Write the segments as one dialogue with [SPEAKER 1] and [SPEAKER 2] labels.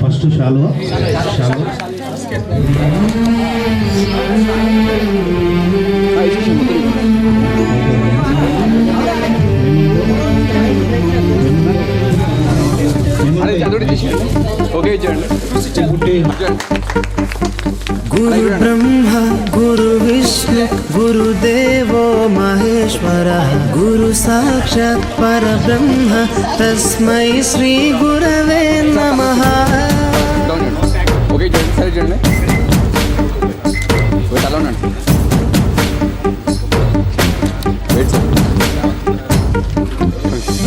[SPEAKER 1] First shallow
[SPEAKER 2] గురు బ్రహ్మ గురు విష్ణు గురుదేవో మహేశ్వర గురు సాక్షాత్ పరబ్రహ్మ తస్మై శ్రీ గురవే నమః.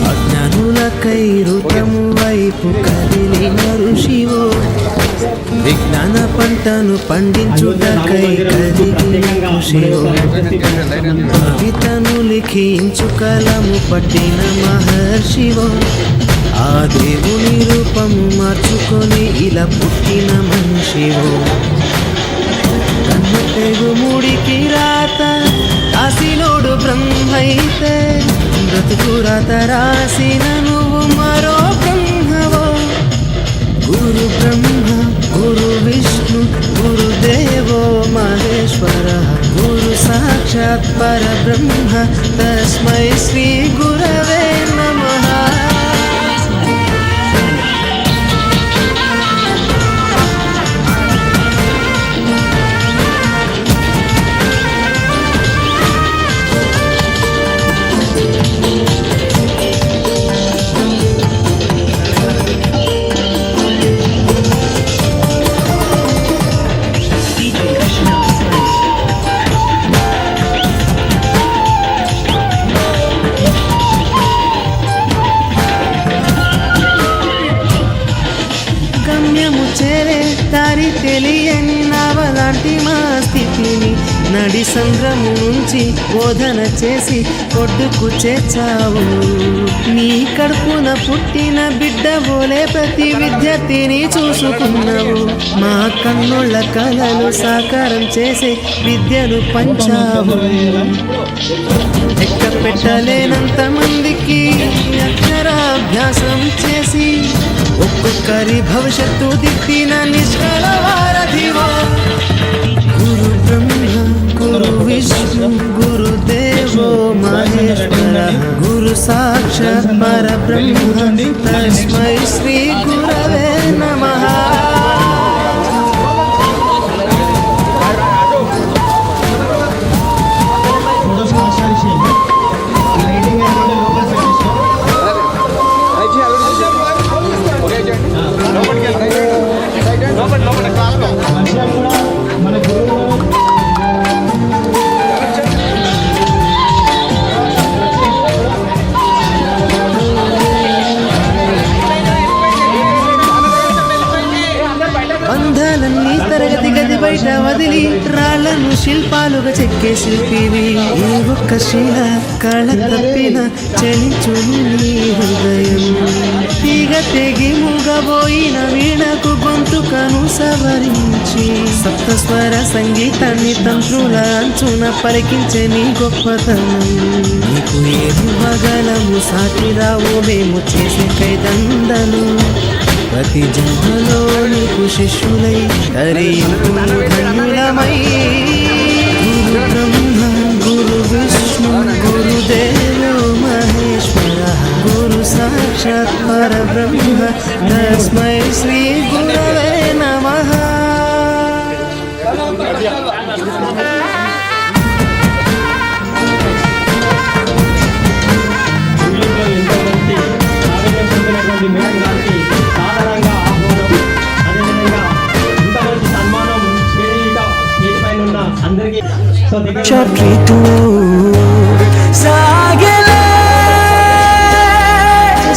[SPEAKER 2] అజ్ఞానులకై ఋతము వైపు కదిలిన ఋషివో విజ్ఞాన పంటను పండించుటకై కదిలిన ఋషివో కవితను లిఖించు కలము పట్టిన మహర్షివో ఆ దేవుని రూపము మార్చుకొని ఇలా పుట్టిన మనిషివో కన్ను తెగు ముడికి రాత రాసినోడు బ్రహ్మైతే బ్రతుకు రాత రాసిన నువ్వు మరో బ్రహ్మవో. గురు బ్రహ్మ గురు విష్ణు గురుదేవో మహేశ్వర గురు సాక్షాత్ పరబ్రహ్మ తస్మై శ్రీ గురవే నమః. దారి తెలియని నావలాంటి మా స్థితిని నడి సంద్రము నుంచి బోధన చేసి ఒడ్డుకు చేర్చావు. నీ కడుపున పుట్టిన బిడ్డ బోలే ప్రతి విద్యార్థిని చూసుకున్నావు. మా కన్నుళ్ళ కలలు సాకారం చేసే విద్యను పంచావు. లెక్క పెట్టలేనంత మందికి అక్షరాభ్యాసం చేసి ఒక్కొక్కరి భవిష్యత్తు దిద్దిన నిష్కల వారధివో. గురు బ్రహ్మ గురు విష్ణు గురుదేవో మహేశ్వర గురు సాక్షాత్ పరబ్రహ్మ తస్మై శ్రీ గురవే నమః. బంధాలన్నీ తరగతి గది బయట వదిలి రాళ్లను శిల్పాలుగా చెక్కే శిల్పివి. ఏ ఒక్క శిల కళ తప్పిన చలించును నీ హృదయం. తీగ తెగి మూగబోయిన వీణకు గొంతుకను సవరించి సప్తస్వర సంగీతాన్ని తంత్రుల అంచున పలికించే నీ గొప్పతనం. నీకు ఏమి మగలము సాటి రావు మేము చేసే కైదండలు. ప్రతి జన్మలో నీకు శిష్యులై తరింతుము ధన్యులమై. గురు బ్రహ్మ గురు విష్ణు గురుదేవో మహేశ్వర గురు సాక్షాత్ పరబ్రహ్మ తస్మై శ్రీ గురవే నమః.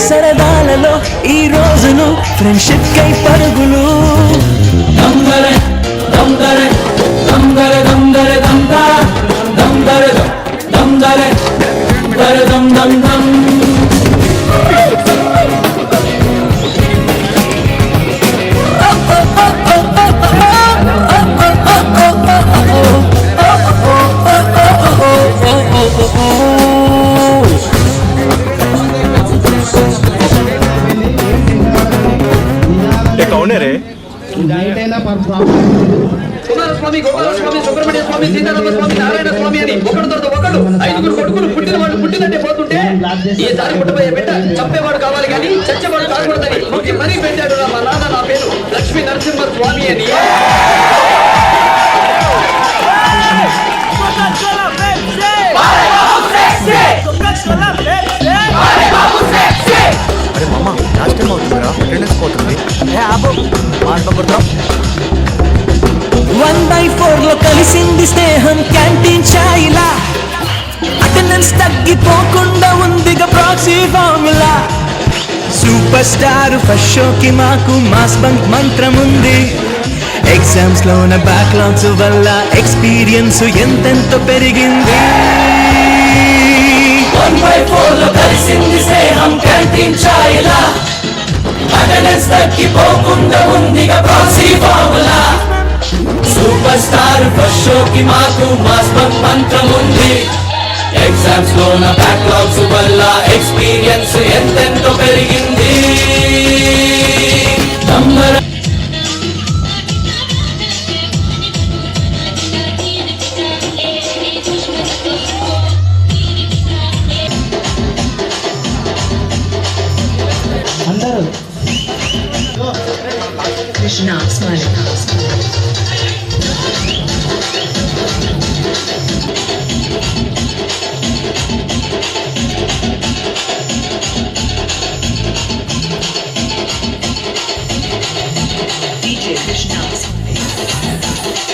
[SPEAKER 2] సరదాలలో ఈ రోజులు ఫ్రెండ్షిప్ కై పరుగులు. దమ్దరే దమ్దరే దమ్దరే దమ్దరే దమ్దా దమ్దరే దమ్దరే దరే దమ్ దమ్ దమ్.
[SPEAKER 3] కుమారస్వామి, గోపాలస్వామి, సుబ్రహ్మణ్య స్వామి, సీతారామ స్వామి, నారాయణ స్వామి అని ఒకటి తర్వాత ఒకడు 5 కొడుకులు పుట్టిన వాళ్ళు పుట్టినట్టే పోతుంటే ఈసారి పుట్టబోయే బిడ్డ చంపేవాడు కావాలి కానీ చచ్చేవాడు కాకూడదని మొక్కి మరీ పెట్టాడు మా నాన్న. నా పేరు లక్ష్మీ నరసింహ స్వామి అని.
[SPEAKER 4] అరే మామ లాస్ట్ టైం అవుతుందిరా, అటెండెన్స్ పోతుంది.
[SPEAKER 2] 1/4 లో కలిసింది స్నేహం క్యాంటీన్ ఛాయిలా. అటెండెన్స్ తగ్గిపోకుండా ఉందిగా proxy formula. Super star first షోకి మాకు మాస్ బంక్ మంత్రం ఉంది. ఎగ్జామ్స్ లోన బ్యాక్లాగ్స్ వల్ల ఎక్స్పీరియన్స్ ఎంతెంతో పెరిగింది. 1/4 లో కలిసింది స్నేహం క్యాంటీన్ ఛాయిలా. అటెండెన్స్ తగ్గిపోకుండా ఉందిగా proxy formula. Super star first షోకి మాకు మాస్ బంక్ మంత్రం ఉంది. ఎగ్జామ్స్ లోన బ్యాక్లాగ్స్ వల్ల ఎక్స్పీరియన్స్ ఎంతెంతో పెరిగింది.
[SPEAKER 1] అందరూ
[SPEAKER 5] Krishna smiling. DJ Krishna smiling.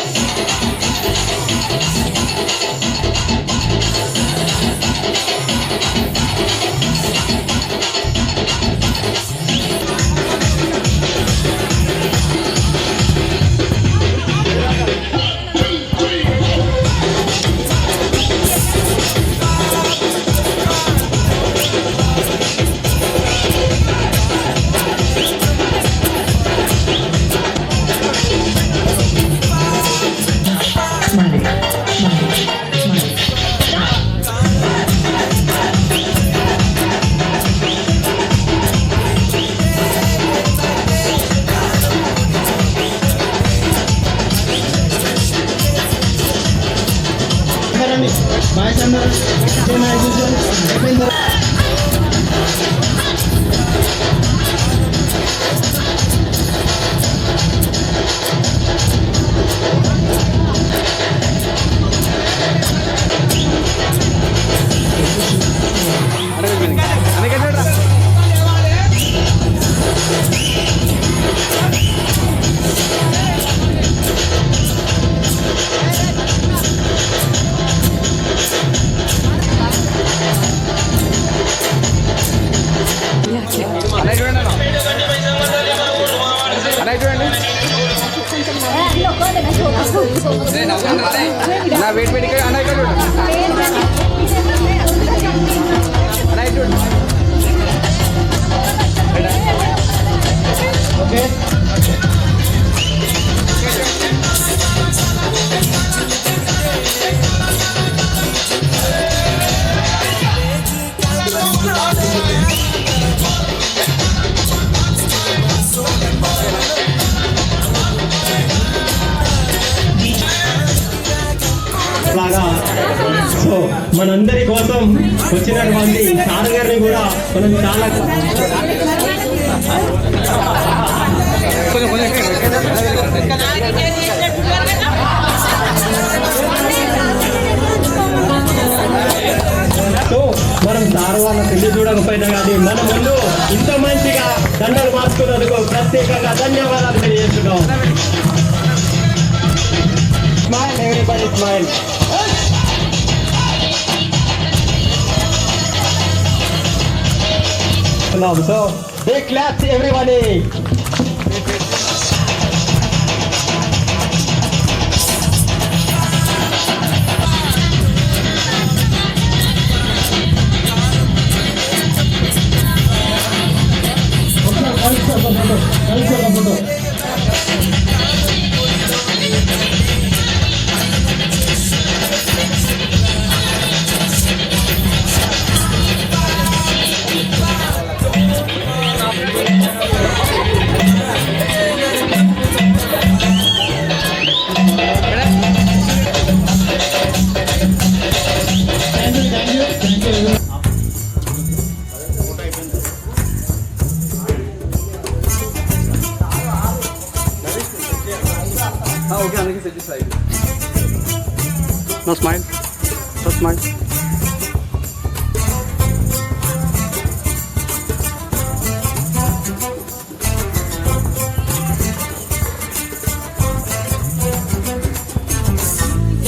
[SPEAKER 1] Boys అందరూ
[SPEAKER 3] నా వెయిట్ పెట్టి అన్న ఇక్కడ
[SPEAKER 1] ఓకే. లాగా సో మనందరి కోసం వచ్చినటువంటి సార్ గారిని కూడా మనం చాలా సో మనం సార్ వాళ్ళ పెళ్లి చూడకపోయినా కానీ మన ముందు ఇంత మంచిగా దండలు మార్చుకున్నందుకు ప్రత్యేకంగా ధన్యవాదాలు తెలియజేస్తున్నాం. Smile, everybody smile. So, big claps everybody.
[SPEAKER 4] No smile. No smile.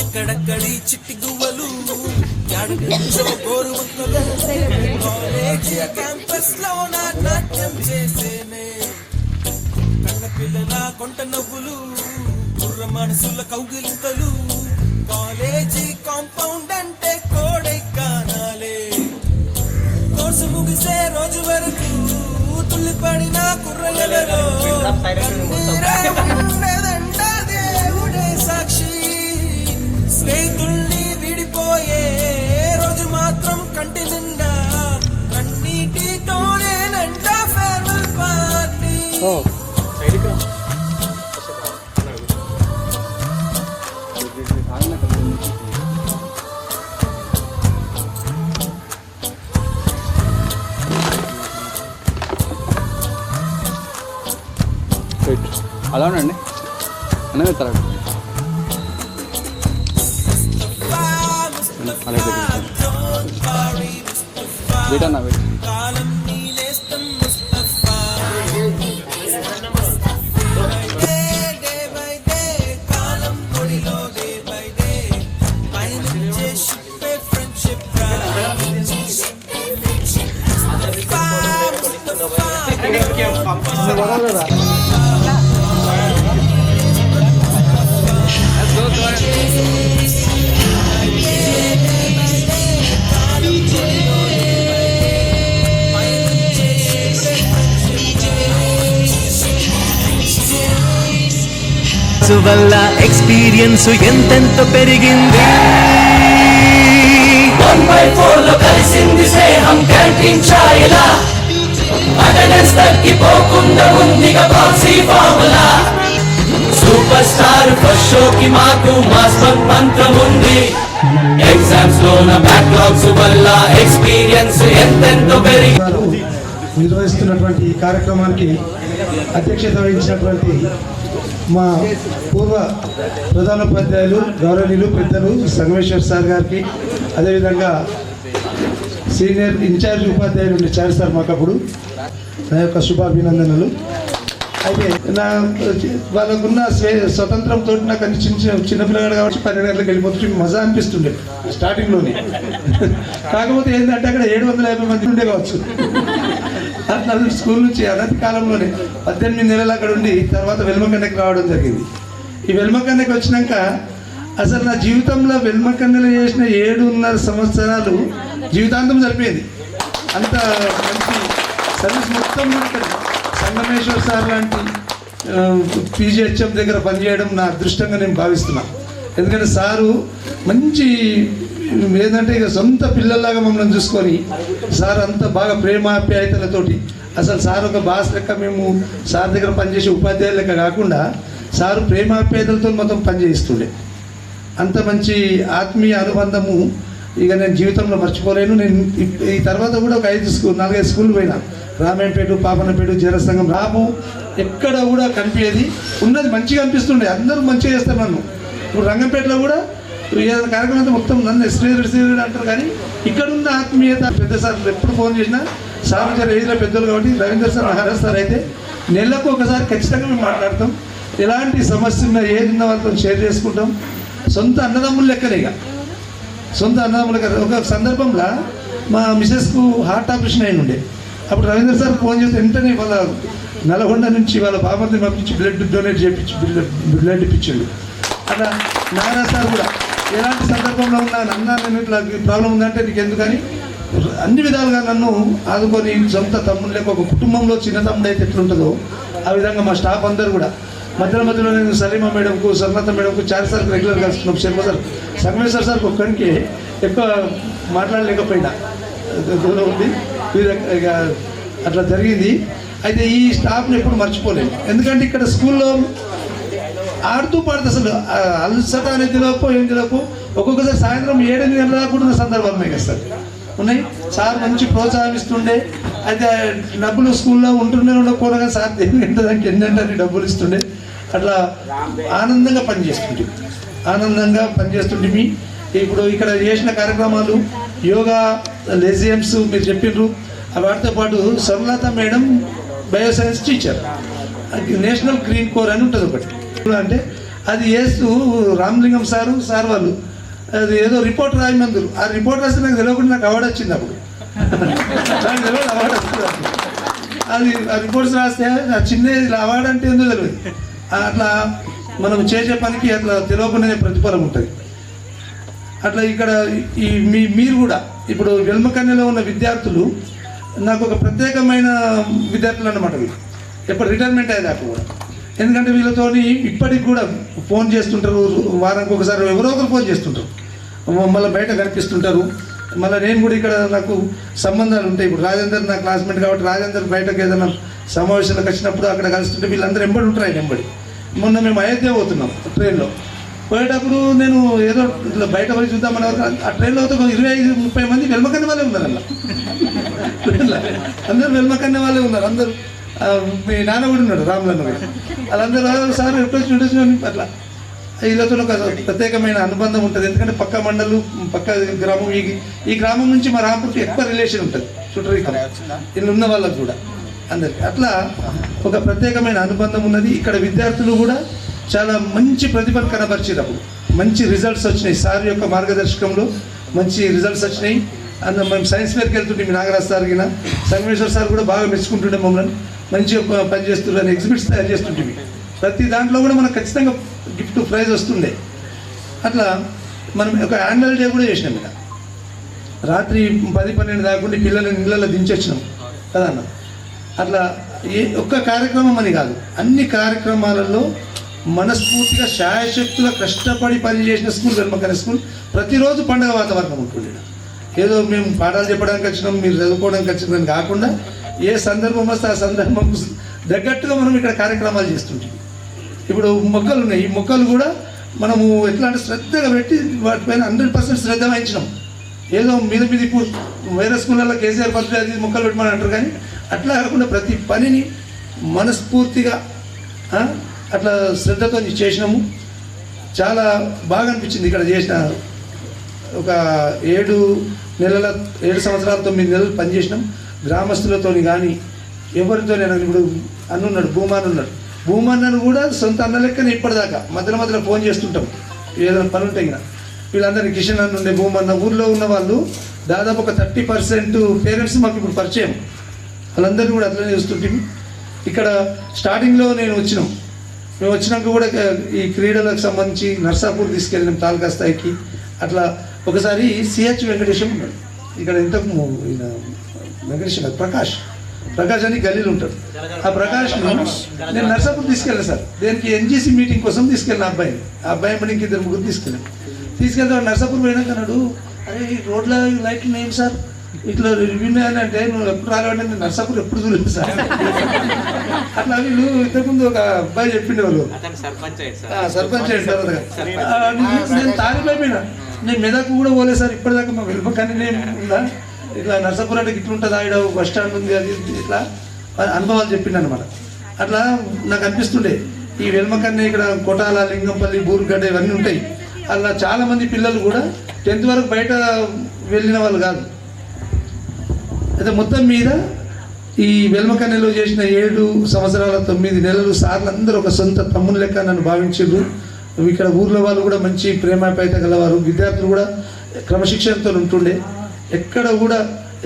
[SPEAKER 2] ఎక్కడక్కడి చిట్టి గువ్వలు ఎడగొచ్చో గోరువంకలు కాలేజ్ క్యాంపస్ లో నాట్యం చేసేనే కన్న పిల్లల కొంట నవ్వులు కుర్ర మనసుల కౌగిలింతలు కాలేజీ కాంపౌండ్ అంటే కోడెక్కానాలే కోర్సు ముగిసే రోజు వరకు తుల్లిపడిన కుర్రలలో ఉండేదంట దేవుడే సాక్షి స్నేహితుల్ని విడిపోయే రోజు మాత్రం కంటి నిండా కన్నీటితోనేనంట ఫేర్వెల్ పార్టీ
[SPEAKER 4] అలా ఉండండి అన్నది తరగతి బీటన్నా బీట
[SPEAKER 2] కాలం నీనేస్తం ముస్తఫా డే బై డే కాలం ఒడిలో డే బై డే పయనించే షిప్పే ఫ్రెండ్షిప్
[SPEAKER 6] వల్ల ఎక్స్పీరియన్స్ ఎంతెంత పెరిగింది
[SPEAKER 2] 1/4 లో కలిసింది స్నేహం క్యాంటీన్ ఛాయలా అటెండెన్స్ తగ్గిపోకుండా ఉందిగా proxy formula super star first షోకి మాకు మాస్ మంత్రం ఉంది ఎగ్జామ్స్ లోన బ్యాక్లాగ్స్ వల్ల ఎక్స్పీరియన్స్ ఎంతెంతో పెరిగింది
[SPEAKER 7] నిర్వహిస్తున్నటువంటి ఈ కార్యక్రమానికి అధ్యక్షత వహించినటువంటి మా పూర్వ ప్రధానోపాధ్యాయులు గౌరవనీయులు పెద్దలు సంగమేశ్వర్ సార్ గారికి, అదేవిధంగా సీనియర్ ఇన్ఛార్జ్ ఉపాధ్యాయులు చేస్తారు మాకు అప్పుడు నా యొక్క శుభాభినందనలు. అయితే వాళ్ళకున్న స్వతంత్రంతో నాకు అన్ని చిన్నపిల్లగాడు కాబట్టి 12 గంటలకు వెళ్ళిపోతుంటే మజా అనిపిస్తుండే స్టార్టింగ్లోనే. కాకపోతే ఏంటంటే అక్కడ 750 మంది ఉండే కావచ్చు. అట్లా స్కూల్ నుంచి అనతి కాలంలోనే 18 నెలలు అక్కడ ఉండి తర్వాత వెల్మకన్నకి రావడం జరిగింది. ఈ వెల్మకన్నకి వచ్చినాక అసలు నా జీవితంలో వెల్మకన్నలో చేసిన 7.5 సంవత్సరాలు జీవితాంతం సరిపోయింది. అంత మంచి సర్వీస్ మొత్తం ఇక్కడ సంగమేశ్వర్ సార్ లాంటి పీజీహెచ్ఎం దగ్గర పనిచేయడం నా అదృష్టంగా నేను భావిస్తున్నాను. ఎందుకంటే సారు మంచి ఏంటంటే ఇక సొంత పిల్లల్లాగా మమ్మల్ని చూసుకొని సార్ అంత బాగా ప్రేమాప్యాయతలతోటి అసలు సార్ ఒక బాస్ లెక్క మేము సార్ దగ్గర పనిచేసే ఉపాధ్యాయుల లెక్క కాకుండా సారు ప్రేమాప్యాయతలతో మొత్తం పనిచేస్తుండే. అంత మంచి ఆత్మీయ అనుబంధము ఇక నేను జీవితంలో మర్చిపోలేను. నేను ఈ తర్వాత కూడా ఒక 4-5 స్కూల్ పోయినా, రామాయంపేట, పాపన్నపేట, జీరసంగం, రాము ఎక్కడ కూడా కనిపించేది ఉన్నది మంచిగా అనిపిస్తుండే. అందరూ మంచిగా చేస్తారు నన్ను. ఇప్పుడు రంగంపేటలో కూడా ఏదైనా కార్యక్రమం అయితే మొత్తం నన్ను ఎస్రేడ్ అంటారు. కానీ ఇక్కడున్న ఆత్మీయత పెద్ద సార్ ఎప్పుడు ఫోన్ చేసినా సార్ గారు ఏజ్లో పెద్దలు కాబట్టి రవీంద్ర సార్, మహారాజ్ సార్ అయితే నెలకు ఒకసారి ఖచ్చితంగా మేము మాట్లాడతాం. ఎలాంటి సమస్య ఉన్నా ఏది ఉన్న వాళ్ళతో షేర్ చేసుకుంటాం. సొంత అన్నదమ్ములు లెక్కనే. ఇక సొంత అన్నదమ్ములు లెక్క. ఒక సందర్భంలో మా మిసెస్కు హార్ట్ ఆపరేషన్ అయిన ఉండే. అప్పుడు రవీంద్ర సార్ ఫోన్ చేస్తే వెంటనే వాళ్ళ నల్గొండ నుంచి వాళ్ళ బామర్ని పంపించి బ్లడ్ డొనేట్ చేయించి బ్లడ్ ఇప్పించాడు. అట్లా నారాయణ సార్ కూడా ఎలాంటి సందర్భంలో ఉన్నా అన్నా నేను ఇట్లా ప్రాబ్లం ఉందంటే నీకు ఎందుకని అన్ని విధాలుగా నన్ను ఆదుకొని సొంత తమ్ముళ్ళకి ఒక కుటుంబంలో చిన్న తమ్ముడు అయితే ఎట్లుంటుందో ఆ విధంగా మా స్టాఫ్ అందరూ కూడా మధ్యలో నేను సలీమా మేడంకు, స్వర్ణత మేడంకు చాలాసార్లు రెగ్యులర్ కలుస్తున్నాం. శర్మ సార్, సంగమేశ్వర్ సార్కి ఒక్కడికి ఎక్కువ మాట్లాడలేకపోయినా దూరం ఉంది. ఇక అట్లా జరిగింది. అయితే ఈ స్టాఫ్ని ఎప్పుడు మర్చిపోలేదు. ఎందుకంటే ఇక్కడ స్కూల్లో ఆడుతూ పాడుతూ అసలు అలసట అనేది తెలియకపో ఏం తెలియకపో ఒక్కొక్కసారి సాయంత్రం 7-8 గంటల దాకా కూడా సందర్భాలు ఉన్నాయి కదా సార్ ఉన్నాయి. సార్ మంచి ప్రోత్సాహిస్తుండే. అయితే డబ్బులు స్కూల్లో ఉండకపోయినా సార్ 8 గంటల దానికి ఎన్ని డబ్బులు ఇస్తుండే. అట్లా ఆనందంగా పనిచేస్తుంటే ఇప్పుడు ఇక్కడ చేసిన కార్యక్రమాలు యోగా లెజియమ్స్ మీరు చెప్పిండ్రు. వాటితో పాటు సరళత madam bioscience teacher, national green core అని ఉంటుంది ఒకటి. అంటే అది చేస్తూ రామలింగం సార్ వాళ్ళు అది ఏదో రిపోర్ట్ రాయమందరు. ఆ రిపోర్ట్ రాస్తే నాకు తెలియకుండా నాకు అవార్డు వచ్చింది అప్పుడు. నాకు తెలియదు అవార్డు వచ్చింది అప్పుడు. అది ఆ రిపోర్ట్స్ రాస్తే ఆ చిన్న అవార్డు అంటే ఏందో తెలియదు. అట్లా మనం చేసే పనికి అట్లా తెలియకుండానే ప్రతిఫలం ఉంటుంది. అట్లా ఇక్కడ ఈ మీరు కూడా ఇప్పుడు వెల్మకన్యలో ఉన్న విద్యార్థులు నాకు ఒక ప్రత్యేకమైన విద్యార్థులు అన్నమాట. వీళ్ళు ఎప్పుడు రిటైర్మెంట్ అయ్యేదాకా కూడా, ఎందుకంటే వీళ్ళతో ఇప్పటికి కూడా ఫోన్ చేస్తుంటారు. వారానికి ఒకసారి ఎవరో ఒకరు ఫోన్ చేస్తుంటారు, మళ్ళీ బయట కనిపిస్తుంటారు. మళ్ళీ నేను కూడా ఇక్కడ నాకు సంబంధాలు ఉంటాయి. ఇప్పుడు రాజేందర్ నా క్లాస్మేట్ కాబట్టి రాజేందర్ బయటకు ఏదైనా సమావేశాలకు వచ్చినప్పుడు అక్కడ కలుస్తుంటే వీళ్ళందరూ ఎంబడి ఉంటారు. ఆయన ఎంబడి మొన్న మేము అయోధ్య పోతున్నాం ట్రైన్లో. పోయేటప్పుడు నేను ఏదో ఇట్లా బయట పోయి చూద్దామని ఆ ట్రైన్లో అయితే 25-30 మంది వెల్మకన్య వాళ్ళే ఉన్నారు. అలా ట్రైన్లో అందరూ వెల్మకన్య వాళ్ళే ఉన్నారు. అందరూ మీ నాన్న కూడా ఉన్నాడు రాములన్న కూడా. వాళ్ళందరూ సార్ ఎప్పుడు చూడొచ్చు అట్లా వీళ్ళతో ఒక ప్రత్యేకమైన అనుబంధం ఉంటుంది. ఎందుకంటే పక్క మండలు పక్క గ్రామం, ఈ గ్రామం నుంచి మా రాంపూర్కి ఎక్కువ రిలేషన్ ఉంటుంది చుట్టరికం వీళ్ళు ఉన్న వాళ్ళకు కూడా అందరికి. అట్లా ఒక ప్రత్యేకమైన అనుబంధం ఉన్నది. ఇక్కడ విద్యార్థులు కూడా చాలా మంచి ప్రతిభను కనబరిచారు. అప్పుడు మంచి రిజల్ట్స్ వచ్చినాయి. సార్ యొక్క మార్గదర్శకంలో మంచి రిజల్ట్స్ వచ్చినాయి. మేము సైన్స్ ఫేర్కి వెళ్తుంటే మీ నాగరాజ్ సార్ కింద సంగమేశ్వర్ సార్ కూడా బాగా మెచ్చుకుంటుండే మమ్మల్ని. మంచిగా పనిచేస్తుండే ఎగ్జిబిట్స్ తయారు చేస్తుంటే ప్రతి దాంట్లో కూడా మనకు ఖచ్చితంగా గిఫ్ట్ ప్రైజ్ వస్తుండే. అట్లా మనం ఒక యాన్యువల్ డే కూడా చేసినాం. ఇక్కడ రాత్రి 10-12 దాకా పిల్లల్ని ఇళ్ళల్లో దించొచ్చినాం కదా అన్న. అట్లా ఒక్క కార్యక్రమం అని కాదు, అన్ని కార్యక్రమాలలో మనస్ఫూర్తిగా శాయశక్తుల కష్టపడి పనిచేసిన స్కూల్ వెల్మకన్య స్కూల్. ప్రతిరోజు పండుగ వాతావరణం ఉంటుంది. ఏదో మేము పాఠాలు చెప్పడానికి వచ్చినాం, మీరు చదువుకోవడానికి వచ్చినాం కాకుండా ఏ సందర్భం వస్తే ఆ సందర్భం తగ్గట్టుగా మనం ఇక్కడ కార్యక్రమాలు చేస్తుంటాం. ఇప్పుడు మొక్కలు ఉన్నాయి. ఈ మొక్కలు కూడా మనము ఎట్లా అంటే శ్రద్ధగా పెట్టి వాటిపైన 100% శ్రద్ధ వహించినాం. ఏదో మీద ఇప్పుడు వేరే స్కూళ్ళల్లో కేసీఆర్ బర్త్డే అది మొక్కలు పెట్టమని అంటారు, కానీ అట్లా కాకుండా ప్రతి పనిని మనస్ఫూర్తిగా అట్లా శ్రద్ధతో చేసినాము. చాలా బాగా అనిపించింది. ఇక్కడ చేసిన ఒక 7 సంవత్సరాలు 9 నెలలు పనిచేసినాం. గ్రామస్తులతో కానీ ఎవరితో, ఇప్పుడు అన్నున్నాడు భూమాన్ ఉన్నాడు. భూమన్నను కూడా సొంత అన్న లెక్కనే ఇప్పటిదాకా మధ్యలో ఫోన్ చేస్తుంటాం ఏదైనా పని ఉంటే. ఇంకా వీళ్ళందరినీ కిషన్ అన్న ఉండే భూమన్న ఊర్లో ఉన్న వాళ్ళు దాదాపు ఒక 30% పేరెంట్స్ మాకు ఇప్పుడు పరిచయం. వాళ్ళందరినీ కూడా అట్లనే చూస్తుంటే ఇక్కడ స్టార్టింగ్లో మేము వచ్చినాక కూడా ఈ క్రీడలకు సంబంధించి నర్సాపూర్ తీసుకెళ్ళినాం తాలూకా స్థాయికి. అట్లా ఒకసారి సిహెచ్ వెంకటేశం ఉన్నాడు ఇక్కడ. ఇంతకు వెంకటేశం కాదు, ప్రకాష్ అని గల్లీలు ఉంటాడు. ఆ ప్రకాష్ను నేను నర్సాపూర్ తీసుకెళ్ళాను సార్. దేనికి ఎన్జీసీ మీటింగ్ కోసం తీసుకెళ్ళిన అబ్బాయిని. ఆ అబ్బాయి పని 2-3 తీసుకెళ్తే నర్సాపూర్ పోయినాక అన్నాడు, అరే ఈ రోడ్ల లైట్లు నేను సార్ ఇట్లా రివ్యూ అని అంటే నువ్వు ఎప్పుడు రాలేవంటే నేను నర్సాపూర్ ఎప్పుడు చూడలేదు సార్. అట్లా వీళ్ళు ఇంతకుముందు ఒక అబ్బాయి చెప్పిండే వాళ్ళు సర్పంచ్ నేను తారిపోయినా. నేను మెదకు కూడా పోలేదు సార్ ఇప్పటిదాకా. మా వెల్మకన్య ఉందా ఇట్లా నర్సాపూర్ అంటే ఇట్లుంటుంది, ఆడ బస్ స్టాండ్ ఉంది, అది ఇట్లా అనుభవాలు చెప్పిండు అనమాట. అట్లా నాకు అనిపిస్తుండే ఈ వెల్మకన్య ఇక్కడ కొటాల, లింగంపల్లి, బూరుగడ్డ ఇవన్నీ ఉంటాయి. అలా చాలామంది పిల్లలు కూడా 10th వరకు బయట వెళ్ళిన వాళ్ళు కాదు. అయితే మొత్తం మీద ఈ వెల్మకన్యలో చేసిన 7 సంవత్సరాల 9 నెలలు సార్లు అందరూ ఒక సొంత తమ్ముని లెక్క నన్ను భావించారు. ఇక్కడ ఊర్లో వాళ్ళు కూడా మంచి ప్రేమాపేత గలవారు. విద్యార్థులు కూడా క్రమశిక్షణతో ఉంటుండే. ఎక్కడ కూడా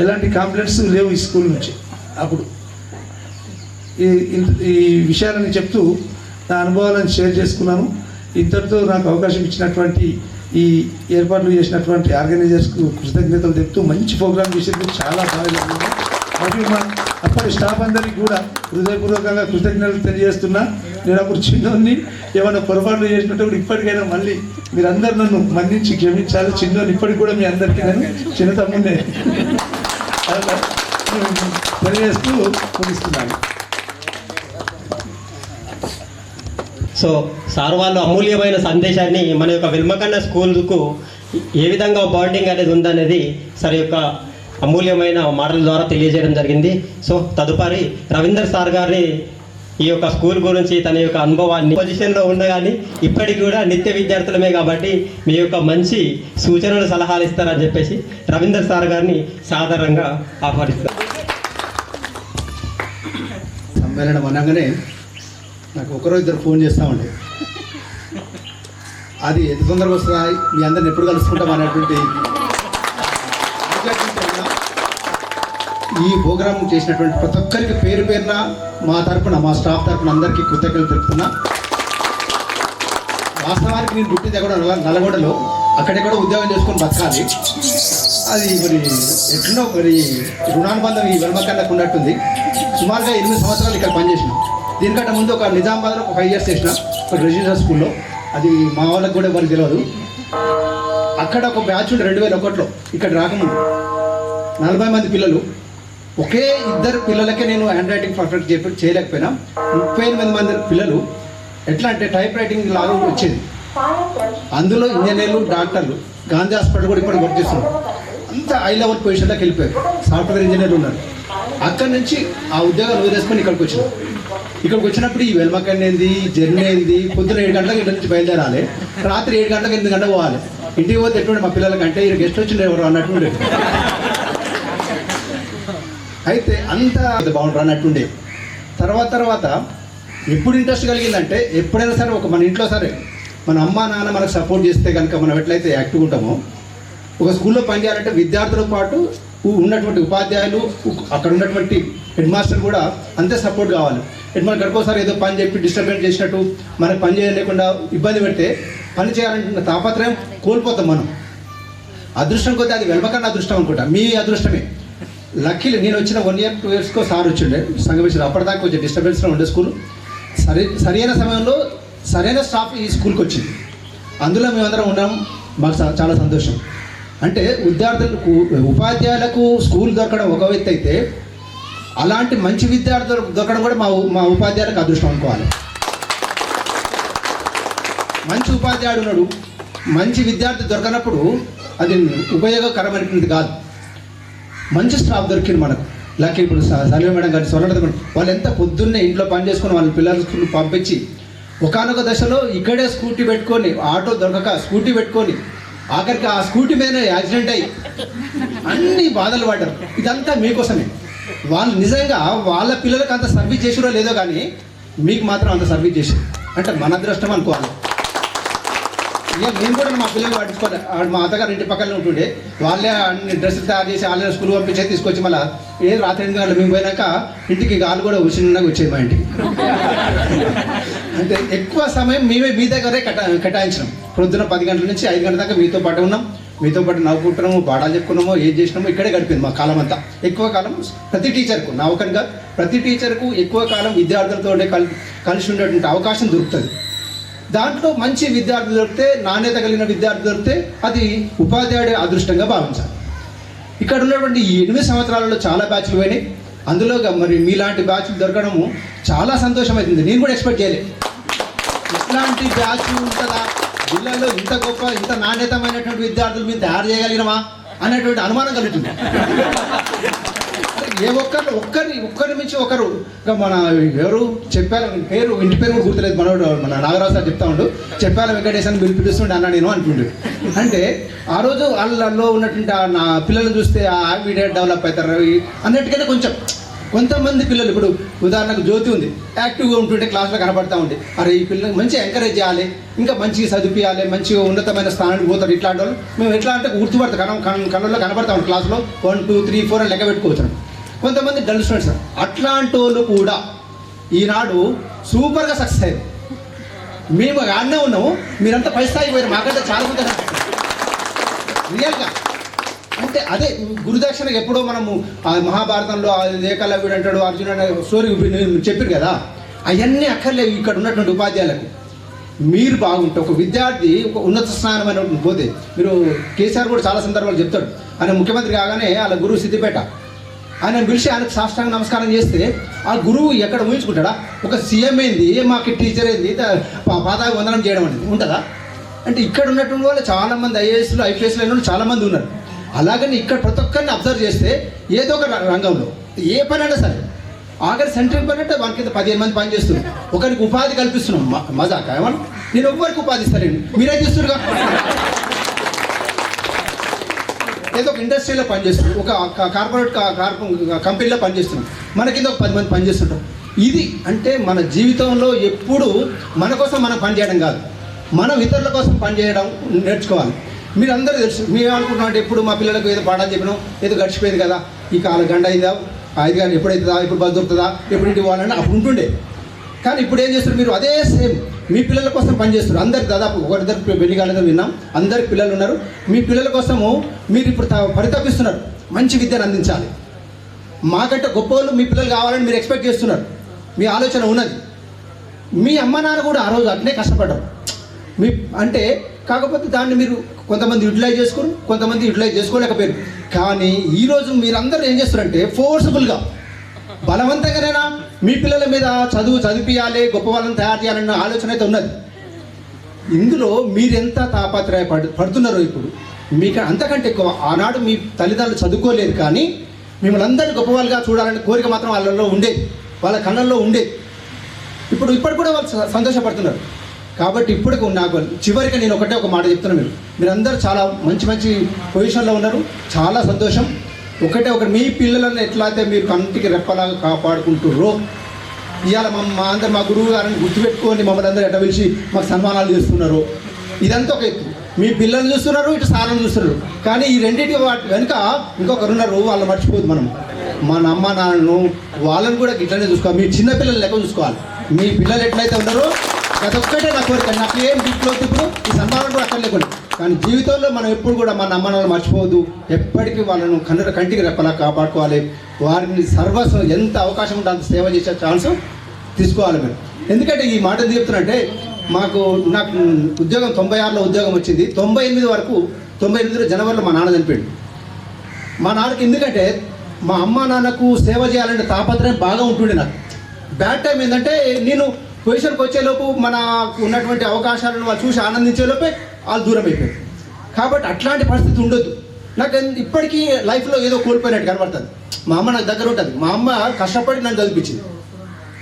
[SPEAKER 7] ఎలాంటి కంప్లైంట్స్ లేవు ఈ స్కూల్ నుంచి. అప్పుడు ఈ విషయాలని చెప్తూ నా అనుభవాలను షేర్ చేసుకున్నాను. ఇంతటితో నాకు అవకాశం ఇచ్చినటువంటి ఈ ఏర్పాట్లు చేసినటువంటి ఆర్గనైజర్స్కు కృతజ్ఞతలు చెప్తూ మంచి ప్రోగ్రామ్ చేసేందుకు చాలా బాగా జరిగింది. మరియు మా అప్పటి స్టాఫ్ అందరికీ కూడా హృదయపూర్వకంగా కృతజ్ఞతలు తెలియజేస్తున్నా. నేను అప్పుడు చిన్నోన్ని ఏమైనా పొరపాట్లు చేసినప్పుడు ఇప్పటికైనా మళ్ళీ మీరందరూ నన్ను మన్నించి క్షమించాలి. చిన్నోని ఇప్పటికి కూడా మీ అందరికీ నేను చిన్న తమ్ముడే తెలియజేస్తూ ముగిస్తున్నాను.
[SPEAKER 1] సో సార్ వాళ్ళు అమూల్యమైన సందేశాన్ని మన యొక్క వెల్మకన్య స్కూల్కు ఏ విధంగా బాండింగ్ అనేది ఉందనేది సార్ యొక్క అమూల్యమైన మాటల ద్వారా తెలియజేయడం జరిగింది. సో తదుపరి రవీందర్ సార్ గారిని ఈ యొక్క స్కూల్ గురించి తన యొక్క అనుభవాన్ని పొజిషన్లో ఉండగాని ఇప్పటికి కూడా నిత్య విద్యార్థులమే కాబట్టి మీ యొక్క మంచి సూచనలు సలహాలు ఇస్తారని చెప్పేసి రవీందర్ సార్ గారిని సాధారణంగా ఆహ్వానిస్తారు.
[SPEAKER 7] సమ్మేళనం అనగానే నాకు ఒకరో ఇద్దరు ఫోన్ చేస్తూ ఉండే, అది ఎంత తొందరగా వస్తుందా, మీ అందరిని ఎప్పుడు కలుసుకుంటాం అనేటువంటి ఈ ప్రోగ్రామ్ చేసినటువంటి ప్రతి ఒక్కరికి పేరు పేరున మా తరపున, మా స్టాఫ్ తరపున అందరికీ కృతజ్ఞతలు తెలుపుతున్నా. వాస్తవానికి నేను పుట్టింది ఎక్కడ నల్గొండలో, అక్కడెక్కడ ఉద్యోగం చేసుకొని బతకాలి. అది మరి ఎట్లనో మరి రుణానుబంధం ఈ వెల్మకన్నకు ఉన్నట్టుంది. సుమారుగా 8 సంవత్సరాలు ఇక్కడ పనిచేసిన. దీనికంటే ముందు ఒక నిజామాబాద్లో ఒక 5 years చేసిన, ఒక రెసిడెన్షియల్ స్కూల్లో. అది మా వాళ్ళకి కూడా ఎవరికి తెలియదు. అక్కడ ఒక బ్యాచ్ ఉండే 2001లో, ఇక్కడ రాకముందు 40 మంది పిల్లలు. ఒకే 2 పిల్లలకే నేను హ్యాండ్ రైటింగ్ పర్ఫెక్ట్ చేయలేకపోయినా 38 మంది పిల్లలు ఎట్లా అంటే టైప్ రైటింగ్ లాగా వచ్చేది. అందులో ఇంజనీర్లు, డాక్టర్లు, గాంధీ హాస్పిటల్ కూడా ఇప్పుడు వర్క్ చేస్తున్నారు. అంత హై లెవెల్ పొజిషన్లోకి వెళ్ళిపోయారు. సాఫ్ట్వేర్ ఇంజనీర్లు ఉన్నారు. అక్కడి నుంచి ఆ ఉద్యోగాలు వదిలేసుకొని ఇక్కడికి వచ్చినాం. ఇక్కడికి వచ్చినప్పుడు ఈ వెల్మకన్ ఏంది, జర్నీ ఏంది, పొద్దున 7 గంటలకు ఇంటి నుంచి బయలుదేరాలి, రాత్రి 7 గంటలకు 8 గంటలకు పోవాలి. ఇంటికి పోతే ఎటువంటి మా పిల్లలకంటే ఈ గెస్ట్ వచ్చిండే ఎవరు అన్నట్టు ఉండేది. అయితే అంత బాగుంటారు అన్నట్టుండే. తర్వాత ఎప్పుడు ఇంట్రెస్ట్ కలిగిందంటే, ఎప్పుడైనా సరే మన ఇంట్లో సరే మన అమ్మ నాన్న మనకు సపోర్ట్ చేస్తే కనుక మనం ఎట్లయితే యాక్టివ్ ఉంటామో, ఒక స్కూల్లో పనిచేయాలంటే విద్యార్థులతో పాటు ఉన్నటువంటి ఉపాధ్యాయులు, అక్కడ ఉన్నటువంటి హెడ్ మాస్టర్ కూడా అంతే సపోర్ట్ కావాలి. మనకు గడుకోసారి ఏదో పని చెప్పి డిస్టర్బెన్స్ చేసినట్టు మనకు పని చేయలేకుండా ఇబ్బంది పెడితే పని చేయాలంటున్న తాపత్రయం కోల్పోతాం మనం. అదృష్టం కొద్ది అది వెల్మకన్న అదృష్టం అనుకుంటా, మీ అదృష్టమే. లక్కీలు నేను వచ్చిన 1 year 2 yearsకో సార్ వచ్చిండే సంగమేశ్వరం. అప్పటిదాకా కొంచెం డిస్టర్బెన్స్లో ఉండే స్కూల్. సరైన సమయంలో సరైన స్టాఫ్ ఈ స్కూల్కి వచ్చింది. అందులో మేమందరం ఉన్నాం. మాకు చాలా సంతోషం. అంటే విద్యార్థులకు, ఉపాధ్యాయులకు స్కూల్ దొరకడం ఒక వ్యక్తి అయితే, అలాంటి మంచి విద్యార్థులు దొరకడం కూడా మా ఉపాధ్యాయులకు అదృష్టం అనుకోవాలి. మంచి ఉపాధ్యాయుడు ఉన్నాడు, మంచి విద్యార్థి దొరకనప్పుడు అది ఉపయోగకరమైనది కాదు. మంచి స్టాఫ్ దొరికింది మనకు. లక్కీ ఇప్పుడు సర్వే మేడం గారి స్వర్ణత మేడం వాళ్ళు ఎంత పొద్దున్నే ఇంట్లో పని చేసుకొని వాళ్ళ పిల్లల స్కూల్ పంపించి, ఒకానొక దశలో ఇక్కడే స్కూటీ పెట్టుకొని, ఆటో దొరకక స్కూటీ పెట్టుకొని, ఆఖరికి ఆ స్కూటీ మీదనే యాక్సిడెంట్ అయ్యి అన్ని బాధలు పడ్డారు. ఇదంతా మీకోసమే. వాళ్ళు నిజంగా వాళ్ళ పిల్లలకు అంత సర్వీస్ చేసిరో లేదో కానీ మీకు మాత్రం అంత సర్వీస్ చేసారు అంటే మన అదృష్టం అనుకోవాలి. ఇక మేము కూడా మా పిల్లలు పట్టించుకోవాలి. మా అత్తగారు ఇంటి పక్కనే ఉంటుండే, వాళ్ళే అన్ని డ్రెస్సులు తయారు చేసి వాళ్ళే స్కూల్ పంపించే తీసుకొచ్చి మళ్ళీ రాత్రి 8 గంటలు మేము పోయినాక ఇంటికి గాలు కూడా చిన్నగా వచ్చేది మా ఇంటికి. అంటే ఎక్కువ సమయం మేమే మీ దగ్గరే కేటాయించినాం. ప్రొద్దున 10 గంటల నుంచి 5 గంటల దాకా మీతో పాటు ఉన్నాం. మీతో పాటు నవ్వుకుంటున్నాము, పాఠాలు చెప్పుకున్నామో, ఏం చేసినామో ఇక్కడే గడిపింది మా కాలం అంతా. ఎక్కువ కాలం ప్రతి టీచర్కు, నా ఒకరిగా ప్రతి టీచర్కు ఎక్కువ కాలం విద్యార్థులతో కలిసి ఉండేటువంటి అవకాశం దొరుకుతుంది. దాంట్లో మంచి విద్యార్థులు దొరికితే, నాణ్యత కలిగిన విద్యార్థులు దొరికితే అది ఉపాధ్యాయుడి అదృష్టంగా భావించాలి. ఇక్కడ ఉన్నటువంటి ఈ 8 సంవత్సరాలలో చాలా బ్యాచ్లు పోయినాయి. అందులో మరి మీలాంటి బ్యాచ్లు దొరకడము చాలా సంతోషమవుతుంది. నేను కూడా ఎక్స్పెక్ట్ చేయలేదు ఇట్లాంటి బ్యాచ్ ఉంటుందా జిల్లాలో, ఇంత గొప్ప ఇంత నాణ్యతమైనటువంటి విద్యార్థులు మీరు తయారు చేయగలిగినమా అనేటువంటి అనుమానం కలుగుతుంది. ఏ ఒక్కరి నుంచి ఒకరు. మన ఎవరు చెప్పారు పేరు, ఇంటి పేరు కూడా గుర్తులేదు. మన నాగరాజు సార్ చెప్తా ఉండు, చెప్పాలి వెంకటేశ్ అని పిలిపిస్తుండే అన్న నేను అంటుండే. అంటే ఆ రోజు వాళ్ళలో ఉన్నటువంటి నా పిల్లలు చూస్తే ఆ ఇమీడియట్ డెవలప్ అవుతారు అన్నట్టుగానే కొంతమంది పిల్లలు, ఇప్పుడు ఉదాహరణకు జ్యోతి ఉంది, యాక్టివ్గా ఉంటుంటే క్లాస్లో కనపడతా ఉండే, అరే ఈ పిల్లలు మంచిగా ఎంకరేజ్ చేయాలి, ఇంకా మంచిగా చదివించాలి, మంచిగా ఉన్నతమైన స్థానానికి పోతారు. ఇట్లాంటి వాళ్ళు మేము ఎట్లా అంటే గుర్తుపడతాం, కళ్ళల్లో కనపడతా ఉంటాం. క్లాస్లో 1 2 3 4 అని లెక్క పెట్టుకోవచ్చు. కొంతమంది డల్ స్టూడెంట్స్ అట్లాంటి వాళ్ళు కూడా ఈనాడు సూపర్గా సక్సెస్ అయ్యారు. మేము ఆడనే ఉన్నాము, మీరంతా పై స్థాయికి పోయారు, మాకంటే చాలా మంది రియల్గా. అంటే అదే గురుదక్షిణకు ఎప్పుడో మనము ఆ మహాభారతంలో ఏకలవ్యుడు అంటాడు, అర్జునుడు అనే స్టోరీ చెప్పారు కదా, అవన్నీ అక్కర్లేవు ఇక్కడ ఉన్నటువంటి ఉపాధ్యాయులకు. మీరు బాగుంటే ఒక విద్యార్థి ఒక ఉన్నత స్థానం అనేటువంటి పోతే, మీరు కేసీఆర్ కూడా చాలా సందర్భాలు చెప్తాడు. ఆయన ముఖ్యమంత్రి కాగానే వాళ్ళ గురువు సిద్దిపేట, ఆయన పిలిచి ఆయనకు సాష్టాంగ నమస్కారం చేస్తే ఆ గురువు ఎక్కడ ఊహించుకుంటాడా? ఒక సీఎం ఏంది, మాకు టీచర్ ఏంది, పాదావి వందనం చేయడం అనేది ఉంటుందా? అంటే ఇక్కడ ఉన్నటువంటి వాళ్ళు చాలామంది ఐఏఎస్లు ఐపీఎస్లు అయిన వాళ్ళు చాలామంది ఉన్నారు. అలాగని ఇక్కడ ప్రతి ఒక్కరిని అబ్జర్వ్ చేస్తే ఏదో ఒక రంగంలో ఏ పనైనా సరే
[SPEAKER 8] ఆఖరి సెంటర్కి పోయినట్టే వాని కింద 15 మంది పని చేస్తున్నారు. ఒకరికి ఉపాధి కల్పిస్తున్నాం. మజాక ఏమన్నా నేను ఎవ్వరికి ఉపాధి ఇస్తానండి, మీరే చేస్తురుగా. ఏదో ఒక ఇండస్ట్రీలో పనిచేస్తున్నాం, ఒక కార్పొరేట్ కంపెనీలో పనిచేస్తున్నాం, మన కింద ఒక 10 మంది పనిచేస్తుంటాం. ఇది అంటే మన జీవితంలో ఎప్పుడు మన కోసం మనం పనిచేయడం కాదు, మనం ఇతరుల కోసం పనిచేయడం నేర్చుకోవాలి. మీరు అందరూ తెలుసు, మేము అనుకుంటున్నాం ఎప్పుడు మా పిల్లలకు ఏదో పాఠాలు చెప్పినాం, ఏదో గడిచిపోయింది కదా, ఈ కాలం గంట అయిందా, 5 గంటలు ఎప్పుడైతుందా, ఎప్పుడు బస్ దొరుకుతుందా, ఎప్పుడు ఇంటికి పోవాలని అప్పుడు ఉంటుండే. కానీ ఇప్పుడు ఏం చేస్తారు, మీరు అదే సేమ్ మీ పిల్లల కోసం పనిచేస్తారు. అందరికి దాదాపు ఒకరిద్దరు పెళ్లి కాలేదని విన్నాం, అందరికి పిల్లలు ఉన్నారు. మీ పిల్లల కోసము మీరు ఇప్పుడు పరితపిస్తున్నారు, మంచి విద్యను అందించాలి. మాకంటే గొప్ప వాళ్ళు మీ పిల్లలు కావాలని మీరు ఎక్స్పెక్ట్ చేస్తున్నారు, మీ ఆలోచన ఉన్నది. మీ అమ్మ నాన్న కూడా ఆ రోజు అట్నే కష్టపడ్డారు మీ అంటే, కాకపోతే దాన్ని మీరు కొంతమంది యూటిలైజ్ చేసుకోరు, కొంతమంది యూటిలైజ్ చేసుకోలేకపోయారు. కానీ ఈరోజు మీరందరూ ఏం చేస్తారంటే ఫోర్స్ఫుల్గా బలవంతంగానైనా మీ పిల్లల మీద చదివియాలి, గొప్ప వాళ్ళని తయారు చేయాలన్న ఆలోచన అయితే ఉన్నది. ఇందులో మీరెంత పడుతున్నారో ఇప్పుడు మీకు అంతకంటే ఎక్కువ ఆనాడు మీ తల్లిదండ్రులు చదువుకోలేదు, కానీ మిమ్మల్ని అందరినీ గొప్ప వాళ్ళుగా చూడాలనే కోరిక మాత్రం వాళ్ళలో ఉండేది, వాళ్ళ కళ్ళల్లో ఉండేది. ఇప్పుడు కూడా వాళ్ళు సంతోషపడుతున్నారు. కాబట్టి ఇప్పుడు నాకు చివరిగా నేను ఒక మాట చెప్తున్నాను, మీరందరూ చాలా మంచి పొజిషన్లో ఉన్నారు, చాలా సంతోషం. ఒకటి మీ పిల్లలను ఎట్లయితే మీరు కంటికి రెప్పలాగా కాపాడుకుంటుర్రో, ఇవాళ మా గురువు గారిని గుర్తుపెట్టుకొని మమ్మల్ని అందరూ ఎట్లా పిలిచి మాకు సన్మానాలు చేస్తున్నారు. ఇదంతా ఒక ఎత్తు. మీ పిల్లలు చూస్తున్నారు, ఇటు సార్లను చూస్తున్నారు. కానీ ఈ రెండింటి వెనుక ఇంకొకరు ఉన్నారు, వాళ్ళు మర్చిపోదు. మన అమ్మ నాన్నను వాళ్ళని కూడా ఇట్లనే చూసుకోవాలి. మీ చిన్న పిల్లలు లెక్క చూసుకోవాలి. మీ పిల్లలు ఎట్లయితే ఉన్నారో అదొక్కటే నా కోరిక. నాకు ఏం దీంట్లో ఇప్పుడు ఈ సన్మానం కూడా అక్కడ లేకుండా, కానీ జీవితంలో మనం ఎప్పుడు కూడా మన అమ్మ నాన్నలు మర్చిపోవద్దు. ఎప్పటికీ వాళ్ళను కంటికి రెప్పలా కాపాడుకోవాలి. వారిని సర్వస్వం ఎంత అవకాశం ఉంటే అంత సేవ చేసే ఛాన్స్ తీసుకోవాలి మీరు. ఎందుకంటే ఈ మాట ఎందుకు చెప్తున్నంటే, నాకు ఉద్యోగం 96లో ఉద్యోగం వచ్చింది. 98 జనవరిలో మా నాన్న చనిపోయాడు. మా నాన్నకి ఎందుకంటే మా అమ్మ నాన్నకు సేవ చేయాలంటే తాపత్రయం బాగా ఉంటుండే. నాకు బ్యాడ్ టైం ఏంటంటే, నేను పొజిషన్కి వచ్చేలోపు మనకు ఉన్నటువంటి అవకాశాలను వాళ్ళు చూసి ఆనందించేలోపే వాళ్ళు దూరం అయిపోయారు. కాబట్టి అట్లాంటి పరిస్థితి ఉండొద్దు. నాకు ఇప్పటికీ లైఫ్లో ఏదో కోల్పోయినట్టు కనబడుతుంది. మా అమ్మ నాకు దగ్గర ఉంటుంది. మా అమ్మ కష్టపడి నన్ను చదివించింది.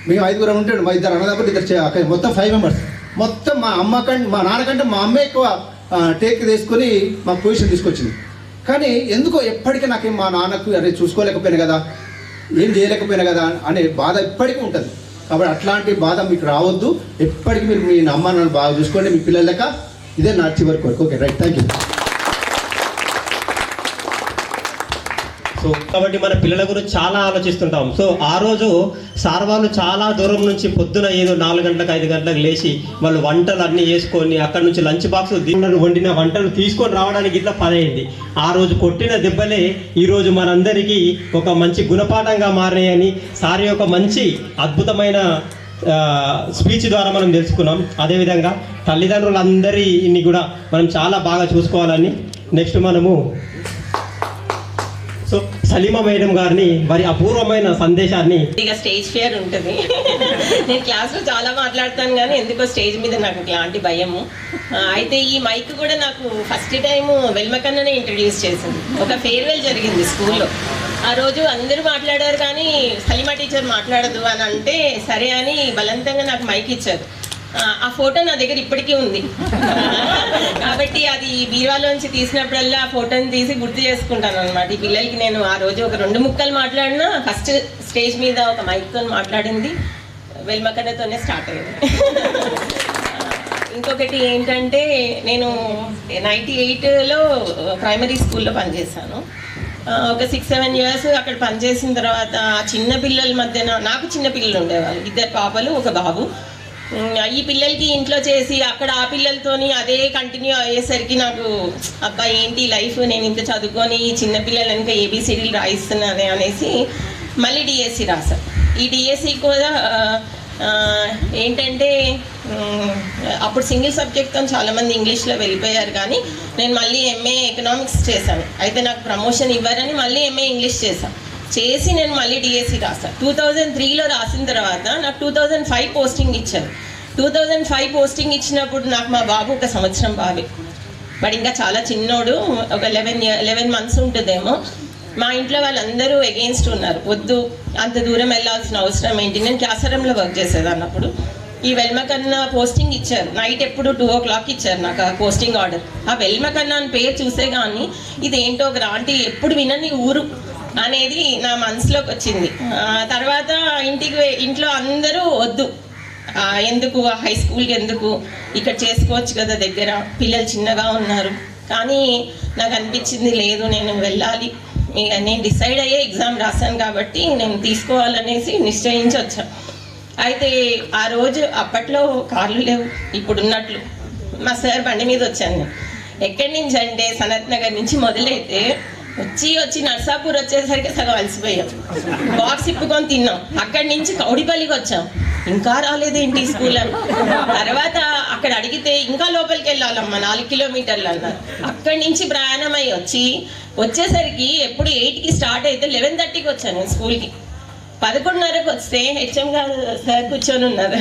[SPEAKER 8] మేము 5 ఉంటాడు, మా 2 అన్నదమ్ములు, ఇద్దరు మొత్తం 5 మెంబర్స్. మొత్తం మా నాన్నకంటే మా అమ్మే ఎక్కువ టేక్ తీసుకొని మా పొజిషన్ తీసుకొచ్చింది. కానీ ఎందుకో ఎప్పటికీ నాకు మా నాన్నకు అరే చూసుకోలేకపోయినా కదా, ఏం చేయలేకపోయినా కదా అనే బాధ ఇప్పటికీ ఉంటుంది. కాబట్టి అట్లాంటి బాధ మీకు రావద్దు. ఎప్పటికీ మీరు మీ అమ్మ నాన్న బాగా చూసుకోండి, మీ పిల్లల లెక్క. ఇదే నా చివరి కోరిక. Okay, right, thank you.
[SPEAKER 1] So కాబట్టి మన పిల్లల గురించి చాలా ఆలోచిస్తుంటాం. సో ఆ రోజు సార్ వాళ్ళు చాలా దూరం నుంచి పొద్దున ఏదో 4 గంటలకు 5 గంటలకు లేచి వాళ్ళు వంటలు అన్నీ వేసుకొని అక్కడ నుంచి లంచ్ బాక్స్ వండిన వంటలు తీసుకొని రావడానికి ఇట్లా 10 అయింది. ఆ రోజు కొట్టిన దెబ్బలే ఈరోజు మనందరికీ ఒక మంచి గుణపాఠంగా మారినాయని సార్ యొక్క మంచి అద్భుతమైన స్పీచ్ ద్వారా మనం తెలుసుకున్నాం. అదేవిధంగా తల్లిదండ్రులందరినీ కూడా మనం చాలా బాగా చూసుకోవాలని నెక్స్ట్ మనము సో సలీమా మేడం గారిని వారి అపూర్వమైన సందేశాన్ని.
[SPEAKER 9] ఇక స్టేజ్ ఫియర్ ఉంటుంది. నేను క్లాస్లో చాలా మాట్లాడతాను, కానీ ఎందుకో స్టేజ్ మీద నాకు ఇలాంటి భయము. అయితే ఈ మైక్ కూడా నాకు ఫస్ట్ టైం వెల్మకన్ననే ఇంట్రడ్యూస్ చేసింది. ఒక ఫేర్వెల్ జరిగింది స్కూల్లో. ఆ రోజు అందరూ మాట్లాడారు, కానీ సలీమా టీచర్ మాట్లాడదు అని అంటే సరే అని బలవంతంగా నాకు మైక్ ఇచ్చారు. ఆ ఫోటో నా దగ్గర ఇప్పటికీ ఉంది. కాబట్టి అది బీరువాలోంచి తీసినప్పుడల్లా ఆ ఫోటోని తీసి గుర్తు చేసుకుంటాను అనమాట. ఈ పిల్లలకి నేను ఆ రోజు ఒక 2 ముక్కలు మాట్లాడినా ఫస్ట్ స్టేజ్ మీద ఒక మైక్తో మాట్లాడింది వెల్మకన్నతోనే స్టార్ట్ అయింది. ఇంకొకటి ఏంటంటే, నేను 98లో ప్రైమరీ స్కూల్లో పనిచేశాను. ఒక 6-7 ఇయర్స్ అక్కడ పనిచేసిన తర్వాత చిన్న పిల్లల మధ్యన నాకు చిన్న పిల్లలు ఉండేవాళ్ళు, 2 పాపలు 1 బాబు. ఈ పిల్లలకి ఇంట్లో చేసి అక్కడ ఆ పిల్లలతోని అదే కంటిన్యూ అయ్యేసరికి నాకు అబ్బా ఏంటి లైఫ్, నేను ఇంత చదువుకొని ఈ చిన్నపిల్లలు ఇంకా ఏబిసిడీలు రాయిస్తున్నానే అనేసి మళ్ళీ డిఎస్సి రాశాను. ఈ డిఎస్సి కూడా ఏంటంటే అప్పుడు సింగిల్ సబ్జెక్ట్తో చాలామంది ఇంగ్లీష్లో వెళ్ళిపోయారు, కానీ నేను మళ్ళీ ఎంఏ ఎకనామిక్స్ చేశాను. అయితే నాకు ప్రమోషన్ ఇవ్వరని మళ్ళీ ఎంఏ ఇంగ్లీష్ చేసి నేను మళ్ళీ డిఎస్సి రాశాను. 2003లో రాసిన తర్వాత నాకు 2005 పోస్టింగ్ ఇచ్చారు. 2005 పోస్టింగ్ ఇచ్చినప్పుడు నాకు మా బాబు 1 సంవత్సరం బాబే, బట్ ఇంకా చాలా చిన్నోడు, ఒక 11 మంత్స్ ఉంటుందేమో. మా ఇంట్లో వాళ్ళందరూ ఎగెయిన్స్ట్ ఉన్నారు, వద్దు అంత దూరం వెళ్ళాల్సిన అవసరం ఏంటి. నేను క్లాసరంలో వర్క్ చేసేదాన్ని అప్పుడు. ఈ వెల్మకన్నా పోస్టింగ్ ఇచ్చారు, నైట్ ఎప్పుడు 2 o'clock ఇచ్చారు నాకు ఆ పోస్టింగ్ ఆర్డర్. ఆ వెల్మకన్నా అని పేరు చూసే కానీ ఇదేంటో గ్రాంటి ఎప్పుడు వినని ఊరు అనేది నా మనసులోకి వచ్చింది. తర్వాత ఇంట్లో అందరూ వద్దు, ఎందుకు హై స్కూల్కి ఎందుకు, ఇక్కడ చేసుకోవచ్చు కదా దగ్గర, పిల్లలు చిన్నగా ఉన్నారు. కానీ నాకు అనిపించింది లేదు, నేను వెళ్ళాలి, నేను డిసైడ్ అయ్యే ఎగ్జామ్ రాశాను కాబట్టి నేను తీసుకోవాలనేసి నిశ్చయించి వచ్చాను. అయితే ఆ రోజు అప్పట్లో కార్లు లేవు ఇప్పుడున్నట్లు. మా సార్ బండి మీద వచ్చాను నేను. ఎక్కడి నుంచి అంటే సనత్ నగర్ నుంచి మొదలైతే వచ్చి నర్సాపూర్ వచ్చేసరికి సగం అలసిపోయాం. బాక్స్ ఇప్పుకొని తిన్నాం. అక్కడి నుంచి కౌడిపల్లికి వచ్చాం, ఇంకా రాలేదేంటి స్కూల్ అని. తర్వాత అక్కడ అడిగితే ఇంకా లోపలికి వెళ్ళాలమ్మా 4 kilometers అన్నారు. అక్కడి నుంచి ప్రయాణం అయ్యి వచ్చేసరికి ఎప్పుడు 8కి స్టార్ట్ అయితే 11:30కి వచ్చాను స్కూల్కి. 11:30కి వస్తే హెచ్ఎం గారు సార్ కూర్చొని ఉన్నారు.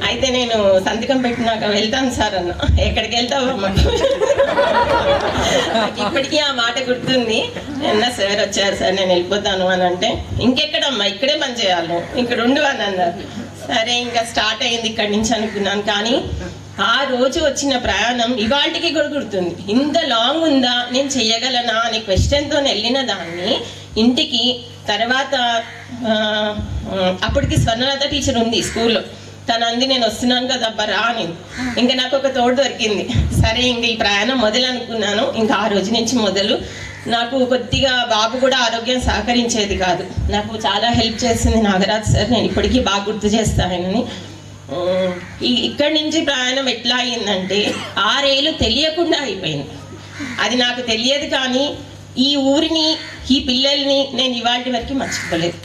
[SPEAKER 9] అయితే నేను సంతకం పెట్టినాక వెళ్తాను సార్ అన్న. ఎక్కడికి వెళ్తావమ్మా, ఇప్పటికీ ఆ మాట గుర్తుంది. అన్న సార్ వచ్చారు సార్, నేను వెళ్ళిపోతాను అని అంటే, ఇంకెక్కడమ్మా ఇక్కడే పని చేయాలి, ఇక్కడ ఉండు అని అన్నారు. సరే ఇంకా స్టార్ట్ అయ్యింది ఇక్కడి నుంచి అనుకున్నాను. కానీ ఆ రోజు వచ్చిన ప్రయాణం ఇవాళకి కూడా గుర్తుంది. ఇంత లాంగ్ ఉందా, నేను చెయ్యగలనా అనే క్వశ్చన్తో వెళ్ళిన దాన్ని ఇంటికి. తర్వాత అప్పటికి స్వర్ణలత టీచర్ ఉంది స్కూల్లో, తను అంది నేను వస్తున్నాను కదా అబ్బా రా అని. ఇంకా నాకు ఒక తోడు దొరికింది. సరే ఇంక ఈ ప్రయాణం మొదలు అనుకున్నాను. ఇంకా ఆ రోజు నుంచి మొదలు. నాకు కొద్దిగా బాబు కూడా ఆరోగ్యం సహకరించేది కాదు, నాకు చాలా హెల్ప్ చేసింది నాగరాజ్ సార్, నేను ఇప్పటికీ బాగా గుర్తు చేస్తానని. ఇక్కడి నుంచి ప్రయాణం ఎట్లా అయిందంటే 6 ఏళ్ళు తెలియకుండా అయిపోయింది. అది నాకు తెలియదు కానీ ఈ ఊరిని, ఈ పిల్లల్ని నేను ఇవాళ వరకు మర్చిపోలేదు.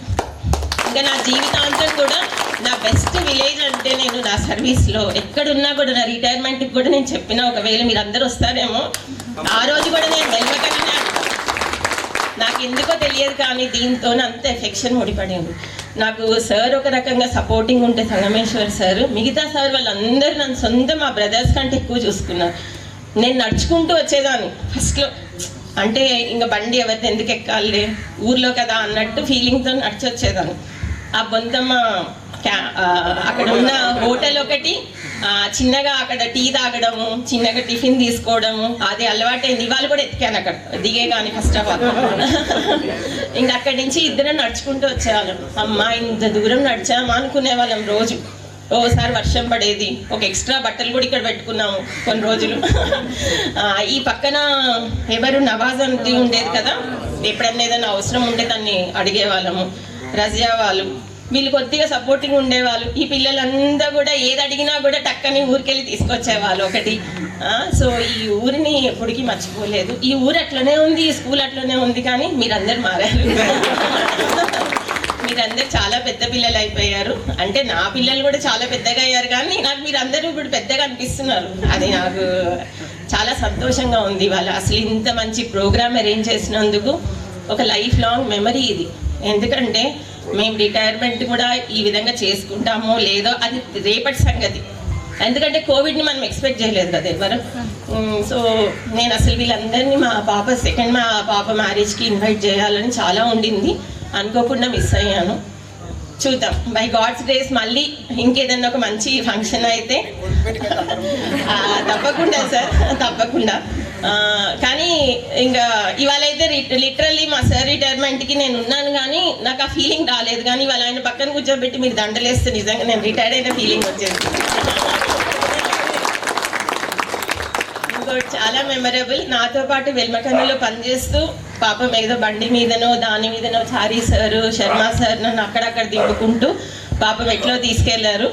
[SPEAKER 9] ఇంకా నా జీవితాంతం కూడా నా బెస్ట్ విలేజ్ అంటే నేను నా సర్వీస్లో ఎక్కడున్నా కూడా, నా రిటైర్మెంట్కి కూడా నేను చెప్పిన, ఒకవేళ మీరు అందరూ వస్తారేమో, ఆ రోజు కూడా నేను వెళ్ళకనే. నాకు ఎందుకో తెలియదు కానీ దీంతో అంత ఎఫెక్షన్ ముడిపడింది. నాకు సార్ ఒక రకంగా సపోర్టింగ్ ఉంటే సంగమేశ్వర్ సార్, మిగతా సార్ వాళ్ళందరూ నన్ను సొంత మా బ్రదర్స్ కంటే ఎక్కువ చూసుకున్నారు. నేను నడుచుకుంటూ వచ్చేదాన్ని ఫస్ట్లో, అంటే ఇంకా బండి ఎవరిని ఎందుకు ఎక్కాలి ఊర్లో కదా అన్నట్టు ఫీలింగ్తో నడిచి వచ్చేదాన్ని. ఆ బొంతమ్మ అక్కడ ఉన్న హోటల్ ఒకటి, చిన్నగా అక్కడ టీ తాగడము, చిన్నగా టిఫిన్ తీసుకోవడము, అది అలవాటైంది. ఇవాళ కూడా ఎత్తికాను అక్కడ దిగే కానీ ఫస్ట్ ఆఫ్ ఆల్. ఇంకా అక్కడి నుంచి ఇద్దరం నడుచుకుంటూ వచ్చేవాళ్ళం. అమ్మా ఇంత దూరం నడిచామా అనుకునే వాళ్ళం రోజు. ఓసారి వర్షం పడేది, ఒక ఎక్స్ట్రా బట్టలు కూడా ఇక్కడ పెట్టుకున్నాము కొన్ని రోజులు. ఈ పక్కన ఎవరు నవాజ్ అంటే ఉండేది కదా, ఎప్పుడన్నా ఏదైనా అవసరం ఉంటే దాన్ని అడిగేవాళ్ళము. రజియా వాళ్ళు, వీళ్ళు కొద్దిగా సపోర్టింగ్ ఉండేవాళ్ళు. ఈ పిల్లలంతా కూడా ఏది అడిగినా కూడా టక్కని ఊరికెళ్ళి తీసుకొచ్చేవాళ్ళు ఒకటి. సో ఈ ఊరిని ఎప్పటికీ మర్చిపోలేదు. ఈ ఊరు అట్లనే ఉంది, ఈ స్కూల్ అట్లనే ఉంది, కానీ మీరందరూ మారారు. మీరందరూ చాలా పెద్ద పిల్లలు అయిపోయారు. అంటే నా పిల్లలు కూడా చాలా పెద్దగా అయ్యారు, కానీ నాకు మీరందరూ ఇప్పుడు పెద్దగా అనిపిస్తున్నారు. అది నాకు చాలా సంతోషంగా ఉంది. వాళ్ళు అసలు ఇంత మంచి ప్రోగ్రామ్ అరేంజ్ చేసినందుకు ఒక లైఫ్ లాంగ్ మెమరీ ఇది. ఎందుకంటే మేము రిటైర్మెంట్ కూడా ఈ విధంగా చేసుకుంటామో లేదో అది రేపటి సంగతి. ఎందుకంటే కోవిడ్ని మనం ఎక్స్పెక్ట్ చేయలేదు కదా ఎవరు. సో నేను అసలు వీళ్ళందరినీ మా పాప మ్యారేజ్కి ఇన్వైట్ చేయాలని చాలా ఉండింది, అనుకోకుండా మిస్ అయ్యాను. చూద్దాం, బై గాడ్స్ గ్రేస్ మళ్ళీ ఇంకేదన్నా ఒక మంచి ఫంక్షన్ అయితే తప్పకుండా సార్, తప్పకుండా. కానీ ఇంకా ఇవాళ అయితే లిటరల్లీ మా సార్ రిటైర్మెంట్కి నేను ఉన్నాను, కానీ నాకు ఆ ఫీలింగ్ రాలేదు. కానీ ఇవాళ ఆయన పక్కన కూర్చోబెట్టి మీరు దండలేస్తే నిజంగా నేను రిటైర్డ్ అయిన ఫీలింగ్ వచ్చేది. ఇంకోటి చాలా మెమరబుల్, నాతో పాటు వెల్మకన్నలో పనిచేస్తూ పాపం ఏదో బండి మీదనో దాని మీదనో చారీ సారు, శర్మ సార్ నన్ను అక్కడక్కడ దింపుకుంటూ పాపం ఎట్లో తీసుకెళ్లారు.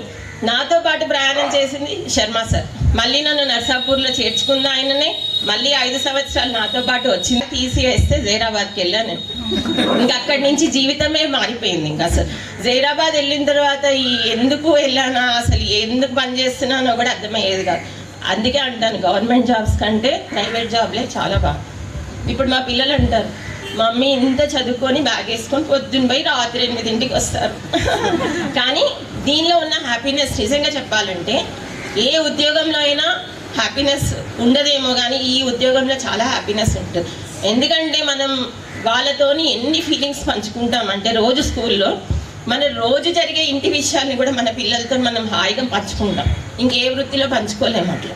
[SPEAKER 9] నాతో పాటు ప్రయాణం చేసింది శర్మ సార్. మళ్ళీ నన్ను నర్సాపూర్లో చేర్చుకున్న ఆయననే మళ్ళీ 5 సంవత్సరాలు నాతో పాటు వచ్చింది. తీసివేస్తే జైరాబాద్కి వెళ్ళాను నేను. ఇంకా అక్కడి నుంచి జీవితమే మారిపోయింది. ఇంకా అసలు జైరాబాద్ వెళ్ళిన తర్వాత ఎందుకు వెళ్ళానా, అసలు ఎందుకు పనిచేస్తున్నానో కూడా అర్థమయ్యేది కాదు. అందుకే అంటాను, గవర్నమెంట్ జాబ్స్ కంటే ప్రైవేట్ జాబ్లే చాలా బాగా. ఇప్పుడు మా పిల్లలు అంటారు, మమ్మీ ఇంత చదువుకొని బ్యాగ్ వేసుకొని పొద్దున్న పోయి రాత్రి 8ంటికి వస్తారు. కానీ దీనిలో ఉన్న హ్యాపీనెస్ నిజంగా చెప్పాలంటే ఏ ఉద్యోగంలో అయినా హ్యాపీనెస్ ఉండదేమో, కానీ ఈ ఉద్యోగంలో చాలా హ్యాపీనెస్ ఉంటుంది. ఎందుకంటే మనం వాళ్ళతోని ఎన్ని ఫీలింగ్స్ పంచుకుంటామంటే రోజు స్కూల్లో మన రోజు జరిగే ఇంటి విషయాల్ని కూడా మన పిల్లలతో మనం హాయిగా పంచుకుంటాం. ఇంకే వృత్తిలో పంచుకోలేము అట్లా.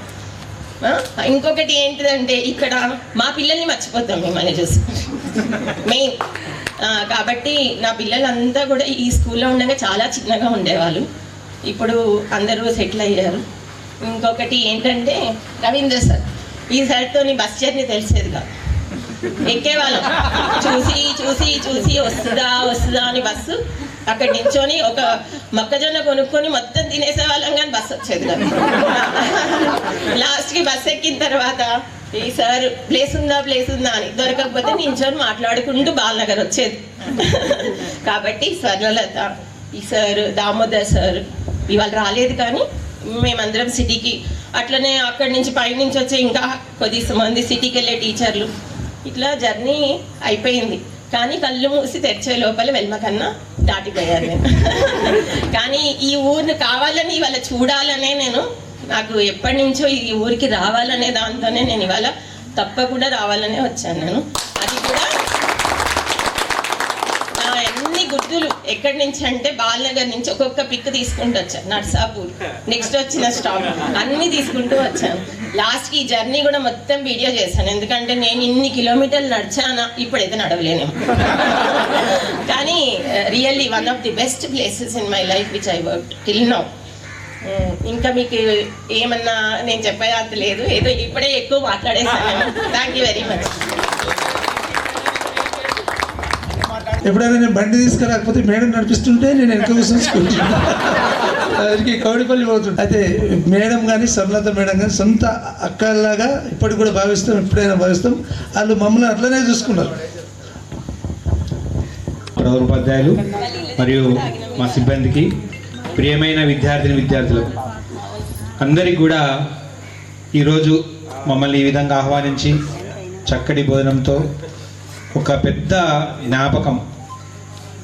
[SPEAKER 9] ఇంకొకటి ఏంటిదంటే ఇక్కడ మా పిల్లల్ని మర్చిపోతాం మిమ్మల్ని చూసి మెయిన్. కాబట్టి నా పిల్లలంతా కూడా ఈ స్కూల్లో ఉండగా చాలా చిన్నగా ఉండేవాళ్ళు, ఇప్పుడు అందరూ సెటిల్ అయ్యారు. ఇంకొకటి ఏంటంటే రవీందర్ సార్, ఈ సార్తో బస్ జర్నీ తెలిసేది కాదు, ఎక్కేవాళ్ళం చూసి చూసి చూసి వస్తుందా అని బస్సు. అక్కడ నించొని ఒక మొక్కజొన్న కొనుక్కొని మొత్తం తినేసేవాళ్ళం, కానీ బస్సు వచ్చేది కాదు. లాస్ట్కి బస్సు ఎక్కిన తర్వాత ఈ సార్ ప్లేస్ ఉందా అని దొరకకపోతే నించొని మాట్లాడుకుంటూ బాలనగర్ వచ్చేది. కాబట్టి స్వర్ణలత, ఈ సార్ దామోదర్ సార్ ఇవాళ రాలేదు, కానీ మేమందరం సిటీకి అట్లనే అక్కడి నుంచి పైనుంచి వచ్చే ఇంకా కొద్దిమంది సిటీకి వెళ్ళే టీచర్లు, ఇట్లా జర్నీ అయిపోయింది. కానీ కళ్ళు మూసి తెరిచే లోపల వెల్మకన్నా దాటిపోయాను నేను. కానీ ఈ ఊరిని కావాలని ఇవాళ చూడాలనే నాకు ఎప్పటి నుంచో ఈ ఊరికి రావాలనే దాంతోనే నేను ఇవాళ తప్పకుండా రావాలనే వచ్చాను నేను. అది కూడా అన్ని గుర్తులు ఎక్కడి నుంచి అంటే బాలనగర్ నుంచి ఒక్కొక్క పిక్ తీసుకుంటూ వచ్చాను, నర్సాపూర్ నెక్స్ట్ వచ్చిన స్టాప్ అన్నీ తీసుకుంటూ వచ్చాను. లాస్ట్కి ఈ జర్నీ కూడా మొత్తం వీడియో చేశాను, ఎందుకంటే నేను ఇన్ని కిలోమీటర్లు నడిచానా ఇప్పుడైతే నడవలేనేమో. కానీ really one of the best places in my life which I work till now. ఇంకా మీకు ఏమన్నా నేను చెప్పేది లేదు, ఏదో ఇప్పుడే ఎక్కువ మాట్లాడేసాను. Thank you very much.
[SPEAKER 7] ఎప్పుడైనా నేను బండి తీసుకురాకపోతే మేడం నడిపిస్తుంటే నేను వెనక కూర్చుంటున్నాను, కౌడిపల్లి పోతుంటా. అయితే మేడం కానీ స్వర్ణలత మేడం కానీ సొంత అక్కలాగా ఇప్పటికి కూడా భావిస్తాం, ఎప్పుడైనా భావిస్తాం. వాళ్ళు మమ్మల్ని అట్లనే చూసుకున్నారు.
[SPEAKER 10] ప్రధానోపాధ్యాయులు మరియు మా సిబ్బందికి, ప్రియమైన విద్యార్థులకు అందరికీ కూడా ఈరోజు మమ్మల్ని ఈ విధంగా ఆహ్వానించి చక్కటి భోజనంతో ఒక పెద్ద జ్ఞాపకం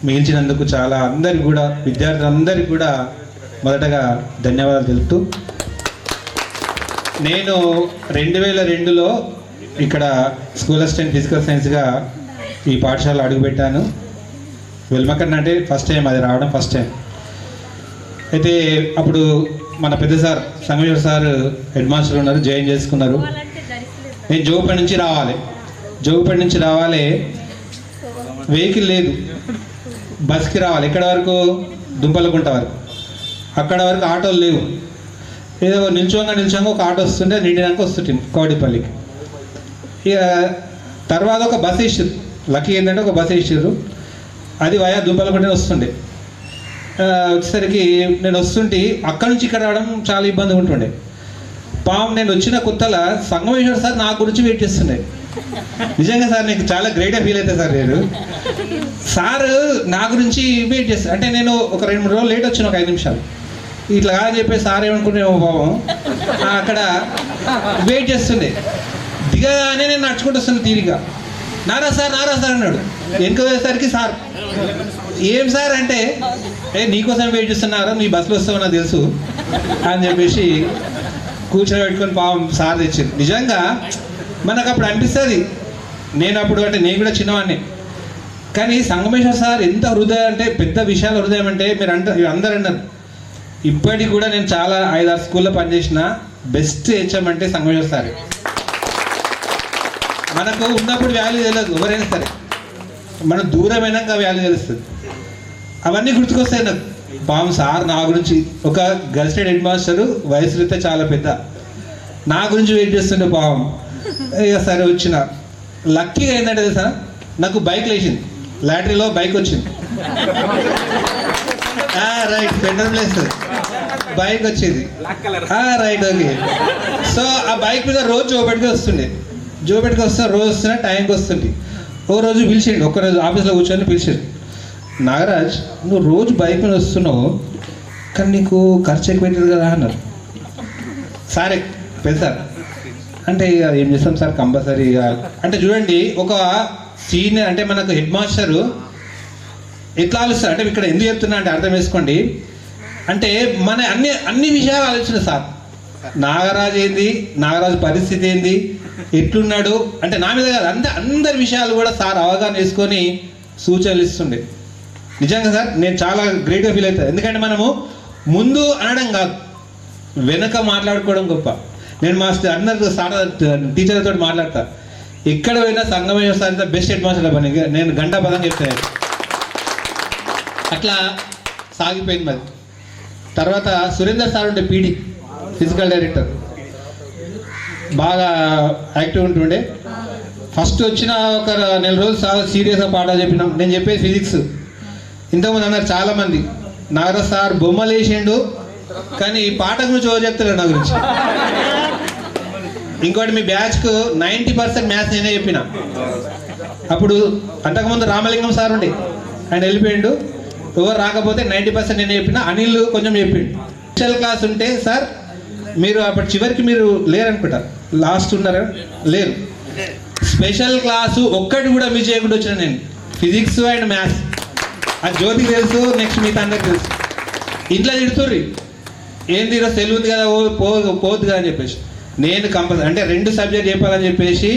[SPEAKER 10] మిగిల్చినందుకు చాలా అందరికి కూడా, విద్యార్థులందరికీ కూడా మొదటగా ధన్యవాదాలు తెలుపుతూ, నేను 2002లో ఇక్కడ స్కూల్ అసిస్టెంట్ ఫిజికల్ సైన్స్గా ఈ పాఠశాల అడుగుపెట్టాను. వెల్మకన్ అంటే ఫస్ట్ టైం, అది రావడం ఫస్ట్ టైం. అయితే అప్పుడు మన పెద్ద sir Sangameshwara sir head master ఉన్నారు, జాయిన్ చేసుకున్నారు. నేను జోగుపేట నుంచి రావాలి, వెహికల్ లేదు, బస్కి రావాలి. ఎక్కడ వరకు? దుంపలకుంట వరకు. అక్కడ వరకు ఆటోలు లేవు. ఏదో నిల్చోంగా ఒక ఆటో వస్తుంటే నిండినాక వస్తుంటుంది కౌడిపల్లికి. ఇక తర్వాత ఒక బస్ ఇచ్చారు, లక్కీ ఏంటంటే ఒక బస్ ఇచ్చారు, అది వయా దుంపలకుంటనే వస్తుండే. వచ్చేసరికి నేను వస్తుంటే అక్కడి నుంచి ఇక్కడ రావడం చాలా ఇబ్బంది ఉంటుండే. నేను వచ్చిన కొత్తలో సంగమేశ్వర సార్ నా గురించి వెయిట్ చేస్తుండే. నిజంగా సార్ నీకు చాలా గ్రేట్గా ఫీల్ అవుతుంది సార్. నేను సార్ నా గురించి వెయిట్ చేస్తాను, అంటే నేను ఒక 2-3 రోజులు లేట్ వచ్చిన, ఒక 5 నిమిషాలు ఇట్లా కాదని చెప్పేసి సార్ ఏమనుకునేమో పాపం అక్కడ వెయిట్ చేస్తుండే. దిగగానే నేను నడుచుకుంటూ వస్తున్నాను తీరిగా, నారా సార్ అన్నాడు. వెనుక వేసరికి సార్ ఏం సార్ అంటే, నీకోసం వెయిట్ చేస్తున్నారా, నీ బస్సులో వస్తావు నాకు తెలుసు అని చెప్పేసి కూర్చోబెట్టుకొని పాపం సార్ తెచ్చింది. నిజంగా మనకు అప్పుడు అనిపిస్తుంది, నేను కూడా చిన్నవాడిని, కానీ సంగమేశ్వర సార్ ఎంత హృదయం అంటే, పెద్ద విషయాల హృదయం అంటే మీరు అందరు అన్నారు. ఇప్పటికి కూడా నేను చాలా 5-6 స్కూల్లో పనిచేసిన, బెస్ట్ హెచ్ఎం అంటే సంగమేశ్వర సార్. మనకు ఉన్నప్పుడు వాల్యూ తెలియదు, ఎవరైనా సరే మనం దూరమైనాక వాల్యూ తెలుస్తుంది. అవన్నీ గుర్తుకొస్తాయి నాకు. పాపం సార్ నా గురించి, ఒక గర్ల్స్ స్టేట్ హెడ్ మాస్టరు, వయసు అయితే చాలా పెద్ద, నా గురించి వెయిట్ చేస్తుండే పాపం. ఇక సరే వచ్చిన. లక్కీగా ఏంటంటే తెలుసా, నాకు బైక్ లేచింది, లాటరీలో బైక్ వచ్చింది. రైట్, పెండర్ ప్లేస్ బైక్ వచ్చింది. Right, okay. సో ఆ బైక్ మీద రోజు జోబెట్కి వస్తుండే, రోజు వస్తున్నా, టైంకి వస్తుంది. ఓ రోజు పిలిచిండు, ఒక్కరోజు ఆఫీస్లో కూర్చొని పిలిచాడు, నాగరాజ్ నువ్వు రోజు బైక్ మీద వస్తున్నావు, కానీ నీకు ఖర్చు ఎక్కువ అవుతుంది కదా అన్నారు. సార్ పెద్ద సార్ అంటే ఏం చేస్తాం సార్, కంపల్సరీ అంటే చూడండి, ఒక సీనియర్ అంటే మనకు హెడ్ మాస్టరు ఎట్లా ఆలోచిస్తారు అంటే, ఇక్కడ ఎందుకు చెప్తున్నా అంటే అర్థం వేసుకోండి. అంటే మన అన్ని విషయాలు ఆలోచన సార్. నాగరాజు ఏంది, నాగరాజు పరిస్థితి ఏంది, ఎట్లున్నాడు అంటే నా మీద కాదు, అందరి విషయాలు కూడా సార్ అవగాహన చేసుకొని సూచనలు ఇస్తుండే. నిజంగా సార్ నేను చాలా గ్రేట్గా ఫీల్ అవుతాను. ఎందుకంటే మనము ముందు అనడం కాదు, వెనక మాట్లాడుకోవడం గొప్ప. నేను మా అందరు సార్ టీచర్లతో మాట్లాడతా, ఎక్కడ పోయినా Sangameshwara sir best head master పని నేను గంటా పదం చెప్తాను. అట్లా సాగిపోయింది మరి. తర్వాత సురేందర్ సార్ ఉండే పీడి ఫిజికల్ డైరెక్టర్, బాగా యాక్టివ్ ఉంటుండే. ఫస్ట్ వచ్చిన ఒక నెల రోజులు చాలా సీరియస్గా పాఠాలు చెప్పినాం. నేను చెప్పేది ఫిజిక్స్. ఇంతకుముందు అన్నారు చాలామంది, నాగరాజ్ సార్ బొమ్మలు వేసిండు కానీ ఈ పాట గురించి ఎవరు చెప్తారు నా గురించి. ఇంకోటి మీ బ్యాచ్కు 90% మ్యాథ్స్ నేనే చెప్పిన. అప్పుడు అంతకుముందు రామలింగం సార్ ఉండే, ఆయన వెళ్ళిపోయిండు. ఎవరు రాకపోతే 90% నేనే చెప్పిన. అనిల్ కొంచెం చెప్పిండు. స్పెషల్ క్లాస్ ఉంటే సార్ మీరు అప్పటి చివరికి మీరు లేరనుకుంటా, లాస్ట్ ఉన్నారా, లేరు. స్పెషల్ క్లాసు ఒక్కటి కూడా మిస్ చేయకుండా వచ్చిన నేను, ఫిజిక్స్ అండ్ మ్యాథ్స్. అది జ్యోతికి తెలుసు, నెక్స్ట్ మిగతా అందరికి తెలుసు. ఇంట్లో తిడుతుర్రి, ఏంది ఈరోజు సెలవు ఉంది కదా పోవద్దు కదా అని చెప్పేసి. నేను కంపల్సరీ అంటే 2 సబ్జెక్ట్ చెప్పాలని చెప్పేసి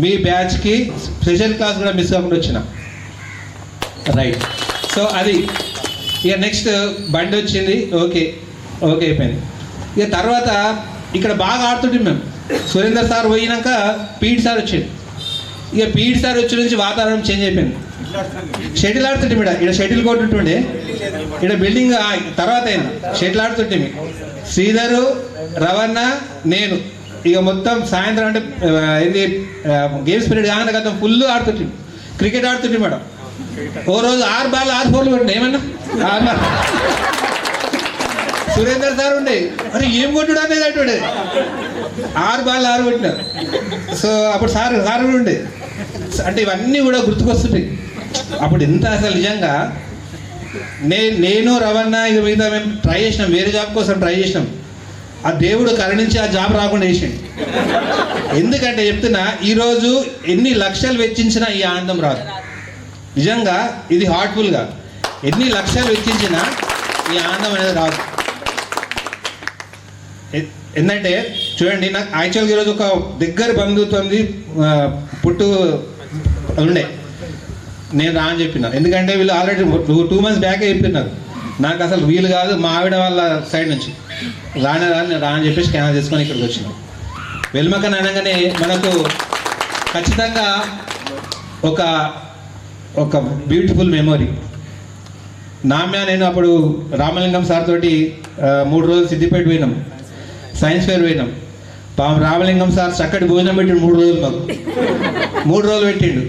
[SPEAKER 10] మీ బ్యాచ్కి స్పెషల్ క్లాస్ కూడా మిస్ కాకుండా వచ్చిన. రైట్. సో అది ఇక నెక్స్ట్ బండి వచ్చింది, ఓకే అయిపోయింది. ఇక తర్వాత ఇక్కడ బాగా ఆడుతుంటే మేము సురేందర్ సార్ పోయినాక పీడి సార్ వచ్చింది. ఇక పీడి సార్ వచ్చి నుంచి వాతావరణం చేంజ్ అయిపోయింది. షటిల్ ఆడుతుంటే ఇక్కడ షటిల్ కోర్టు ఉంటుండే, ఇక్కడ బిల్డింగ్ తర్వాత అయింది. షటిల్ ఆడుతుంటే శ్రీధరు, రవణ, నేను ఇక మొత్తం సాయంత్రం అంటే ఏంది గేమ్స్ పీరియడ్ కాగానే కదా ఫుల్ ఆడుతుంటే. క్రికెట్ ఆడుతుంటే మేడం ఓ రోజు 6 బాల్ 6 4 కొట్టిన. ఏమన్నా 6 బాల్ సురేందర్ సార్ ఉండే, అరే ఏం కొట్టుడు అనేది అట్టుడే 6 బాల్ 6 కొట్టినారు. సో అప్పుడు సార్ కూడా ఉండే. అంటే ఇవన్నీ కూడా గుర్తుకొస్తుంటాయి. అప్పుడు ఎంత అసలు నిజంగా నేను రవణ ఇక మిగతా మేము ట్రై చేసినాం, వేరే జాబ్ కోసం ట్రై చేసినాం. ఆ దేవుడు కరుణించి ఆ జాబ్ రాకుండా వేసిండు. ఎందుకంటే చెప్తున్నా, ఈరోజు ఎన్ని లక్షలు వెచ్చించినా ఈ ఆనందం రాదు. నిజంగా ఇది హార్ట్ఫుల్గా ఎన్ని లక్షలు వెచ్చించినా ఈ ఆనందం అనేది రాదు. ఏంటంటే చూడండి, నాకు యాక్చువల్గా ఈరోజు ఒక దగ్గర బంధుత్వంది పుట్టు ఉండే, నేను రా అని చెప్పిన. ఎందుకంటే వీళ్ళు ఆల్రెడీ 2 months బ్యాకే చెప్పినారు, నాకు అసలు వీలు కాదు మా ఆవిడ వాళ్ళ సైడ్ నుంచి నేను రా అని చెప్పేసి క్యాన్సిల్ చేసుకొని ఇక్కడికి వచ్చిన. వెల్మకన్ అనగానే మనకు ఖచ్చితంగా ఒక బ్యూటిఫుల్ మెమొరీ. నేను అప్పుడు రామలింగం సార్ తోటి 3 రోజులు సిద్దిపేట పోయినాం, సైన్స్ ఫేర్ పోయినాం. రామలింగం సార్ చక్కటి భోజనం పెట్టిండు 3 రోజులు మాకు. 3 రోజులు పెట్టిండు.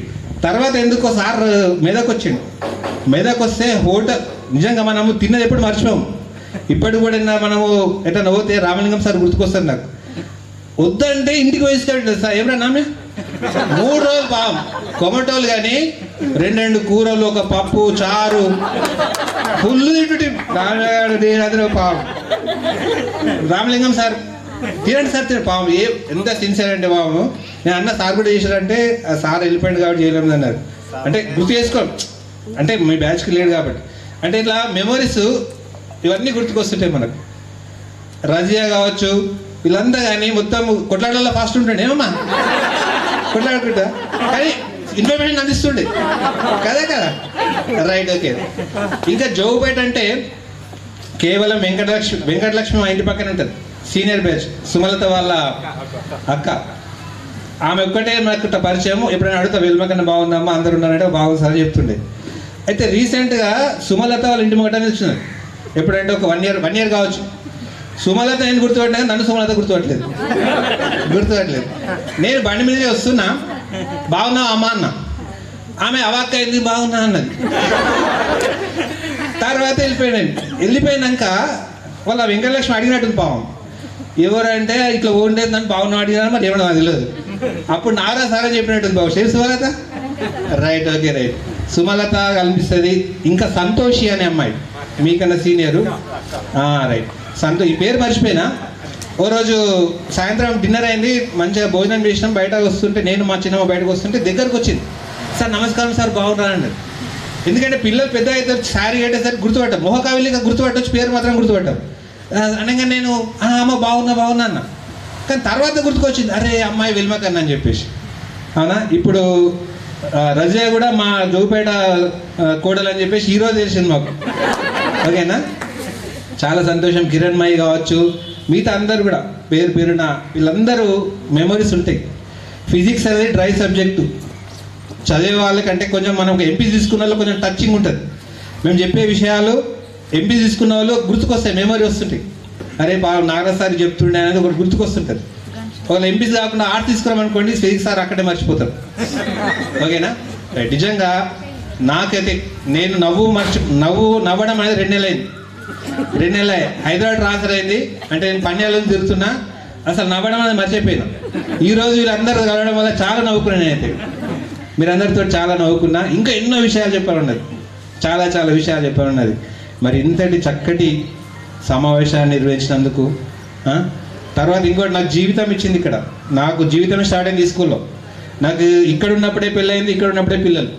[SPEAKER 10] తర్వాత ఎందుకో సార్ మెదక్ వచ్చిండు. మెదక్ వస్తే హోటల్ నిజంగా మనము తిన్నది ఎప్పుడు మర్చిపోము. ఇప్పటికి కూడా మనము ఎట్లా పోతే రామలింగం సార్ గుర్తుకొస్తారు నాకు. వద్దంటే ఇంటికి వేసుకెళ్ళి సార్ ఏమన్నా 3 రోజులు పాపం కొమటోలు కానీ 2 కూరలు, ఒక పప్పు, చారు ఫుల్ తింటుంటే పాపం రామలింగం సార్ తినండి సార్ తినండి పాపం. ఎంత సిన్సియర్ అంటే పాపం. నేను అన్న సార్ కూడా చేశారంటే సార్ వెళ్ళిపోయింది కాబట్టి చేయలేము అన్నారు. అంటే గుర్తు చేసుకోం, అంటే మీ బ్యాచ్కి లేడు కాబట్టి. అంటే ఇట్లా మెమరీస్ ఇవన్నీ గుర్తుకొస్తుంటాయి మనకు. రజియా కావచ్చు, వీళ్ళంతా కానీ మొత్తం కొట్లాడల్లో ఫాస్ట్ ఉంటుండే. ఏమమ్మా కొట్లాడుకుంటా కానీ ఇన్ఫర్మేషన్ అందిస్తుండే కదా. Right, okay. ఇంకా జోగుపేట అంటే కేవలం వెంకటలక్ష్మి మా ఇంటి పక్కన ఉంటుంది, సీనియర్ బ్యాచ్, సుమలత వాళ్ళ అక్క. ఆమె ఒక్కటే నాకు పరిచయం. ఎప్పుడైనా అడుగుతా వెల్మకన్నా బాగుందమ్మా, అందరు ఉన్నారంటే బాగుంది సార్ చెప్తుండే. అయితే రీసెంట్గా సుమలత వాళ్ళ ఇంటి మొక్కటనే వచ్చింది. ఎప్పుడంటే ఒక 1 year కావచ్చు. సుమలత నేను గుర్తుపట్టినా, నన్ను సుమలత గుర్తుపట్టలేదు. నేను బండి మీదనే వస్తున్నా, బాగున్నావు అమ్మ అన్న. ఆమె అవాక్క అయింది, బాగున్నా అన్నది. తర్వాత వెళ్ళిపోయినాక వాళ్ళ వెంకటలక్ష్మి అడిగినట్టుంది పాపం. ఎవరంటే ఇట్లా ఉండేది నన్ను బాగున్నా అడిగినా, మరి ఏమన్నా నాకు తెలియదు. అప్పుడు నారా సారా చెప్పినట్టుంది బాబు. Same Sumalatha. Right, okay, right. Sumalatha కనిపిస్తుంది. ఇంకా సంతోషి అనే అమ్మాయి మీకన్నా సీనియరు. రైట్, ఈ పేరు మర్చిపోయినా. ఓ రోజు సాయంత్రం డిన్నర్ అయింది, మంచిగా భోజనం చేసినాం. బయట వస్తుంటే నేను మా చిన్నమ్మ బయటకు వస్తుంటే దగ్గరకు వచ్చింది. సార్ నమస్కారం సార్ బాగున్నానండి. ఎందుకంటే పిల్లలు పెద్ద అయితే శారీ కట్టేసరికి గుర్తుపట్టాం, మొహకావిలిగా గుర్తుపట్టవచ్చు, పేరు మాత్రం గుర్తుపట్టాం. అనగా నేను అమ్మ బాగున్నా అన్న. కానీ తర్వాత గుర్తుకొచ్చింది, అరే అమ్మాయి వెల్మకన్న అని చెప్పేసి. అవునా, ఇప్పుడు రజియా కూడా మా జోపేట కోడలు అని చెప్పేసి ఈరోజు తెలిసింది మాకు. ఓకేనా, చాలా సంతోషం. కిరణ్మయి కావచ్చు, మిగతా అందరు కూడా పేరున వీళ్ళందరూ మెమరీస్ ఉంటాయి. ఫిజిక్స్ అనేది డ్రై సబ్జెక్టు, చదివే వాళ్ళకంటే కొంచెం మనం ఎంపీ తీసుకున్న వాళ్ళు కొంచెం టచింగ్ ఉంటుంది. మేము చెప్పే విషయాలు ఎంపీ తీసుకున్న వాళ్ళు గుర్తుకొస్తాయి, మెమరీ వస్తుంటాయి. అరే నాగరాజ్ సార్ చెప్తుండే అనేది ఒకటి గుర్తుకొస్తుంటుంది. ఒకవేళ ఎంపీస్ కాకుండా ఆర్ట్స్ తీసుకున్నామనుకోండి, ఫిజిక్స్ సార్ అక్కడే మర్చిపోతారు. ఓకేనా, రైట్. నిజంగా నాకైతే నేను నవ్వడం అనేది 2 నెలలు అయింది. 2 నెలలు హైదరాబాద్ ట్రాన్స్ఫర్ అయింది అంటే నేను పన్యాలను తిరుగుతున్నా, అసలు నవ్వడం అనేది మర్చిపోయినా. ఈరోజు వీళ్ళందరూ కలవడం వల్ల చాలా నవ్వుకున్నాను నేనైతే. మీరందరితో చాలా నవ్వుకున్నా. ఇంకా ఎన్నో విషయాలు చెప్పాలన్నది, చాలా విషయాలు చెప్పాలన్నది. మరి ఇంతటి చక్కటి సమావేశాన్ని నిర్వహించినందుకు, తర్వాత ఇంకోటి నాకు జీవితం ఇచ్చింది. ఇక్కడ నాకు జీవితం స్టార్ట్ అయింది స్కూల్లో. నాకు ఇక్కడ ఉన్నప్పుడే పెళ్ళయింది, ఇక్కడ ఉన్నప్పుడే పిల్లలు.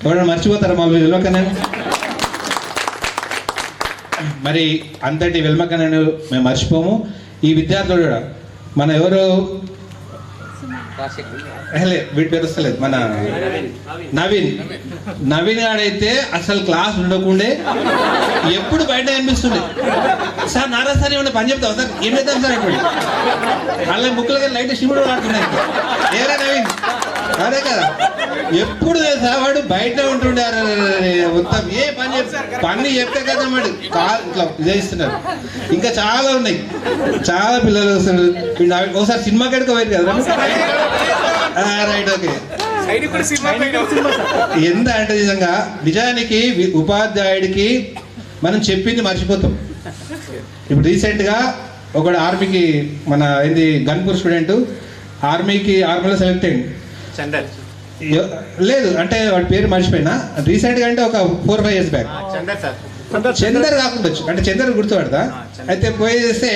[SPEAKER 10] ఎవరైనా మర్చిపోతారా మా వెల్మకన్న? మరి అంతటి వెల్మకన్నను మేము మర్చిపోము. ఈ విద్యార్థులు కూడా మన ఎవరు వీటి పేరు వస్తలేదు, మన నవీన్ గాడైతే అసలు క్లాస్ ఉండకుండే ఎప్పుడు బయట కనిపిస్తుండే. సార్ నారా సార్ ఏమన్నా పని చెప్తావు సార్, ఏం చేద్దాం సార్ ఇప్పుడు వాళ్ళ బుక్లకి లైట్ శివుడు ఆడుతున్నాయి. ఏరా నవీన్, అదే కదా, ఎప్పుడు తెలుసా వాడు బయట ఉంటుండే. మొత్తం ఏ పని చెప్తే కదా వాడు ఇట్లా చేయిస్తున్నారు. ఇంకా చాలా ఉన్నాయి, చాలా పిల్లలు వస్తారు. ఒకసారి సినిమా కడుక పోయారు కదా, రైట్, ఓకే. ఎంత అంటే నిజానికి ఉపాధ్యాయుడికి మనం చెప్పింది మర్చిపోతాం. ఇప్పుడు రీసెంట్గా ఒకడు ఆర్మీకి, మన ఏంది గన్పూర్ స్టూడెంట్ ఆర్మీలో సెలెక్ట్ అయ్యింది. లేదు అంటే వాడి పేరు మర్చిపోయినా. రీసెంట్గా అంటే ఒక 4-5 years బ్యాక్. చందర్ కాకుండా అంటే చందర్ గుర్తుపడతా. అయితే పోయి చేస్తే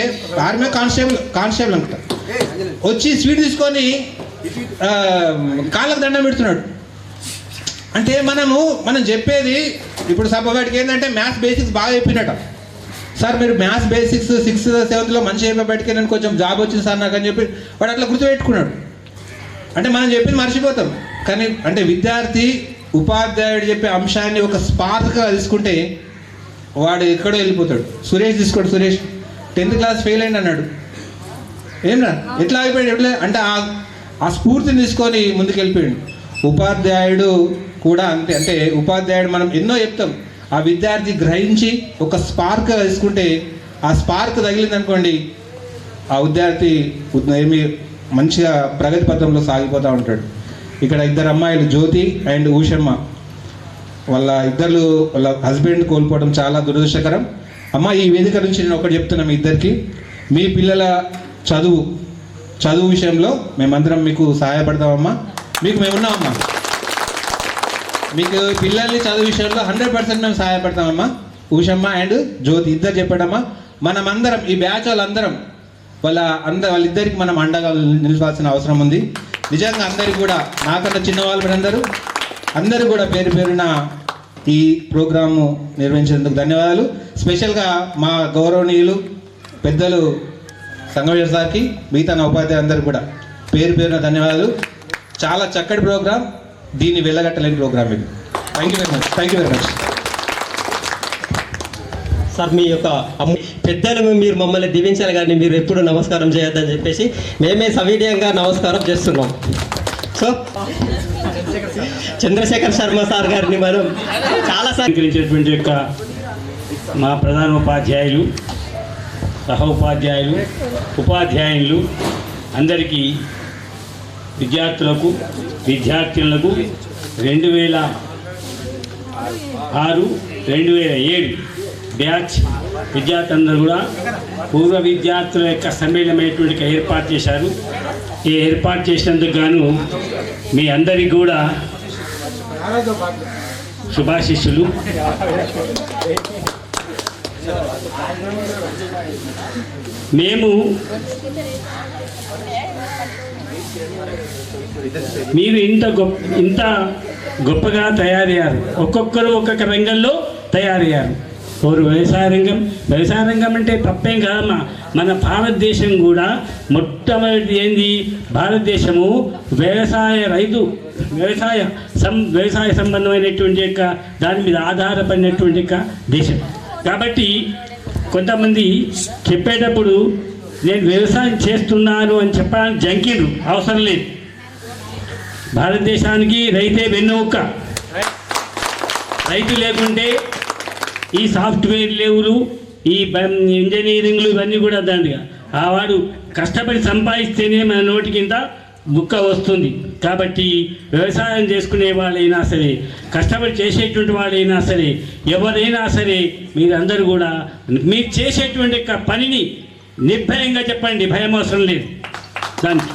[SPEAKER 10] ఆర్మీ కానిస్టేబుల్ అనుకుంటా, వచ్చి స్వీట్ తీసుకొని కాళ్ళకు దండం పెడుతున్నాడు. అంటే మనం చెప్పేది ఇప్పుడు సభవాడికి ఏంటంటే మ్యాథ్స్ బేసిక్స్ బాగా చెప్పినట్ట. సార్ మీరు మ్యాథ్స్ బేసిక్స్ 6th 7th మంచిగా చెప్పబడికే నేను కొంచెం జాబ్ వచ్చింది సార్ నాకు అని చెప్పి వాడు అట్లా గుర్తుపెట్టుకున్నాడు. అంటే మనం చెప్పింది మర్చిపోతాం. కానీ అంటే విద్యార్థి ఉపాధ్యాయుడు చెప్పే అంశాన్ని ఒక స్పార్క్గా తీసుకుంటే వాడు ఎక్కడో వెళ్ళిపోతాడు. సురేష్ తీసుకోడు, సురేష్ 10th class ఫెయిల్ అయింది అన్నాడు. ఏమన్నా ఎట్లా అయిపోయాడు అంటే ఆ స్ఫూర్తిని తీసుకొని ముందుకు వెళ్ళిపోయాడు. ఉపాధ్యాయుడు కూడా అంతే. అంటే ఉపాధ్యాయుడు మనం ఎన్నో చెప్తాం, ఆ విద్యార్థి గ్రహించి ఒక స్పార్క్ తీసుకుంటే ఆ స్పార్క్ తగిలింది అనుకోండి, ఆ విద్యార్థి ఏమి మంచిగా ప్రగతి పథంలో సాగిపోతూ ఉంటాడు. ఇక్కడ 2 అమ్మాయిలు జ్యోతి అండ్ ఊషమ్మ, వాళ్ళ హస్బెండ్ కోల్పోవడం చాలా దురదృష్టకరం. అమ్మ ఈ వేదిక నుంచి నేను ఒకటి చెప్తున్నా మీ ఇద్దరికి, మీ పిల్లల చదువు విషయంలో మేమందరం మీకు సహాయపడతామమ్మా. మీకు మేమున్నామమ్మా. మీకు పిల్లల్ని చదువు విషయంలో 100% మేము సహాయపడతామమ్మా. ఊషమ్మ అండ్ జ్యోతి ఇద్దరు చెప్పాడమ్మా. మనమందరం ఈ బ్యాచ్ వాళ్ళందరం వాళ్ళిద్దరికి మనం అండగా నిలవాల్సిన అవసరం ఉంది. నిజంగా అందరికి కూడా, నాకన్నా చిన్నవాళ్ళు అందరూ కూడా పేరున ఈ ప్రోగ్రాము నిర్వహించేందుకు ధన్యవాదాలు. స్పెషల్గా మా గౌరవనీయులు పెద్దలు సంగమేశ్వర సార్కి, మిగతా నా ఉపాధ్యాయులందరూ కూడా పేరున ధన్యవాదాలు. చాలా చక్కటి ప్రోగ్రాం, దీన్ని వెళ్ళగట్టలేని ప్రోగ్రామ్ ఇది. Thank you very much
[SPEAKER 1] sir. మీ యొక్క పెద్దలు మీరు మమ్మల్ని దీవించాలి కానీ మీరు ఎప్పుడు నమస్కారం చేయొద్దని చెప్పేసి మేమే సవినయంగా నమస్కారం చేస్తున్నాం. సో చంద్రశేఖర్ శర్మ సార్ గారిని మనం చాలా
[SPEAKER 11] స్వీకరించినటువంటి యొక్క మా ప్రధాన ఉపాధ్యాయులు, సహోపాధ్యాయులు, ఉపాధ్యాయులు అందరికీ, విద్యార్థులకు విద్యార్థినులకు 2006-2007 బ్యాచ్ విద్యార్థులందరూ కూడా పూర్వ విద్యార్థుల యొక్క సమ్మేళనమైనటువంటి ఏర్పాటు చేశారు. ఈ ఏర్పాటు చేసినందుకు గాను మీ అందరికీ కూడా శుభాశిస్సులు. మీరు ఇంత గొప్పగా తయారయ్యారు. ఒక్కొక్కరు ఒక్కొక్క రంగంలో తయారయ్యారు. వ్యవసాయ రంగం అంటే తప్పేం కాదమ్మా. మన భారతదేశం కూడా మొట్టమొదటి ఏంది, భారతదేశము వ్యవసాయ సంబంధమైనటువంటి యొక్క దాని మీద ఆధారపడినటువంటి యొక్క దేశం. కాబట్టి కొంతమంది చెప్పేటప్పుడు నేను వ్యవసాయం చేస్తున్నాను అని చెప్పడానికి జంకిండ్రు, అవసరం లేదు. భారతదేశానికి రైతే వెన్నెముక. రైతు లేకుంటే ఈ సాఫ్ట్వేర్ లేవులు, ఈ ఇంజనీరింగ్లు ఇవన్నీ కూడా దండిగా. ఆ వాడు కష్టపడి సంపాదిస్తేనే మన నోటి కింద ముక్క వస్తుంది. కాబట్టి వ్యవసాయం చేసుకునే వాళ్ళైనా సరే, కష్టపడి చేసేటువంటి వాళ్ళైనా సరే, ఎవరైనా సరే, మీరందరూ కూడా మీరు చేసేటువంటి పనిని నిర్భయంగా చెప్పండి, భయం అవసరం లేదు దానికి.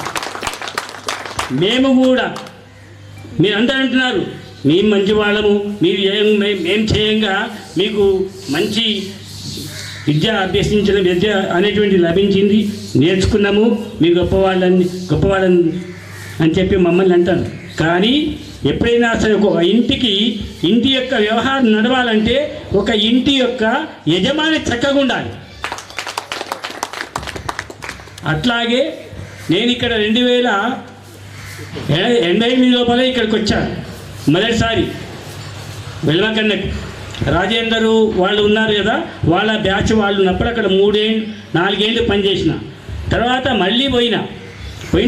[SPEAKER 11] మేము కూడా మీరందరూ అంటున్నారు మేము మంచి వాళ్ళము, మీరు మేము చేయంగా మీకు మంచి విద్య అనేటువంటి లభించింది, నేర్చుకున్నాము, మీ గొప్పవాళ్ళని అని చెప్పి మమ్మల్ని అంటారు. కానీ ఎప్పుడైనా సరే ఒక ఇంటి యొక్క వ్యవహారం నడవాలంటే ఒక ఇంటి యొక్క యజమాని చక్కగా ఉండాలి. అట్లాగే నేను ఇక్కడ 2088 లోపల ఇక్కడికి వచ్చాను మొదటిసారి వెల్మకన్నకు. రాజేందరు వాళ్ళు ఉన్నారు కదా, వాళ్ళ బ్యాచ్ వాళ్ళు ఉన్నప్పుడు అక్కడ 4 ఏళ్ళు పనిచేసిన తర్వాత మళ్ళీ పోయిన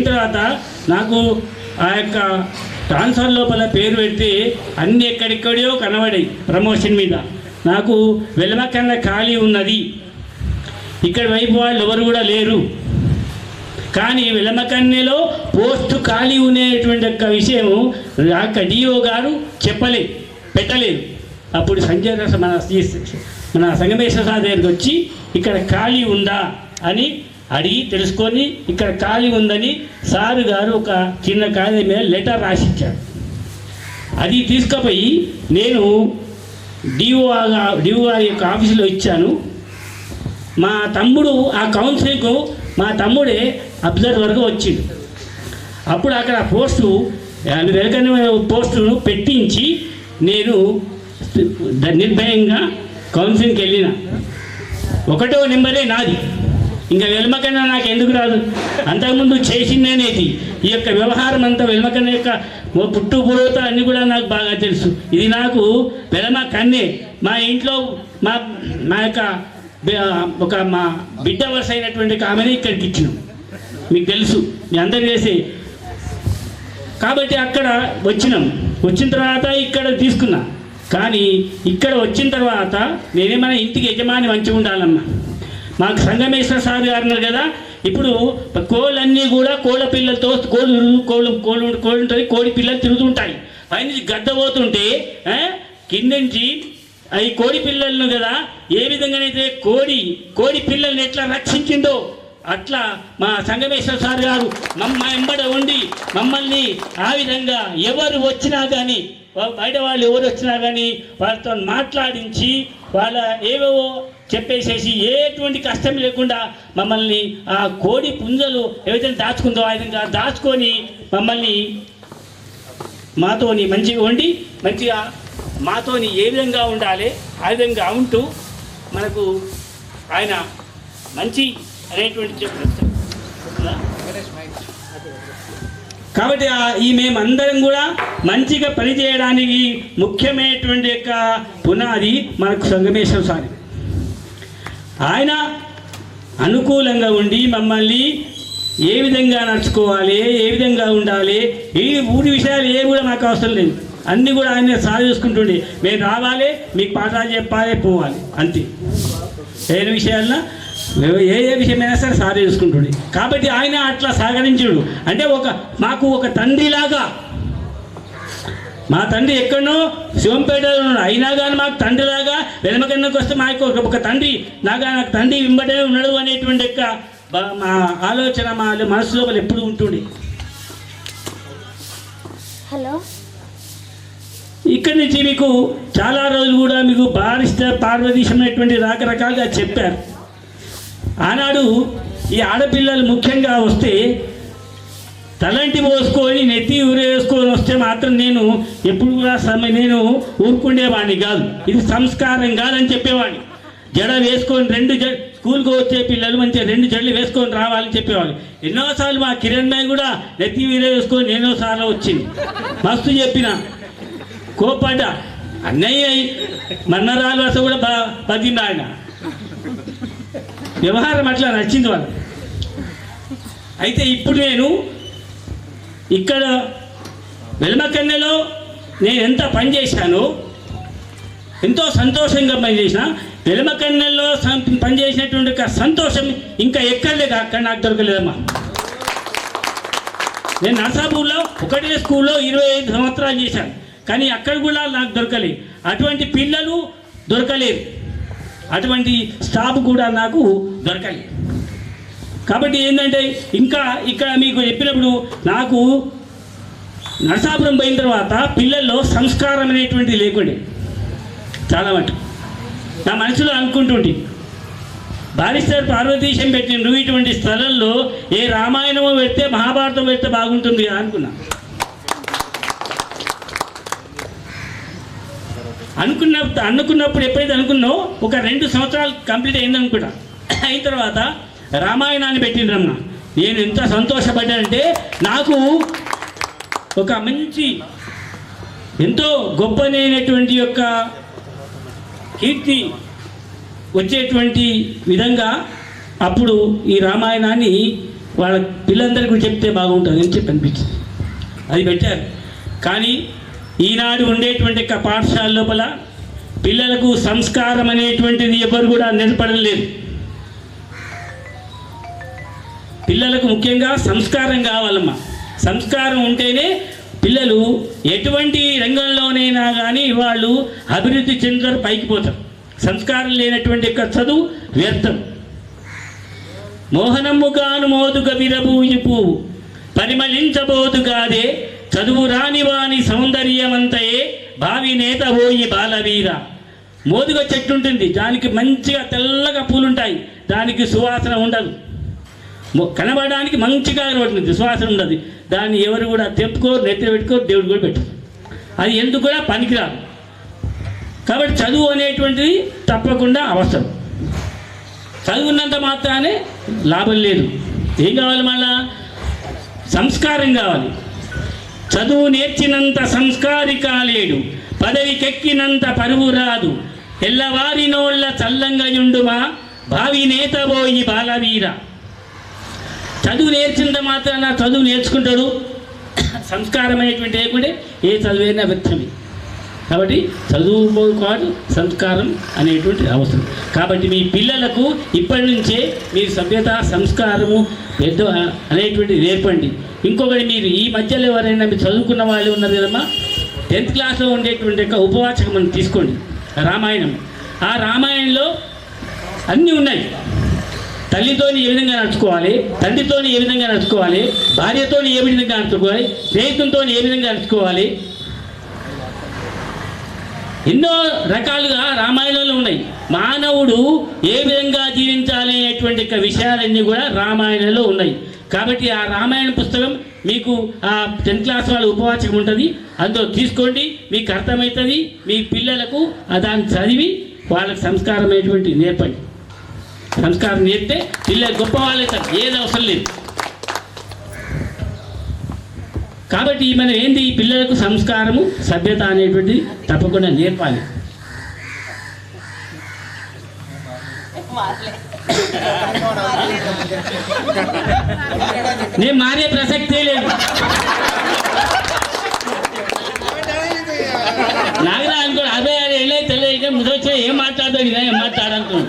[SPEAKER 11] తర్వాత నాకు ఆ యొక్క ట్రాన్స్ఫర్ లోపల పేరు పెడితే అన్నీ ఎక్కడెక్కడో కనబడాయి ప్రమోషన్ మీద. నాకు వెల్మకన్న ఖాళీ ఉన్నది, ఇక్కడ వైపు వాళ్ళు ఎవరు కూడా లేరు, కానీ వెలమకన్నెలో పోస్టు ఖాళీ ఉండేటువంటి యొక్క విషయం డిఓ గారు పెట్టలేదు. అప్పుడు సంజయ్ రస మన సంగమేశ్వర సార్ దగ్గరికి వచ్చి ఇక్కడ ఖాళీ ఉందా అని అడిగి తెలుసుకొని ఇక్కడ ఖాళీ ఉందని సారు గారు ఒక చిన్న కాగితం మీద లెటర్ రాసిచ్చారు. అది తీసుకుపోయి నేను డిఓ గారి యొక్క ఆఫీసులో ఇచ్చాను. మా తమ్ముడు ఆ కౌన్సిలింగ్కు మా తమ్ముడే అబ్జర్వర్గా వచ్చిండు. అప్పుడు అక్కడ పోస్టును పెట్టించి నేను నిర్భయంగా కౌన్సిలింగ్కి వెళ్ళిన. 1వ నెంబరే నాది. ఇంకా వెల్మకన్నా నాకు ఎందుకు రాదు, అంతకుముందు చేసిందనేది. ఈ యొక్క వ్యవహారం అంతా వెల్మకన్న యొక్క పుట్టుబురోత అన్నీ కూడా నాకు బాగా తెలుసు. ఇది నాకు వెల్మకన్నే. మా ఇంట్లో మా యొక్క మా బిడ్డ వరుస అయినటువంటి ఆమెని ఇక్కడికి ఇచ్చినాం, మీకు తెలుసు, మీ అందరు చేసే. కాబట్టి అక్కడ వచ్చిన తర్వాత ఇక్కడ తీసుకున్నా. కానీ ఇక్కడ వచ్చిన తర్వాత నేనేమైనా ఇంటికి యజమాని మంచిగా ఉండాలమ్మా. మాకు సంగమేశ్వర సార్ గారు అన్నారు కదా, ఇప్పుడు కోళ్ళన్నీ కూడా కోళ్ళ పిల్లలతో కోళ్ళు ఉంటుంది, కోడి పిల్లలు తిరుగుతుంటాయి. పైనుంచి గడ్డ పోతుంటే కింద నుంచి ఈ కోడి పిల్లలను కదా ఏ విధంగానైతే కోడి పిల్లల్ని ఎట్లా రక్షించిందో అట్లా మా సంగమేశ్వర సార్ గారు ఎంబడ ఉండి మమ్మల్ని ఆ విధంగా ఎవరు వచ్చినా కానీ, బయట వాళ్ళు ఎవరు వచ్చినా కానీ వాళ్ళతో మాట్లాడించి వాళ్ళ ఏవేవో చెప్పేసేసి ఎటువంటి కష్టం లేకుండా మమ్మల్ని ఆ కోడి పుంజలు ఏవైతే దాచుకుందో ఆ విధంగా దాచుకొని మమ్మల్ని మాతోని మంచిగా ఉండి మంచిగా మాతోని ఏ విధంగా ఉండాలి ఆ విధంగా ఉంటూ మనకు ఆయన మంచి అనేటువంటి చెప్తారు. కాబట్టి ఈ మేమందరం కూడా మంచిగా పనిచేయడానికి ముఖ్యమైనటువంటి యొక్క పునాది మనకు సంగమేశ్వర స్వామి. ఆయన అనుకూలంగా ఉండి మమ్మల్ని ఏ విధంగా నడుచుకోవాలి, ఏ విధంగా ఉండాలి, ఈ ఊరి విషయాలు ఏవి కూడా మాకు అవసరం లేదు, అన్నీ కూడా ఆయన సాగు చూసుకుంటుండే. మేము రావాలి, మీకు పాఠాలు చెప్పాలి, పోవాలి, అంతే. ఏ విషయాలన్నా ఏ విషయమైనా సరే సాగు చూసుకుంటుండే. కాబట్టి ఆయన అట్లా సహకరించుడు. అంటే మాకు ఒక తండ్రిలాగా, మా తండ్రి ఎక్కడనో శివంపేటలో ఉన్నాడు, అయినా కానీ మాకు తండ్రిలాగా వెలమకన్నకు వస్తే మాకు ఒక తండ్రి నాకు తండ్రి వెంబడే ఉన్నాడు అనేటువంటి యొక్క మా ఆలోచన మా మనసు లోపల ఎప్పుడు ఉంటుండే.
[SPEAKER 12] హలో,
[SPEAKER 11] ఇక్కడి నుంచి మీకు చాలా రోజులు కూడా మీకు బారిస్టర్ పార్వతీశం అనేటువంటి రకరకాలుగా చెప్పారు. ఆనాడు ఈ ఆడపిల్లలు ముఖ్యంగా వస్తే తలంటి పోసుకొని నెత్తి ఊరేసుకొని వస్తే మాత్రం నేను ఎప్పుడు కూడా నేను ఊరుకుండేవాడిని కాదు, ఇది సంస్కారం కాదని చెప్పేవాడిని. జడ వేసుకొని స్కూల్కి వచ్చే పిల్లలు మంచిగా 2 జడలు వేసుకొని రావాలని చెప్పేవాళ్ళు. ఎన్నోసార్లు మా కిరణ్ భాయ్ కూడా నెత్తి మీద వేసుకొని ఎన్నోసార్లు వచ్చింది. మస్తు చెప్పిన కోపడ్డ అన్నయ్య మన్నరాలు వస కూడా బతింది ఆయన. వ్యవహారం అట్లా నచ్చింది వాళ్ళు. అయితే ఇప్పుడు నేను ఇక్కడ వెల్మకన్నెలో నేను ఎంత పని చేశానో, ఎంతో సంతోషంగా పనిచేసిన. వెల్మకన్నెలో పనిచేసినటువంటి సంతోషం ఇంకా ఎక్కర్లేదు, అక్కడ నాకు దొరకలేదమ్మా. నేను నర్సాపూర్లో ఒకటే స్కూల్లో 25 సంవత్సరాలు చేశాను, కానీ అక్కడ కూడా నాకు దొరకలేదు. అటువంటి పిల్లలు దొరకలేరు, అటువంటి స్టాఫ్ కూడా నాకు దొరకలేదు. కాబట్టి ఏంటంటే ఇంకా ఇక్కడ మీకు చెప్పినప్పుడు నాకు నరసాపురం పోయిన తర్వాత పిల్లల్లో సంస్కారం అనేటువంటిది లేకుండే. చాలా మటు నా మనసులో అనుకుంటుంటే బారిస్టర్ పార్వతీశం పెట్టిండ్రు ఇటువంటి స్థలంలో ఏ రామాయణమో పెడితే మహాభారతం పెడితే బాగుంటుంది అనుకున్నా. అనుకున్నప్పుడు ఎప్పుడైతే అనుకున్నావు ఒక 2 సంవత్సరాలు కంప్లీట్ అయిందనుకుంటా. అయిన తర్వాత రామాయణాన్ని పెట్టిండ్రమ్మ. నేను ఎంత సంతోషపడ్డానంటే నాకు ఒక మంచి ఎంతో గొప్పనైనటువంటి యొక్క కీర్తి వచ్చేటువంటి విధంగా అప్పుడు ఈ రామాయణాన్ని వాళ్ళ పిల్లలందరికీ చెప్తే బాగుంటుంది అని చెప్పి అనిపించింది. అది పెట్టారు. కానీ ఈనాడు ఉండేటువంటి పాఠశాల లోపల పిల్లలకు సంస్కారం అనేటువంటిది ఎవరు కూడా నిలబడలేదు. పిల్లలకు ముఖ్యంగా సంస్కారం కావాలమ్మా. సంస్కారం ఉంటేనే పిల్లలు ఎటువంటి రంగంలోనైనా కానీ వాళ్ళు అభివృద్ధి చెందుతారు, పైకి పోతారు. సంస్కారం లేనటువంటి చదువు వ్యర్థం. మోహనమ్ముగాను మోదుగ విరబూయి పువ్వు పరిమళించబోదుగాదే చదువు రాని వాని సౌందర్యమంతయే భావి నేత పోయి బాలవీర. మోదుగ చెట్టు ఉంటుంది, దానికి మంచిగా తెల్లగా పూలుంటాయి, దానికి సువాసన ఉండదు. కనబడడానికి మంచిగా కనబడుతుంది, సువాసన ఉండదు. దాన్ని ఎవరు కూడా తెప్పుకోరు, నెత్తి పెట్టుకోరు, దేవుడు కూడా పెట్టరు. అది ఎందుకు కూడా పనికిరాదు. కాబట్టి చదువు అనేటువంటిది తప్పకుండా అవసరం. చదువున్నంత మాత్రానే లాభం లేదు. ఏం కావాలి? మళ్ళా సంస్కారం కావాలి. చదువు నేర్చినంత సంస్కారి కాలేడు, పదవికెక్కినంత పరువు రాదు, ఎల్లవారి నోళ్ళ చల్లంగయుండుమా భావి నేత పోయి బాలవీర. చదువు నేర్చినంత మాత్రాన చదువు నేర్చుకుంటాడు, సంస్కారం అనేటువంటి లేకుంటే ఏ చదువైనా వ్యర్థమే. కాబట్టి చదువు కాదు, సంస్కారం అనేటువంటి అవసరం. కాబట్టి మీ పిల్లలకు ఇప్పటి నుంచే మీరు సభ్యత, సంస్కారము పెద్ద అనేటువంటిది నేర్పండి. ఇంకొకటి, మీరు ఈ మధ్యలో ఎవరైనా మీరు చదువుకున్న వాళ్ళు ఉన్నారు కదమ్మా, 10th క్లాస్లో ఉండేటువంటి ఒక ఉపవాచకం మనం తీసుకోండి, రామాయణం. ఆ రామాయణంలో అన్నీ ఉన్నాయి. తల్లితోని ఏ విధంగా నడుచుకోవాలి, తండ్రితోని ఏ విధంగా నడుచుకోవాలి, భార్యతోని ఏ విధంగా నడుచుకోవాలి, స్నేహితులతో ఏ విధంగా నడుచుకోవాలి, ఎన్నో రకాలుగా రామాయణంలో ఉన్నాయి. మానవుడు ఏ విధంగా జీవించాలి అనేటువంటి విషయాలన్నీ కూడా రామాయణంలో ఉన్నాయి. కాబట్టి ఆ రామాయణ పుస్తకం మీకు ఆ 10th క్లాస్ వాళ్ళ ఉపవాచకం ఉంటుంది, అందులో తీసుకోండి, మీకు అర్థమవుతుంది. మీ పిల్లలకు దాన్ని చదివి వాళ్ళకి సంస్కారం అనేటువంటి నేర్పండి. సంస్కారం నేర్పితే పిల్లలు గొప్ప వాళ్ళే, ఏది అవసరం లేదు. కాబట్టి మనం ఏంటి, పిల్లలకు సంస్కారము, సభ్యత అనేటువంటిది తప్పకుండా నేర్పాలి. నేను మారే ప్రసక్తే లేదు. నాగరా అనుకో 56 ఏళ్ళే తెలియక ముదొచ్చే ఏం మాట్లాడతాడు, ఇదా ఏం మాట్లాడాలనుకున్నాను.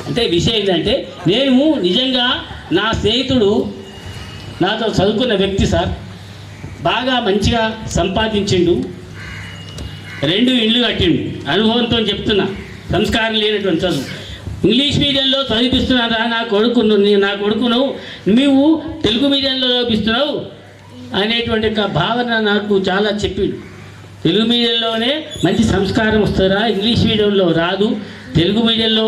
[SPEAKER 11] అంటే విషయం ఏంటంటే, నేను నిజంగా నా స్నేహితుడు నాతో చదువుకున్న వ్యక్తి సార్, బాగా మంచిగా సంపాదించిండు, 2 ఇళ్ళు కట్టిండు. అనుభవంతో చెప్తున్నా, సంస్కారం లేనటువంటి చదువు. ఇంగ్లీష్ మీడియంలో చదివిస్తున్నారా నా కొడుకును నువ్వు తెలుగు మీడియంలో చదివిస్తున్నావు అనేటువంటి ఒక భావన నాకు చాలా చెప్పిండు. తెలుగు మీడియంలోనే మంచి సంస్కారం వస్తారా, ఇంగ్లీష్ మీడియంలో రాదు. తెలుగు మీడియంలో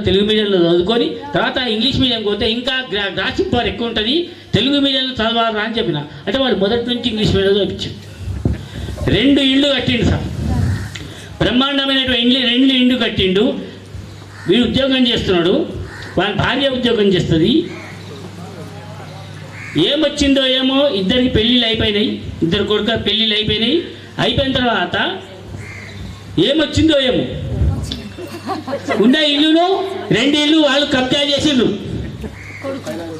[SPEAKER 11] తెలుగు మీడియంలో చదువుకొని తర్వాత ఇంగ్లీష్ మీడియం పోతే ఇంకా గ్రాస్పింగ్ పవర్ ఎక్కువ ఉంటుంది, తెలుగు మీడియంలో చదవాలా అని చెప్పిన. అంటే వాడు మొదటి నుంచి ఇంగ్లీష్ మీడియంలో చదివించాడు. 2 ఇళ్ళు కట్టిండు సార్, బ్రహ్మాండమైనటువంటి 2 ఇళ్ళు కట్టిండు. వీడు ఉద్యోగం చేస్తున్నాడు, వాళ్ళ భార్య ఉద్యోగం చేస్తుంది. ఏమొచ్చిందో ఏమో, ఇద్దరికి పెళ్ళిళ్ళు అయిపోయినాయి, ఇద్దరు కొడుకు పెళ్ళిళ్ళు అయిపోయినాయి. అయిపోయిన తర్వాత ఏమొచ్చిందో ఏమో, ఉన్న ఇల్లును 2 ఇళ్ళు వాళ్ళు కబ్జా చేసిండ్రు,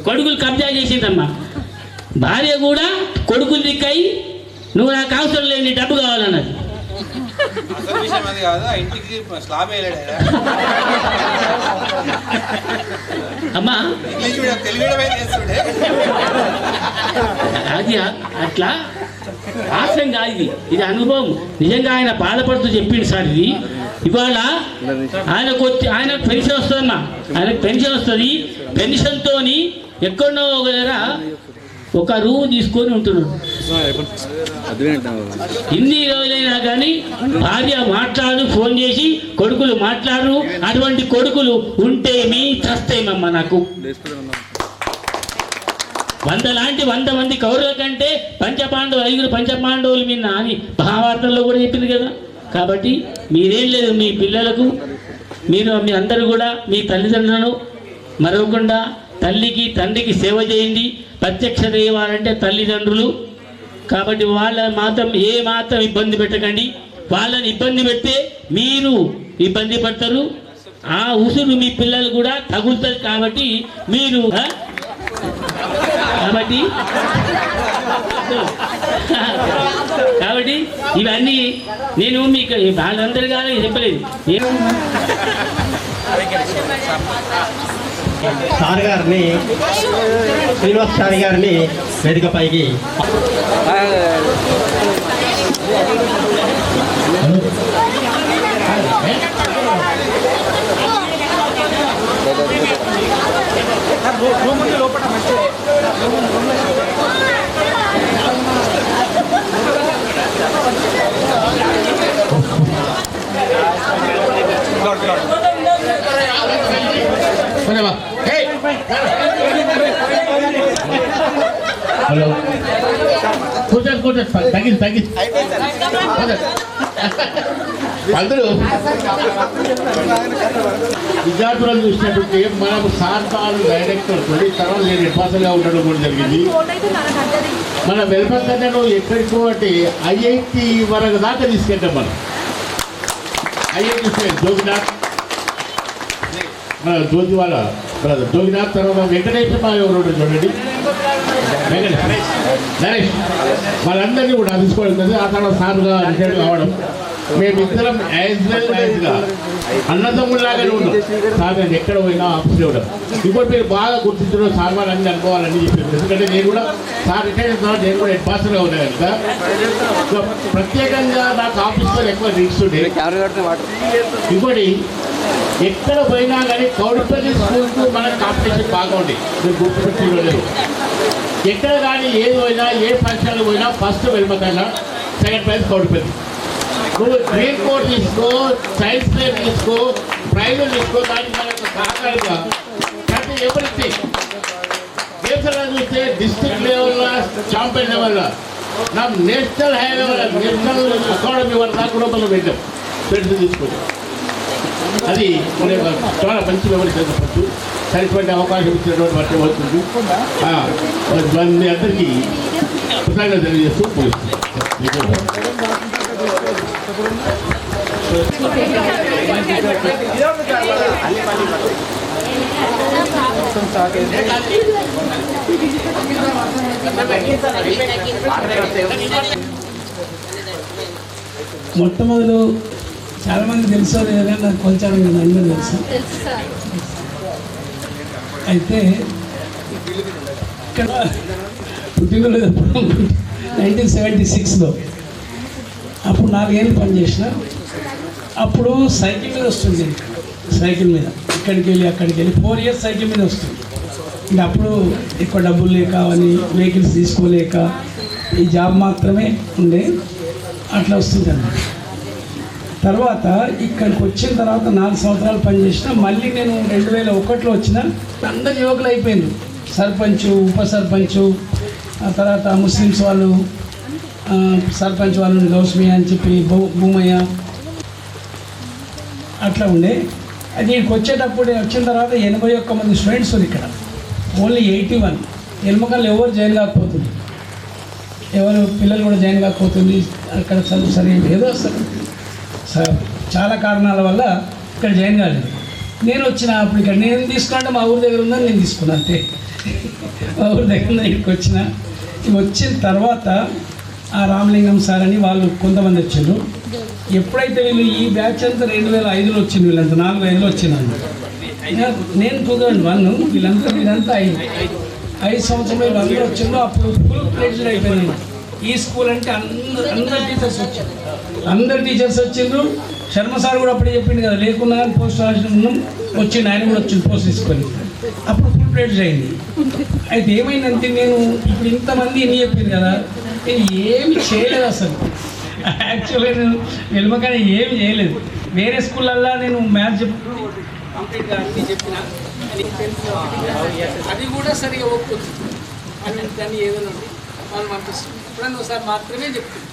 [SPEAKER 11] కొడుకులు కబ్జా చేసిందమ్మా. భార్య కూడా కొడుకులు దిక్కయి నువ్వు నాకు అవసరం లేని డబ్బు కావాలన్నది. అమ్మా అది అట్లా ఆశం కాదు, ఇది అనుభవం. నిజంగా ఆయన బాధపడుతూ చెప్పిండు సార్. ఇది ఇవాళ ఆయనకు పెన్షన్ వస్తుందమ్మా, ఆయనకు పెన్షన్ వస్తుంది. పెన్షన్తో ఎక్కడో ఒక దగ్గర ఒక రూమ్ తీసుకొని ఉంటున్నాడు. ఇన్ని రోజులైనా కానీ భార్య మాట్లాడు, ఫోన్ చేసి కొడుకులు మాట్లాడు. అటువంటి కొడుకులు ఉంటే మీ చస్తేమమ్మ. నాకు 100 మంది కౌరవుల కంటే 5 పంచపాండవులు మీ నాని మహాభారతంలో కూడా చెప్పింది కదా. కాబట్టి మీరేం లేదు, మీ పిల్లలకు మీ అందరూ కూడా మీ తల్లిదండ్రులను మరవకుండా తల్లికి తండ్రికి సేవ చేయండి. ప్రత్యక్ష దైవాలంటే తల్లిదండ్రులు. కాబట్టి వాళ్ళ మాత్రం ఇబ్బంది పెట్టకండి. వాళ్ళని ఇబ్బంది పెడితే మీరు ఇబ్బంది పడతారు. ఆ ఉసురు మీ పిల్లలు కూడా తగులుతుంది. కాబట్టి మీరు కాబట్టి ఇవన్నీ నేను మీకు వాళ్ళందరూ కానీ చెప్పలేదు.
[SPEAKER 1] సార్ గారిని, శ్రీనివాస్ చారి గారిని వేదికపైకి
[SPEAKER 12] హలో కూర్చోండి తగ్గింది అందరూ విద్యార్థులను చూసినట్టు మనకు సార్తాలు డైరెక్టర్ తర్వాత నేను నిర్వాసంగా ఉండడం కూడా జరిగింది. మన వెల్పక్కను ఎక్కడికో అంటే ఐఐటి వరకు దాకా తీసుకెళ్తాం. మనం ఐఐటి జోగినాథ్, మన జ్యోతివాల బ్రదర్ జోగినాథ్, తర్వాత వెంకటేశ్వర ఎవరు చూడండి, నరేష్, వాళ్ళందరినీ కూడా తీసుకోవడం జరిగింది. ఆ తర్వాత సార్గా రిటైర్ కావడం, మేమిద్దరం యాజ్ వెల్ యాజ్గా అన్నదమ్ములాగానే ఉన్నాం. సార్ నేను ఎక్కడ పోయినా ఆఫీస్లో ఇవ్వడం. ఇంకోటి మీరు బాగా గుర్తించడం సార్ వాళ్ళు అన్ని అనుకోవాలని చెప్పారు. ఎందుకంటే నేను కూడా సార్ రిటైర్ అయిన తర్వాత నేను కూడా హెడ్ మాస్టర్గా ఉన్నాను కనుక ప్రత్యేకంగా నాకు ఆఫీస్లో ఎక్కువ రీక్స్ ఉండే. ఇంకోటి ఎక్కడ పోయినా కానీ కౌడిపల్లి స్కూల్కు మనకు కాంపిటీషన్ బాగా ఉండే, మీరు గుర్తుపెట్టుకోలేదు. ఎక్కడ కానీ ఏది పోయినా, ఏ ఫంక్షన్లు పోయినా ఫస్ట్ వెల్మకన్నా, సెకండ్ ప్రైజ్ కౌడిపల్లి. నువ్వు గ్రీన్ కోట్ తీసుకో, సైన్స్ ఫేర్ తీసుకో, ప్రైజులు తీసుకో, దానికి మనకు సహకారంగా ప్రతి ఎవరికి గేమ్స్ చూస్తే డిస్ట్రిక్ట్ లెవెల్లో, ఛాంపియన్ లెవెల్లో, నా national high level, national academy వల్ల దాకా కూడా మనం వెళ్ళాం ఫ్రెండ్స్ తీసుకొని. అది చాలా మంచి మెమరీ చెప్పచ్చు. సరిపడే అవకాశం ఇచ్చినటువంటి బట్టి అవుతుంది. మీ అందరికీ కృతజ్ఞతలు తెలియజేస్తూ
[SPEAKER 13] మొట్టమొదలు చాలా మంది తెలుసో లేదని నాకు కొంచెం అందరూ తెలుసు. అయితే ఇక్కడ పుట్టినరోజు 1976లో అప్పుడు 4 ఏళ్ళు పనిచేసిన. అప్పుడు సైకిల్ మీద వస్తుంది, సైకిల్ మీద ఇక్కడికి వెళ్ళి అక్కడికి వెళ్ళి 4 ఇయర్స్ సైకిల్ మీద వస్తుంది. ఇంకా అప్పుడు ఎక్కువ డబ్బులు లేక అని వెహికల్స్ తీసుకోలేక ఈ జాబ్ మాత్రమే ఉండే, అట్లా వస్తుంది అన్నమాట. తర్వాత ఇక్కడికి వచ్చిన తర్వాత 4 సంవత్సరాలు పనిచేసిన. మళ్ళీ నేను 2001లో వచ్చిన. అందరు యువకులు అయిపోయింది, సర్పంచు, ఉప సర్పంచు, ఆ తర్వాత ముస్లిమ్స్ వాళ్ళు సర్పంచ్ వాళ్ళని గౌస్మి అని చెప్పి భూమయ్య అట్లా ఉండే. అది ఇక్కడికి వచ్చేటప్పుడు వచ్చిన తర్వాత 81 మంది స్టూడెంట్స్ ఉంది ఇక్కడ, ఓన్లీ 81. ఎల్మకల్లో ఎవరు జాయిన్ కాకపోతుంది, ఎవరు పిల్లలు కూడా జాయిన్ కాకపోతుంది. అక్కడ చదువు సరే ఏదో చాలా కారణాల వల్ల ఇక్కడ జాయిన్ కాలేదు. నేను వచ్చిన అప్పుడు ఇక్కడ నేను తీసుకుంటే మా ఊరి దగ్గర ఉందని నేను తీసుకున్నాను అంతే. మా ఊరి దగ్గర ఇక్కడికి వచ్చిన తర్వాత ఆ రామలింగం సార్ అని వాళ్ళు కొంతమంది వచ్చారు. ఎప్పుడైతే వీళ్ళు ఈ బ్యాచ్ అంతా 2005లో వచ్చింది, వీళ్ళంతా 4-5లో వచ్చిందండి. నేను 2001, వీళ్ళంతా 5 సంవత్సరంలో వీళ్ళందరూ వచ్చిందో అప్పుడు ఫుల్ ప్లేజ్డ్ అయిపోయింది. ఈ స్కూల్ అంటే అందరు టీచర్స్ వచ్చారు, శర్మ సార్ కూడా అప్పుడే చెప్పింది కదా, లేకున్నా కానీ పోస్ట్ రాసిన వచ్చిండు, ఆయన కూడా వచ్చింది పోస్ట్ తీసుకొని. అప్పుడు ఫుల్ ప్లేజ్డ్ అయింది. అయితే ఏమైందంటే నేను ఇప్పుడు ఇంతమంది ఎన్ని చెప్పింది కదా, నేను ఏమి చేయలేదు అసలు. యాక్చువల్గా నేను వెల్మకని ఏమి చేయలేదు. వేరే స్కూళ్ళల్లో నేను మ్యాథ్స్ కంప్లీట్గా అన్నీ చెప్పిన అది కూడా సరిగా ఒప్పుకోవచ్చు. దాన్ని ఏదైనా ఉంది వాళ్ళు పంపిస్తుంది, ఎప్పుడన్నా ఒకసారి మాత్రమే చెప్తుంది.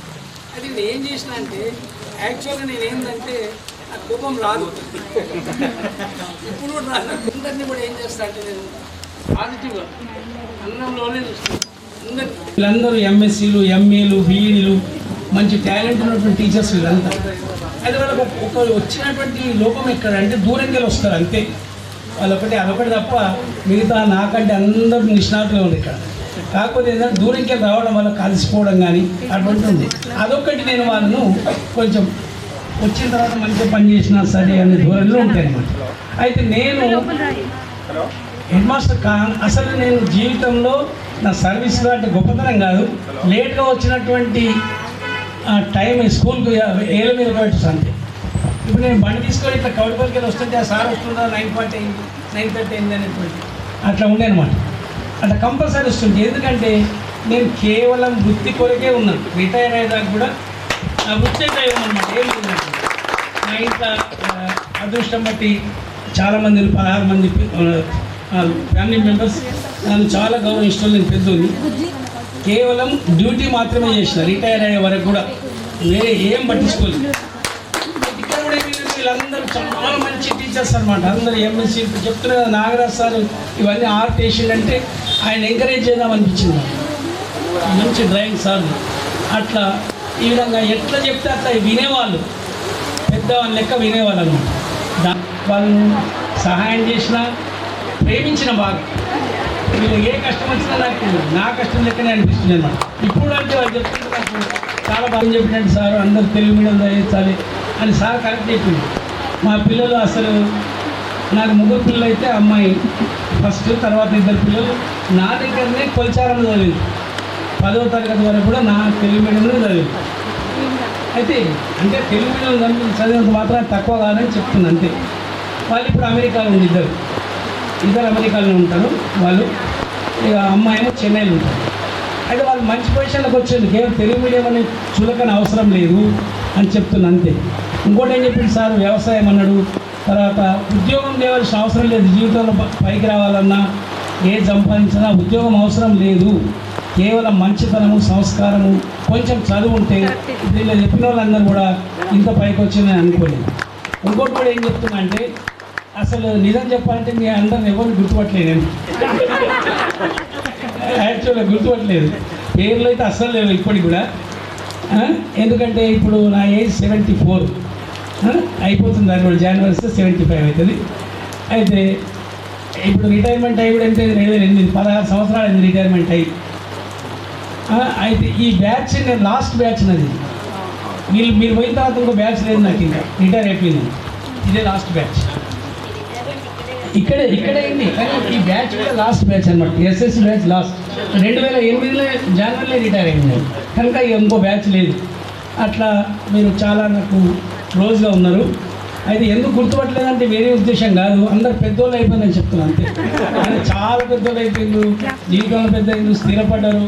[SPEAKER 13] అది నేను ఏం చేసిన అంటే యాక్చువల్గా నేను ఏంటంటే నా కోపం రాదు, ఇప్పుడు కూడా రాదు. అందరినీ కూడా ఏం చేస్తా అంటే నేను పాజిటివ్గా అన్నంలోనే చూస్తాను. వీళ్ళందరూ ఎంఎస్సీలు, ఎంఏలు, బీఈడీలు, మంచి టాలెంట్ ఉన్నటువంటి టీచర్స్ వీళ్ళంతా. అయితే వాళ్ళకి ఒక వచ్చినటువంటి లోపం ఎక్కడ అంటే దూరంగా వస్తారు అంతే. అదొకటి తప్ప మిగతా నాకంటే అందరూ నిష్ణాతులు ఉంది ఇక్కడ. కాకపోతే ఏంటంటే దూరంకి రావడం వల్ల కలిసిపోవడం కానీ అటువంటి ఉంది. అదొకటి నేను వాళ్ళను కొంచెం వచ్చిన తర్వాత మంచిగా పనిచేసినా సరే అనే దూరంలో ఉంటాయి అన్నమాట. అయితే నేను హెడ్ మాస్టర్ అసలు నేను జీవితంలో నా సర్వీస్లో అంటే గొప్పతనం కాదు, లేట్గా వచ్చినటువంటి టైం స్కూల్కి ఏళ్ళ మీద పెట్టచ్చు అంతే. ఇప్పుడు నేను బండి తీసుకొని ఇట్లా కౌడిపల్లికి వెళ్ళి వస్తుంటే ఆ సార్ వస్తుందా 9:40 అయింది, 9:30 అయింది అనేటువంటి అట్లా ఉండే అనమాట. అట్లా కంపల్సరీ వస్తుంది. ఎందుకంటే నేను కేవలం వృత్తి కొరకే ఉన్నాను. రిటైర్ అయ్యేదాకా కూడా నా వృత్తి అయితే ఉన్నానమాట. ఏం లేదంటే నా ఇంట్లో అదృష్టం బట్టి చాలామంది 16 మంది ఫ్యామిలీ మెంబర్స్ నన్ను చాలా గౌరవించడం. నేను పెద్దోని కేవలం డ్యూటీ మాత్రమే చేసిన, రిటైర్ అయ్యే వరకు కూడా వేరే ఏం పట్టించుకోలేదు. ఇక్కడ కూడా వీళ్ళందరూ చాలా మంచి టీచర్స్ అనమాట. అందరూ ఎంఎస్సీ చెప్తున్నారు కదా, నాగరాజ్ సార్ ఇవన్నీ ఆర్ట్ వేసిండంటే ఆయన ఎంకరేజ్ చేద్దాం అనిపించింది. మంచి డ్రాయింగ్ సార్ అట్లా ఈ విధంగా ఎట్లా చెప్తే అట్లా వినేవాళ్ళు, పెద్దవాళ్ళ లెక్క వినేవాళ్ళు అనమాట. వాళ్ళను సహాయం చేసిన, ప్రేమించిన బాగా. వీళ్ళు ఏ కష్టం వచ్చినా నాకు నా కష్టం లెక్కనే అనిపిస్తుంది అన్నమాట. ఇప్పుడు అంటే వాళ్ళు చెప్తుంటే నాకు చాలా బాగా చెప్పినట్టు సార్ అందరూ తెలుగు మీడియం చదివించాలి అని సార్ కరెక్ట్ చెప్పింది. మా పిల్లలు అసలు నాకు 3 పిల్లలు అయితే అమ్మాయి ఫస్ట్, తర్వాత 2 పిల్లలు నా దగ్గరనే కొల్చారంలో చదివింది. 10వ తరగతి వరకు కూడా నా తెలుగు మీడియంలో చదివింది. అయితే అంటే తెలుగు మీడియం చదివినంత మాత్రం తక్కువ కాదని చెప్తుంది అంతే. వాళ్ళు ఇప్పుడు అమెరికాలో ఉంది, ఇద్దరు అమెరికాలో ఉంటారు వాళ్ళు. ఇక అమ్మాయి ఏమో చెన్నైలో ఉంటారు. అయితే వాళ్ళు మంచి పొజిషన్లోకి వచ్చింది. కేవలం తెలుగు మీడియం అనే చులకన అవసరం లేదు అని చెప్తున్నా అంతే. ఇంకోటి ఏం చెప్పింది సార్, వ్యవసాయం అన్నాడు, తర్వాత ఉద్యోగం చేయవలసిన అవసరం లేదు. జీవితంలో పైకి రావాలన్నా ఏది సంపాదించినా ఉద్యోగం అవసరం లేదు. కేవలం మంచితనము, సంస్కారము, కొంచెం చదువు ఉంటే వీళ్ళు చెప్పిన వాళ్ళందరూ కూడా ఇంత పైకి వచ్చిందని అనుకోలేదు. ఇంకోటి కూడా ఏం చెప్తున్నా అంటే అసలు నిజం చెప్పాలంటే మీ అందరిని ఎవరిని గుర్తుపట్టలేదు. యాక్చువల్గా గుర్తుపట్టలేదు. పేర్లు అయితే అస్సలు లేవు ఇప్పటికి కూడా. ఎందుకంటే ఇప్పుడు నా ఏజ్ 74 అయిపోతుంది. అది కూడా జనవరి 75 అవుతుంది. అయితే ఇప్పుడు రిటైర్మెంట్ అయ్యి కూడా అంటే 16 సంవత్సరాలు అయింది రిటైర్మెంట్ అయ్యి. అయితే ఈ బ్యాచ్ నేను లాస్ట్ బ్యాచ్ నాది. మీరు పోయిన తర్వాత ఇంకో బ్యాచ్ లేదు నాకు, ఇంకా రిటైర్ అయిపోయింది. ఇదే లాస్ట్ బ్యాచ్. ఇక్కడే అయింది. కానీ ఈ బ్యాచ్ కూడా లాస్ట్ బ్యాచ్ అనమాట. ఎస్ఎస్సి బ్యాచ్ లాస్ట్ 2008లో జనవరిలో రిటైర్ అయింది కనుక ఇంకో బ్యాచ్ లేదు. అట్లా మీరు చాలా నాకు క్లోజ్గా ఉన్నారు. అయితే ఎందుకు గుర్తుపట్టలేదంటే వేరే ఉద్దేశం కాదు, అందరు పెద్దోళ్ళు అయిపోయిందని చెప్తున్నాను అంతే. కానీ చాలా పెద్దోళ్ళు అయిపోయింది, జీవితంలో పెద్ద అయింది, స్థిరపడ్డారు,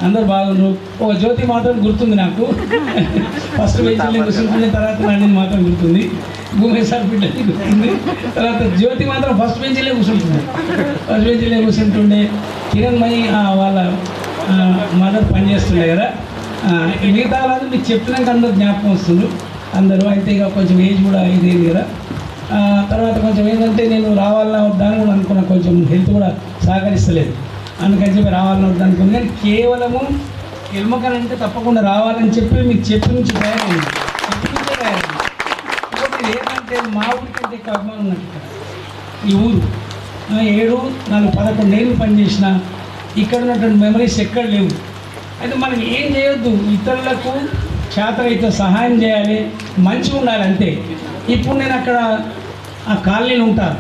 [SPEAKER 13] అందరు బాగున్నారు. ఒక జ్యోతి మాత్రం గుర్తుంది నాకు. ఫస్ట్ బెంచ్లో కూర్చుంటుంది, తర్వాత నాని మాత్రం గుర్తుంది, భూమేశ్వర్ బిడ్డని గుర్తుంది. తర్వాత జ్యోతి మాత్రం ఫస్ట్ బెంచ్లో కూర్చుంటుంది. ఫస్ట్ బెంచ్లో కూర్చుంటుండే. కిరణ్మయి వాళ్ళ మదర్ పనిచేస్తుండే కదా, మిగతా వాళ్ళు మీకు చెప్పినాక అందరూ జ్ఞాపకం వస్తుంది అందరూ. అయితే ఇక కొంచెం ఏజ్ కూడా ఇదేంది కదా. తర్వాత కొంచెం ఏంటంటే నేను రావాలన్నా వద్దాని కూడా అనుకున్నా, కొంచెం హెల్త్ కూడా సహకరిస్తలేదు, అందుకని చెప్పి రావాలని వద్దా అనుకున్నాను. కానీ కేవలము ఎల్మకన్ అంటే తప్పకుండా రావాలని చెప్పి మీకు చెప్పి నుంచి తయారైంది, చెప్పి నుంచే తయారైంది. ఇంకోటి ఏంటంటే మా ఊరికంటే ఎక్కువ అభిమానం ఉన్నట్టు ఇక్కడ ఈ ఊరు 7, 4, 11 ఏళ్ళు పనిచేసిన ఇక్కడ ఉన్నటువంటి మెమరీస్ ఎక్కడ లేవు. అయితే మనం ఏం చేయొద్దు, ఇతరులకు చేతనైతే సహాయం చేయాలి, మంచిగా ఉండాలి అంతే. ఇప్పుడు నేను అక్కడ ఆ కాలనీలు ఉంటాను,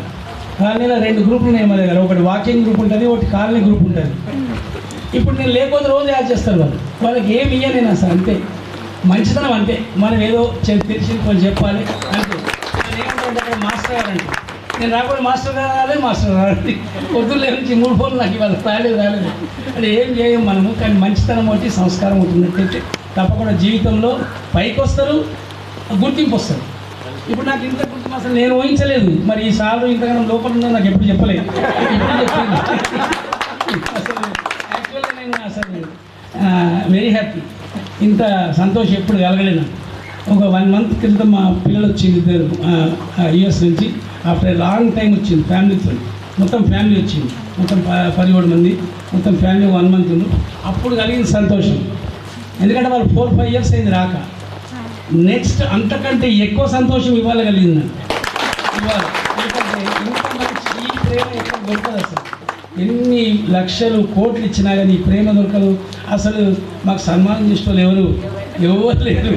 [SPEAKER 13] కాలనీలో 2 గ్రూపులు ఉన్నాయి మన దగ్గర, ఒకటి వాకింగ్ గ్రూప్ ఉంటుంది, ఒకటి కాలనీ గ్రూప్ ఉంటుంది. ఇప్పుడు నేను లేకపోతే రోజు యాడ్ చేస్తారు వాళ్ళకి ఏమి ఇయ్యాలి నేను అసలు, అంతే మంచితనం అంతే. మనం ఏదో తెలిసి కొంచెం చెప్పాలి అంతే. నేను ఏమంటే అక్కడ మాస్టర్ గారు అంటే నేను రాకపోతే మాస్టర్ గారు రాలేదు, మాస్టర్ రాలేదు, పొద్దున్న నుంచి 3 ఫోన్లు నాకు ఇవాళ రాలేదు అంటే ఏం చేయం మనము. కానీ మంచితనం ఒకటి సంస్కారం ఉంటుందంటే తప్పకుండా జీవితంలో పైకి వస్తారు, గుర్తింపు వస్తారు. ఇప్పుడు నాకు ఇంత గుర్తింపు అసలు నేను ఊహించలేదు, మరి ఈ సార్లు ఇంతగానో లోపల ఉందో నాకు ఎప్పుడు చెప్పలేదు, ఇప్పుడు చెప్పింది. అసలు యాక్చువల్గా నేను అసలు వెరీ హ్యాపీ, ఇంత సంతోషం ఎప్పుడు కలగలేదు. ఒక 1 మంత్ క్రితం మా పిల్లలు వచ్చింది, 2 US నుంచి. ఆఫ్టర్ లాంగ్ టైం వచ్చింది ఫ్యామిలీతో, మొత్తం ఫ్యామిలీ వచ్చింది, మొత్తం 17 మంది, మొత్తం ఫ్యామిలీ 1 మంత్ ఉంది. అప్పుడు కలిగిన సంతోషం, ఎందుకంటే వాళ్ళు 4-5 years అయింది రాక. నెక్స్ట్ అంతకంటే ఎక్కువ సంతోషం ఇవాళ కలిగింది ఇవాళ. ఎందుకంటే ఇంత మంచి ఈ ప్రేమ ఎక్కడ దొరకదు అసలు, ఎన్ని లక్షలు కోట్లు ఇచ్చినా కానీ ఈ ప్రేమ దొరకదు. అసలు మాకు సన్మానం చేసే వాళ్ళు ఎవరు లేరు,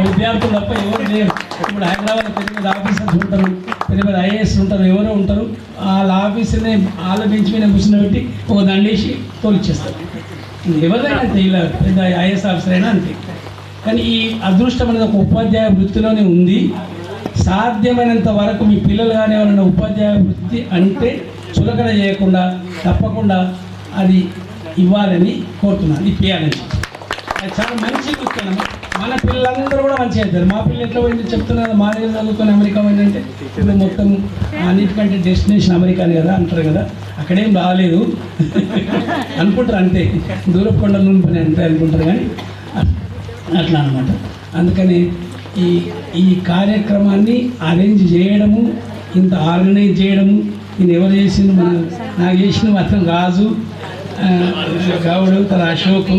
[SPEAKER 13] విద్యార్థులు తప్ప ఎవరు లేరు. ఇప్పుడు హైదరాబాద్ పెద్ద పెద్ద ఆఫీసర్స్ ఉంటారు, పెద్ద పెద్ద IAS ఉంటారు, ఎవరో ఉంటారు, వాళ్ళ ఆఫీసునే వాళ్ళ బెంచ్ మీద కూర్చుని ఒక దండేసి తోలిచ్చేస్తారు. ఎవరైనా అంతే, ఇలా పెద్ద IAS ఆఫీసర్ అయినా అంతే. కానీ ఈ అదృష్టం అనేది ఒక ఉపాధ్యాయ వృత్తిలోనే ఉంది. సాధ్యమైనంత వరకు మీ పిల్లలు కానీ ఎవరైనా ఉపాధ్యాయ వృత్తి అంటే చులకన చేయకుండా తప్పకుండా అది ఇవ్వాలని కోరుతున్నాను, ఇప్పియాలని. అది చాలా మంచి వృత్తి. మన పిల్లలందరూ కూడా మంచిగా అవుతారు. మా పిల్లలు ఎట్లా పోయింది చెప్తున్నారు, మా దగ్గర చదువుకొని అమెరికా పోయిందంటే ఇప్పుడు మొత్తం అన్నిటికంటే డెస్టినేషన్ అమెరికాని కదా అంటారు కదా, అక్కడేం రాలేదు అనుకుంటారు అంతే, దూరపు కొండల పని అంతే అనుకుంటారు. కానీ అట్లా అనమాట. అందుకని ఈ కార్యక్రమాన్ని అరేంజ్ చేయడము, ఇంత ఆర్గనైజ్ చేయడము, నేను ఎవరు చేసింది మన నాకు చేసిన మాత్రం రాజు గౌడు, తన అశోక్.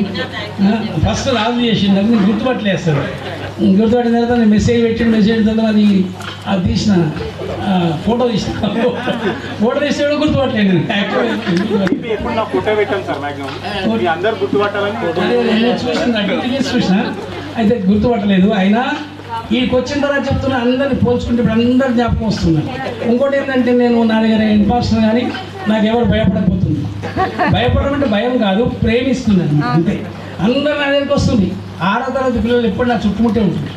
[SPEAKER 13] ఫస్ట్ రాజు చేసిండు, నాకు నేను గుర్తుపట్టలేస్తాడు. గుర్తుపట్టిన తర్వాత నేను మెసేజ్ తర్వాత అది తీసిన ఫోటో తీసిన ఫోటో తీస్తే గుర్తుపట్టలేదు నేను. చూసిన అయితే గుర్తుపట్టలేదు. అయినా వీడికి వచ్చిన తర్వాత చెప్తున్నా, అందరిని పోల్చుకుంటే ఇప్పుడు అందరు జ్ఞాపకం వస్తున్నారు. ఇంకోటి ఏంటంటే నేను నా దగ్గర ఇంపార్షన్ కానీ నాకు ఎవరు భయపడకపోతుంది. భయపడడం అంటే భయం కాదు, ప్రేమిస్తున్నాను అంతే. అందరు నా దగ్గరికి వస్తుంది. 6వ తరగతి పిల్లలు ఎప్పుడు నా చుట్టుముట్టే ఉంటుంది,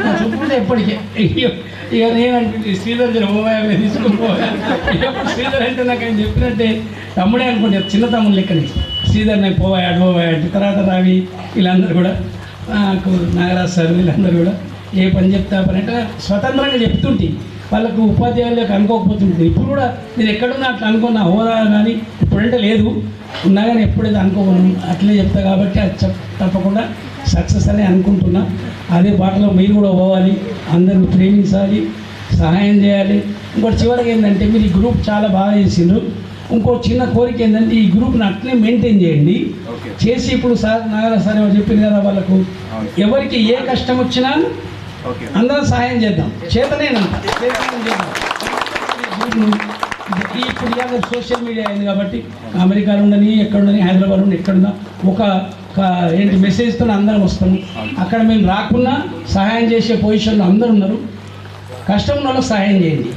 [SPEAKER 13] నా చుట్టుముట్టే ఎప్పటికే. ఇక నేనంటే శ్రీధర్ తీసుకుని పోవాలి. శ్రీధర్ అంటే నాకు ఆయన చెప్పినట్టే తమ్ముడే అనుకుంటే, చిన్న తమ్ముడు లెక్కనే శ్రీధర్ నాకు పోవాడు. తర్వాత రావి వీళ్ళందరూ కూడా నాకు నాగరాజు సార్ వీళ్ళందరూ కూడా ఏ పని చెప్తా పని అంటే స్వతంత్రంగా చెప్తుంటే వాళ్ళకు ఉపాధ్యాయులకు అనుకోకపోతుంటుంది. ఇప్పుడు కూడా నేను ఎక్కడున్నా అట్లా అనుకున్నా హోదా కానీ ఇప్పుడంటే లేదు, ఉన్నా కానీ ఎప్పుడైతే అనుకోను అట్లే చెప్తా. కాబట్టి అది తప్పకుండా సక్సెస్ అని అనుకుంటున్నా. అదే బాటలో మీరు కూడా పోవాలి, అందరిని ప్రేమించాలి, సహాయం చేయాలి. ఇంకోటి చివరికి ఏంటంటే మీరు ఈ గ్రూప్ చాలా బాగా చేసిండ్రు. ఇంకో చిన్న కోరిక ఏంటంటే ఈ గ్రూప్ని అట్లే మెయింటైన్ చేయండి చేసి. ఇప్పుడు సార్ నాగరాజు సార్ ఎవరు చెప్పింది కదా, వాళ్ళకు ఎవరికి ఏ కష్టం వచ్చినా అందరం సహాయం చేద్దాం, చేతనేనంత ఇప్పుడు ఇవాళ సోషల్ మీడియా అయింది కాబట్టి అమెరికాలో ఉండని ఎక్కడుండని హైదరాబాద్ ఉండి ఎక్కడున్నా ఒక ఏంటి మెసేజ్తో అందరం వస్తాము. అక్కడ మేము రాకున్నా సహాయం చేసే పొజిషన్లో అందరూ ఉన్నారు. కష్టం ఉన్న వాళ్ళకి సహాయం చేయండి.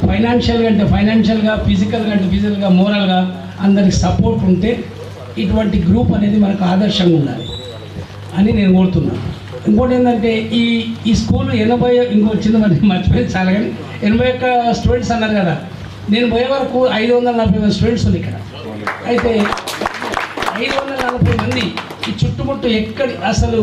[SPEAKER 13] ఫైనాన్షియల్గా అంటే ఫైనాన్షియల్గా, ఫిజికల్గా అంటే ఫిజికల్గా, మోరల్గా అందరికి సపోర్ట్ ఉంటే ఇటువంటి గ్రూప్ అనేది మనకు ఆదర్శంగా ఉండాలి అని నేను కోరుతున్నాను. ఇంకోటి ఏంటంటే ఈ స్కూల్ 80 ఇంకో చిన్న మంది మర్చిపోయింది చాలా, కానీ 81 స్టూడెంట్స్ అన్నారు కదా. నేను పోయే వరకు 540 స్టూడెంట్స్ ఉంది ఇక్కడ. అయితే 540 మంది ఈ చుట్టుముట్టు ఎక్కడి అసలు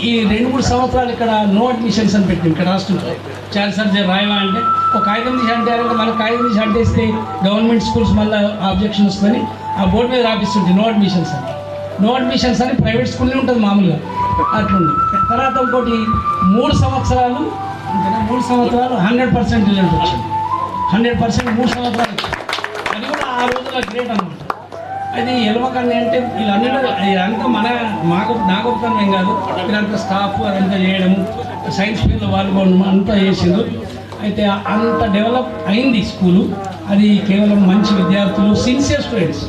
[SPEAKER 13] ఈ 2-3 సంవత్సరాలు ఇక్కడ నో అడ్మిషన్స్ అని పెట్టింది ఇక్కడ రాష్ట్రంలో. చాలాసార్లు రాయవా అంటే ఒక కాగితం తీసి అంటే మళ్ళీ కాగితం తీసి అంటేస్తే గవర్నమెంట్ స్కూల్స్ మళ్ళీ ఆబ్జెక్షన్ వస్తుందని ఆ బోర్డు మీద రాపిస్తుంటే నో అడ్మిషన్స్ అని. నో అడ్మిషన్స్ అని ప్రైవేట్ స్కూల్లో ఉంటుంది మామూలుగా అట్లుంది. తర్వాత ఇంకోటి 3 సంవత్సరాలు అంతేనా, 3 సంవత్సరాలు 100% రిజల్ట్ వచ్చింది. 100% 3 సంవత్సరాలు వచ్చింది. అది కూడా ఆ రోజుల్లో గ్రేట్ అనమాట. అది ఎలమకన్య అంటే ఇదంతా నా గొప్పతనం ఏం కాదు, వీళ్ళంతా స్టాఫ్ అదంతా చేయడము, సైన్స్ ఫీల్డ్లో పాల్గొనడం అంతా చేసిండు. అయితే అంత డెవలప్ అయింది స్కూలు. అది కేవలం మంచి విద్యార్థులు, సిన్సియర్ స్టూడెంట్స్.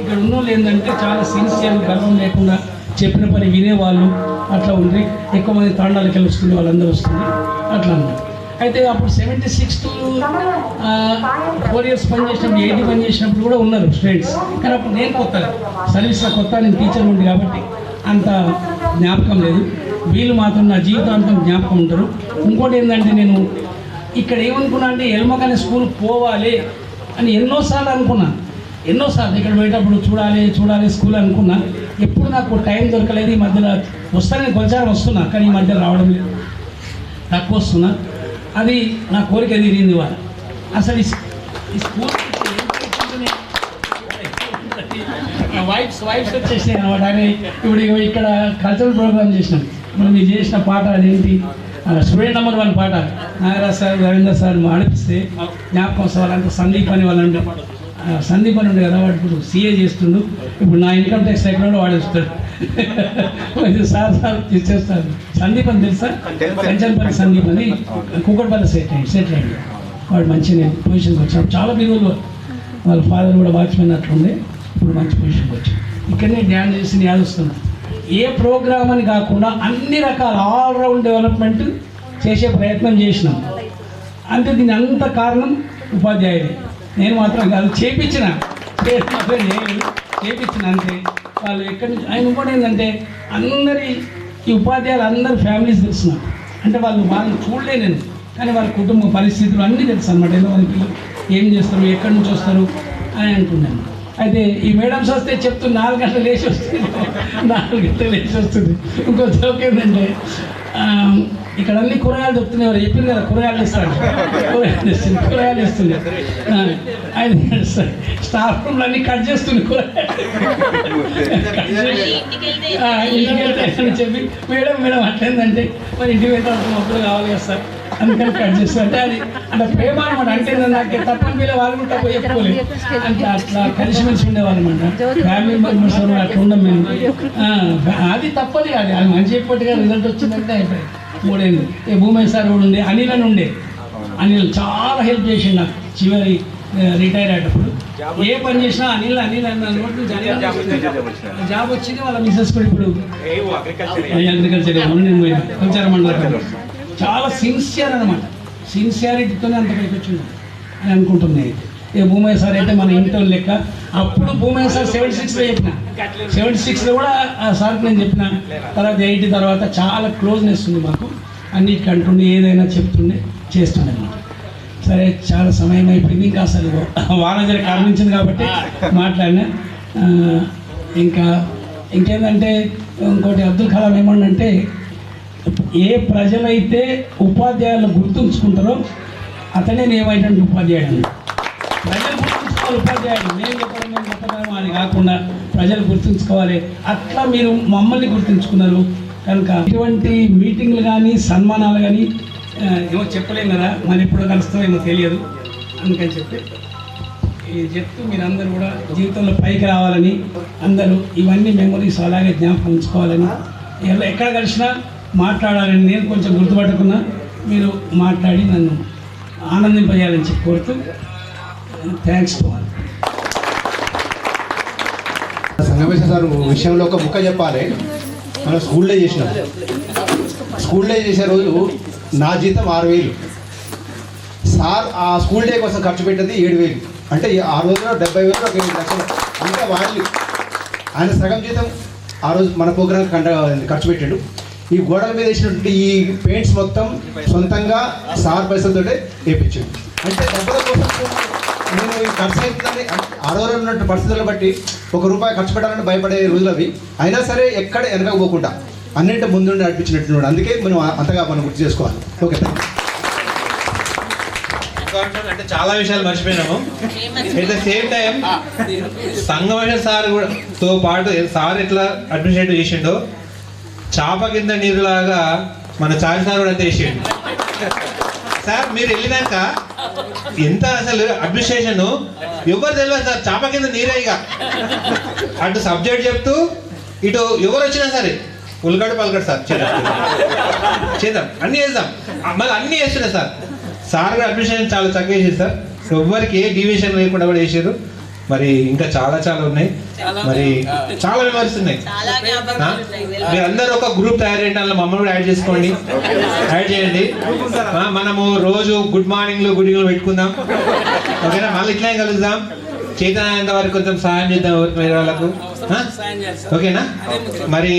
[SPEAKER 13] ఇక్కడ ఉన్న వాళ్ళు ఏంటంటే చాలా సిన్సియర్, గర్వం లేకుండా చెప్పిన పని వినేవాళ్ళు అట్లా ఉంది. ఎక్కువ మంది తాండాలకు వెళ్ళి వస్తుంది, వాళ్ళందరూ వస్తుంది అట్లా అన్నారు. అయితే అప్పుడు 76 to 4 years పనిచేసినప్పుడు, 80 పనిచేసినప్పుడు కూడా ఉన్నారు స్టూడెంట్స్. కానీ అప్పుడు నేను కొత్తగా సర్వీస్లో కొత్త, నేను టీచర్ ఉంది కాబట్టి అంత జ్ఞాపకం లేదు. వీళ్ళు మాత్రం నా జీవితాంతం జ్ఞాపకం ఉంటారు. ఇంకోటి ఏంటంటే నేను ఇక్కడ ఏమనుకున్నా అంటే ఎల్మకన్య స్కూల్ పోవాలి అని ఎన్నోసార్లు అనుకున్నాను. ఎన్నోసార్లు ఇక్కడ పోయేటప్పుడు చూడాలి స్కూల్ అనుకున్నా. ఎప్పుడు నాకు టైం దొరకలేదు. ఈ మధ్యలో వస్తానని కొంచెం వస్తున్నా, కానీ ఈ మధ్యలో రావడం లేదు, తక్కువ వస్తున్నా. అది నా కోరిక తీరింది. వాళ్ళు అసలు ఈ స్కూల్ వైఫ్స్ వచ్చేసినాయి అనమాట. అని ఇప్పుడు ఇక్కడ కల్చరల్ ప్రోగ్రామ్ చేసినాం. మనం మీరు చేసిన పాట అదేంటి, స్టూడెంట్ నెంబర్ 1 పాట నాగరాజ్ సార్, రవీంద్ర సార్ ఆడిపిస్తే జ్ఞాపకం వస్తే వాళ్ళంతా సందీప్ అని వాళ్ళంటే సందీప్ అని ఉండే కదా, వాడు ఇప్పుడు CA చేస్తుండు. ఇప్పుడు నా ఇన్కమ్ ట్యాక్స్ ఎక్కడ వాడేస్తాడు. సార్ ఇచ్చేస్తాడు. సందీప్ అని తెలుసా, కంచన్పల్లి సందీప్ అని, కూకట్పల్లి సెటిల్ అయ్యింది. వాడు మంచిగా పొజిషన్కి వచ్చాడు. చాలా బిరువులు, వాళ్ళ ఫాదర్ కూడా వాచ్మెన్ అట్లుండే, ఇప్పుడు మంచి పొజిషన్కి వచ్చాడు. ఇక్కడనే డ్యాన్స్ చేసి యాదొస్తున్నాడు. ఏ ప్రోగ్రామ్ అని కాకుండా అన్ని రకాల ఆల్రౌండ్ డెవలప్మెంట్ చేసే ప్రయత్నం చేసినాం. అంటే దీని అంత కారణం ఉపాధ్యాయులే. నేను మాత్రం కాదు, చేపించిన అంతే. వాళ్ళు ఎక్కడి నుంచి ఆయన కూడా ఏంటంటే అందరి ఈ ఉపాధ్యాయులు అందరి ఫ్యామిలీస్ తెలుసున్నారు. అంటే వాళ్ళని చూడలే నేను, కానీ వాళ్ళ కుటుంబ పరిస్థితులు అన్నీ తెలుసు అనమాట. ఏదో వాళ్ళ పిల్లలు ఏం చేస్తారు, ఎక్కడి నుంచి వస్తారు అని అంటున్నాను. అయితే ఈ మేడమ్స్ వస్తే చెప్తూ 4 గంటలు లేచి వస్తుంది, 4 గంటలు లేచి వస్తుంది. ఇంకో జోక్ ఏంటంటే ఇక్కడ అన్ని కూరగాయలు దొరుకుతున్నాయి. ఎవరు చెప్పింది కదా, కూరగాయలు ఇస్తాడు, కూరగాయలు ఇస్తుంది. ఆయన స్టాఫ్ రూమ్లో అన్ని కట్ చేస్తుంది కూరగాయలు. ఇంటికి వెళ్తే చెప్పి మేడం అట్లేందంటే మరి ఇంటికి వెళ్తే మొక్కలు కావాలి కదా సార్, అందుకని కట్ చేస్తారు. అంటే అది అట్లా ప్రేమ అనమాట. అంటే నాకు తప్పని వీళ్ళ వాళ్ళు కూడా తప్ప చెప్పుకోలేదు. అంటే అట్లా కలిసిమెలిసి ఉండేవాళ్ళు అనమాట. ఫ్యామిలీ మెంబర్స్ అట్లా ఉండం మేము. అది తప్పది కాదు, అది మంచి చెప్పట్టుగా రిజల్ట్ వచ్చిందంటే అయిపోయింది. 3 ఏళ్ళు భూమేష్ సార్ కూడా ఉండే, అనిల్ అని ఉండే. అనిల్ చాలా హెల్ప్ చేసిండు నాకు చివరి రిటైర్ అయ్యేటప్పుడు. ఏ పని చేసినా అనిల్ అన్న జాబ్ వచ్చింది. వాళ్ళ మిసెస్ కూడా ఇప్పుడు అగ్రికల్చర్ కల్చర్ మండలం. చాలా సిన్సియర్ అనమాట. సిన్సియారిటీతోనే అంత పైకి వచ్చింది అని అనుకుంటున్నాయి. భూమయ్య సార్ అయితే మన ఇంట్లో లెక్క. అప్పుడు భూమయ్య సార్ 76లో చెప్పిన, 76లో కూడా సార్కి నేను చెప్పిన. తర్వాత 80 తర్వాత చాలా క్లోజ్నెస్ ఉంది మాకు. అన్నిటికీ అంటుండే, ఏదైనా చెప్తుండే, చేస్తుండే అన్నమాట. సరే, చాలా సమయం అయిపోయింది. ఇంకా అసలు వానజర కారణించింది కాబట్టి మాట్లాడినా. ఇంకేంటంటే ఇంకోటి అబ్దుల్ కలాం ఏమన్నంటే, ఏ ప్రజలైతే ఉపాధ్యాయులను గుర్తుంచుకుంటారో అతనే ఏమైనటువంటి ఉపాధ్యాయుడు. ప్రజలు గుర్తుంచుకోవాలి ఉపాధ్యాయుడు. నేను చెప్పడం మేము గొప్పతనం అని కాకుండా ప్రజలు గుర్తుంచుకోవాలి. అట్లా మీరు మమ్మల్ని గుర్తుంచుకున్నారు కనుక ఇటువంటి మీటింగ్లు కానీ సన్మానాలు కానీ ఏమో చెప్పలేం కదా, మరి ఎప్పుడో కలుస్తామేమో తెలియదు. అందుకని చెప్పి ఇది చెప్తూ మీరందరూ కూడా జీవితంలో పైకి రావాలని, అందరూ ఇవన్నీ మెమొరీస్ అలాగే జ్ఞాపకం ఉంచుకోవాలని, ఎక్కడ కలిసినా మాట్లాడాలని నేను కొంచెం గుర్తుపట్టుకున్నా. మీరు మాట్లాడి నన్ను ఆనందింపజేయాలని చెప్పి కోరుతూ థ్యాంక్స్ టు ఆల్.
[SPEAKER 8] సంగమేశ సార్ విషయంలో ఒక ముక్క చెప్పాలి. మనం స్కూల్ డే చేసినాం. స్కూల్ డే చేసే రోజు నా జీతం 6,000. సార్ ఆ స్కూల్ డే కోసం ఖర్చు పెట్టింది 7,000. అంటే ఆ రోజులో 70,000 ఒక 7 లక్షలు అంటే వాళ్ళు ఆయన సగం జీతం ఆ రోజు మన ప్రోగ్రామ్ ఖర్చు పెట్టాడు. ఈ గోడల మీద వేసినటువంటి ఈ పెయింట్స్ మొత్తం సొంతంగా సార్ పైసలతో వేయించాడు. అంటే డబ్బుల కోసం నేను ఖర్చు అవుతుందని ఆ రోజు ఉన్నటువంటి పరిస్థితులను బట్టి ₹1 ఖర్చు పెట్టాలని భయపడే రోజులు అవి. అయినా సరే ఎక్కడ వెనకపోకుండా అన్నింటి ముందుండి నడిపించినట్టున్నాడు. అందుకే మనం అంతగా మనం గుర్తు చేసుకోవాలి. Okay, thank you.
[SPEAKER 10] కాన్ఫరెన్స్ అంటే చాలా విషయాలు మర్చిపోయినాము. At the same time Sangameshwara sir కూడా తో పాటు సార్ ఎట్లా అడ్మినిస్ట్రేటివ్ చేసిండో చాప కింద నీరులాగా మన చారి సార్ కూడా అంతే చేసిండు. సార్ మీరు వెళ్ళినాక ఎంత అసలు అడ్మినిస్ట్రేషన్ ఎవరు తెలియదు సార్, చాప కింద నీరేగా అటు సబ్జెక్ట్ చెప్తూ ఇటు ఎవరు వచ్చినా సరే ఉల్గడ పలకడు సార్ చేద్దాం అన్నీ చేద్దాం, మళ్ళీ అన్నీ చేస్తున్నా సార్. సార్ కూడా అడ్మినిస్ట్రేషన్ చాలా చక్కగా చేసారు సార్, ఎవ్వరికి ఏ డివిజన్ లేకుండా కూడా చేసారు. మరి ఇంకా చాలా చాలా ఉన్నాయి, మరి చాలా మెమరీస్ ఉన్నాయి. మీరు అందరూ ఒక గ్రూప్ తయారు చేయండి, అందులో మమ్మల్ని కూడా యాడ్ చేసుకోండి, యాడ్ చేయండి. మనము రోజు గుడ్ మార్నింగ్లు గుడ్ ఈవినింగ్ పెట్టుకుందాం, ఓకేనా? మళ్ళీ ఇట్లా కలుద్దాం, చైతన్యంత వరకు కొంచెం సహాయం చేద్దాం ఎవరికి వేరే వాళ్ళకు, ఓకేనా? మరి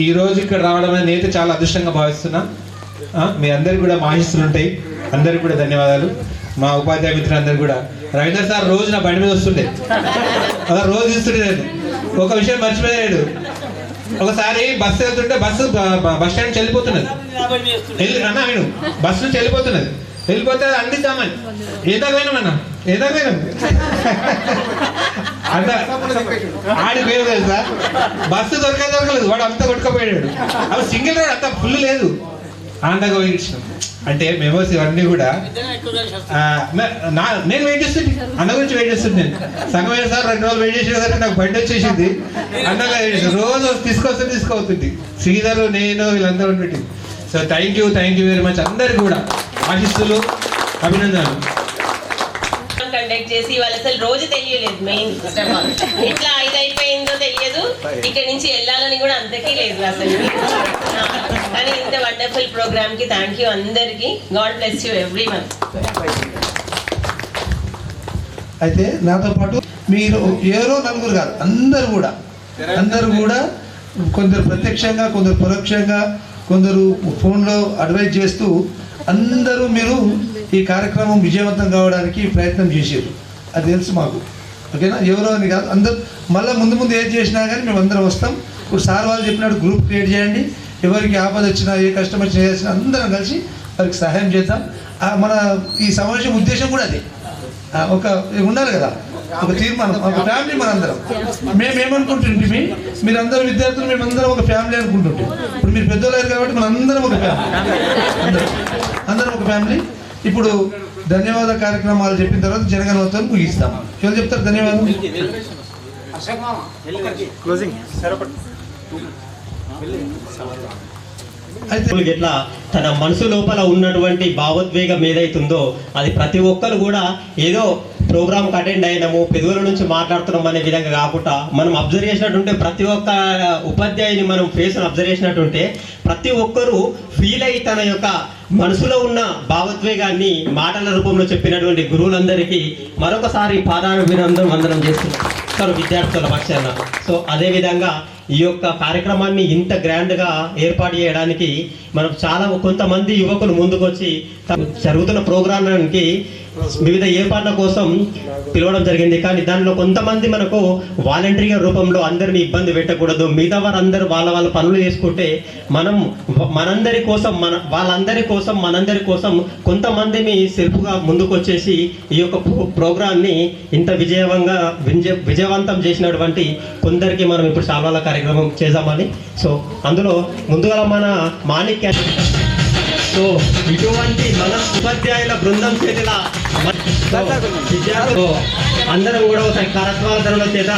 [SPEAKER 10] ఈ రోజు ఇక్కడ రావడం అనేది నేనైతే చాలా అదృష్టంగా భావిస్తున్నా. మీ అందరికి కూడా మా ఆశీస్సులు ఉంటాయి, అందరికి కూడా ధన్యవాదాలు. మా ఉపాధ్యాయ మిత్రులందరూ కూడా. రవీంద్ర సార్ రోజు నా బండి మీద వస్తుండే, అలా రోజు ఇస్తుండే. నేను ఒక విషయం మర్చిపోయాడు, ఒకసారి బస్సు వెళ్తుంటే బస్సు బస్ స్టాండ్ వెళ్ళిపోతున్నది, అన్నా నేను బస్సు నుంచి వెళ్ళిపోతున్నది, వెళ్ళిపోతే అందిద్దామని ఏదాగైనామన్నా ఏదాగైనా అంత ఆడి పేరు తెలుసా, బస్సు దొరకలేదు, వాడు అంతా కొట్టుకుపోయాడు. అవి సింగిల్ రోడ్ అంత ఫుల్ లేదు, అంతగా పోయించాం. అంటే మెమోస్ ఇవన్నీ కూడా నేను వెయిట్ చేస్తుంది, అన్న గురించి వెయిట్ చేస్తుంది. నేను సంగమైన సార్ 2 రోజులు వెయిట్ చేసేసరికి నాకు బండి వచ్చేసింది, అన్నగా రోజు తీసుకోవస్తుంది శ్రీధర్ నేను వీళ్ళందరూ ఉంటుంది. So thank you very much. అందరికి కూడా ఆశీస్సులు, అభినందనలు.
[SPEAKER 9] కండక్ట్ చేసి వాళ్ళు అసలు రోజు తెలియలేదు, మెయిన్ ఎట్లా 5 అయిపోయిందో తెలియదు, ఇక్కడ నుంచి వెళ్ళాలని కూడా అంతకీ లేదు అసలు. కానీ ఇంత వండర్ఫుల్ ప్రోగ్రామ్ కి థ్యాంక్ యూ అందరికి. God bless you everyone.
[SPEAKER 7] అయితే నాతో పాటు మీరు ఎవరో నలుగురు కాదు, అందరూ కూడా కొందరు ప్రత్యక్షంగా, కొందరు పరోక్షంగా, కొందరు ఫోన్లో అడ్వైజ్ చేస్తూ అందరూ మీరు ఈ కార్యక్రమం విజయవంతం కావడానికి ప్రయత్నం చేశారు, అది తెలుసు మాకు, ఓకేనా? ఎవరో అని కాదు, అందరూ మళ్ళీ ముందు ఏది చేసినా కానీ మేము అందరం వస్తాం. ఇప్పుడు సార్ వాళ్ళు చెప్పినట్టు గ్రూప్ క్రియేట్ చేయండి, ఎవరికి ఆపద వచ్చినా ఏ కష్టం వచ్చినా చేసినా అందరం కలిసి వారికి సహాయం చేద్దాం. మన ఈ సమావేశం ఉద్దేశం కూడా అదే, ఒక ఉండాలి కదా, ఒక తీర్మానం, ఒక ఫ్యామిలీ. మనందరం మేమేమనుకుంటుంటే మీరందరూ విద్యార్థులు, మేమందరం ఒక ఫ్యామిలీ అనుకుంటుంటే, ఇప్పుడు మీరు పెద్దోళ్ళు కాబట్టి మనందరం ఒక ఫ్యామిలీ, అందరం ఒక ఫ్యామిలీ. ఇప్పుడు ధన్యవాద కార్యక్రమాలు చెప్పిన తర్వాత జనగణమతం ముగిస్తాం. ఎవరు చెప్తారు ధన్యవాదం?
[SPEAKER 1] ఎట్లా తన మనసు లోపల ఉన్నటువంటి భావోద్వేగం ఏదైతుందో అది ప్రతి ఒక్కరు కూడా ఏదో ప్రోగ్రామ్కి అటెండ్ అయినాము, పెదవుల నుంచి మాట్లాడుతున్నాం అనే విధంగా కాకుండా మనం అబ్జర్వ్ చేసినట్టుంటే, ప్రతి ఒక్క ఉపాధ్యాయుని మనం ఫేస్ను అబ్జర్వ్ చేసినట్టుంటే ప్రతి ఒక్కరూ ఫీల్ అయ్యి తన యొక్క మనసులో ఉన్న భావోద్వేగాన్ని మాటల రూపంలో చెప్పినటువంటి గురువులందరికీ మరొకసారి పాదాభివందనం చేస్తున్నారు విద్యార్థుల పక్షాన. సో అదేవిధంగా ఈ యొక్క కార్యక్రమాన్ని ఇంత గ్రాండ్గా ఏర్పాటు చేయడానికి మనం కొంతమంది యువకులు ముందుకొచ్చి జరుగుతున్న ప్రోగ్రాంకి వివిధ ఏర్పాట్ల కోసం పిలవడం జరిగింది. కానీ దానిలో కొంతమంది మనకు వాలంటరీగా రూపంలో అందరినీ ఇబ్బంది పెట్టకూడదు, మిగతా వారందరూ వాళ్ళ పనులు చేసుకుంటే మనం వాళ్ళందరి కోసం కొంతమందిని సెల్ఫ్గా ముందుకు వచ్చేసి ఈ యొక్క ప్రోగ్రాన్ని ఇంత విజయవంతం చేసినటువంటి కొందరికి మనం ఇప్పుడు శాల్వాల కార్యక్రమం చేద్దామని. సో అందులో ముందుగా మన మాణిక్య, సో ఇటువంటి మన ఉపాధ్యాయుల బృందం చేత విద్యార్థులు అందరం కూడా ఒకసారి కరస్వాల ధరల చేత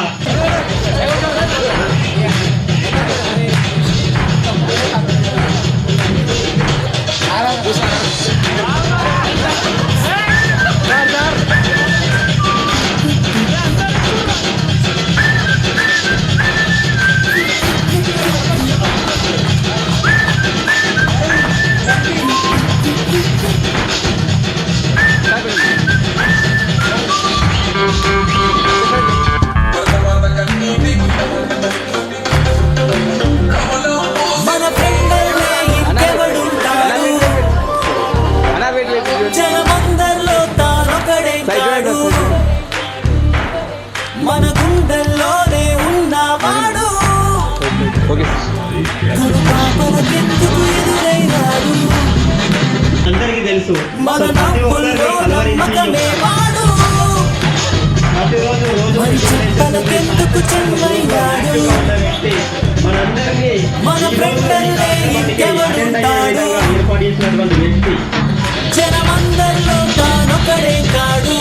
[SPEAKER 2] మన గుండెల్లోనే ఉన్నవాడు, గురు పాపలకెందుకు ఎదురైనాడు.
[SPEAKER 1] అందరికీ తెలుసు. సో ప్రతి ఒక్కరిని కలవరించి ప్రతిరోజు మనందరినీ ఏర్పాటు చేసినటువంటి వ్యక్తి
[SPEAKER 2] జనమందరిలో తానొకడే కాడు,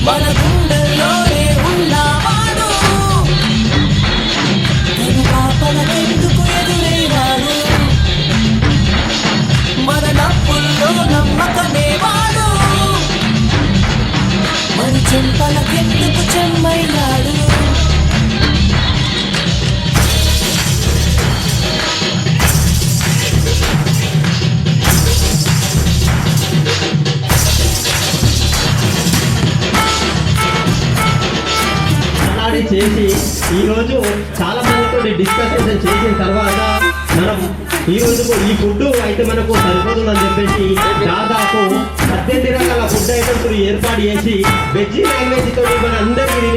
[SPEAKER 2] మన గుండెల్లోనే ఉన్నవాడు, పాపలకెందుకు ఎదురైనాడు, మన నప్పుల్లో నమ్మకమే వాడు, మరి చెంపలకెందుకు చెమ్మైనాడు.
[SPEAKER 1] చేసి ఈరోజు చాలా మందితో డిస్కషన్ చేసిన తర్వాత మనం ఈరోజు ఈ ఫుడ్ అయితే మనకు సరిపోతుందని చెప్పేసి దాదాపు 18 రకాల ఫుడ్ ఐటమ్స్ ఏర్పాటు చేసి వెజ్ లాంగ్వేజ్ తోటి మన అందరికీ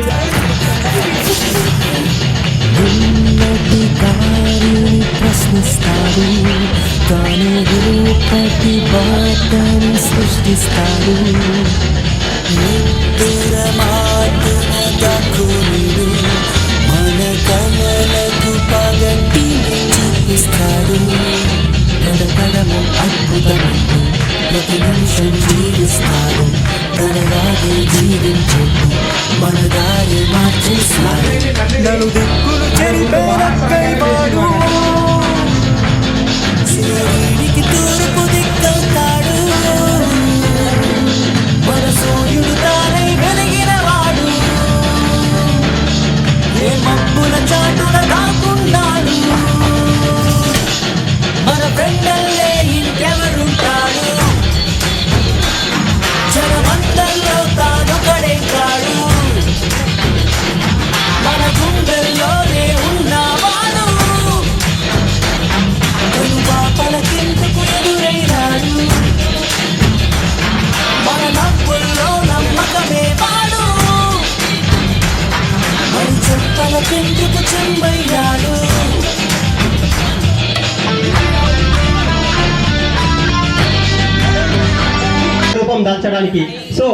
[SPEAKER 2] ప్రశ్నిస్తాడు, తాను ప్రతి బాటని సృష్టిస్తాడు, మన కళలకు పగటి చూపిస్తాడు, పడపడము అద్భుతమంటూ ప్రతి నిమిషం జీవిస్తాడు, తనలాగే జీవించు మన దారి మార్చేస్తాడు, నలుదిక్కులు చెరిపేవాడు, సూర్యుడికి తూర్పు దిక్కవుతాడు, మన సూర్యుడు తానై వెలిగినవాడు, ఏ మబ్బుల చాటున దాక్కున్నాడు, మన పెండల్లే ఇంకెవరుంటాడు, జనమందరిలో తానొకడే కాడు, మన గుండెల్లోనే ఉన్నవాడు, తను పాపలకెందుకు ఎదురైనాడు, మన నవ్వుల్లో నమ్మకమే వాడు, మరి చెప్పలకెందుకు చెంబయ్యాడు.
[SPEAKER 1] రూపం దాల్చడానికి సో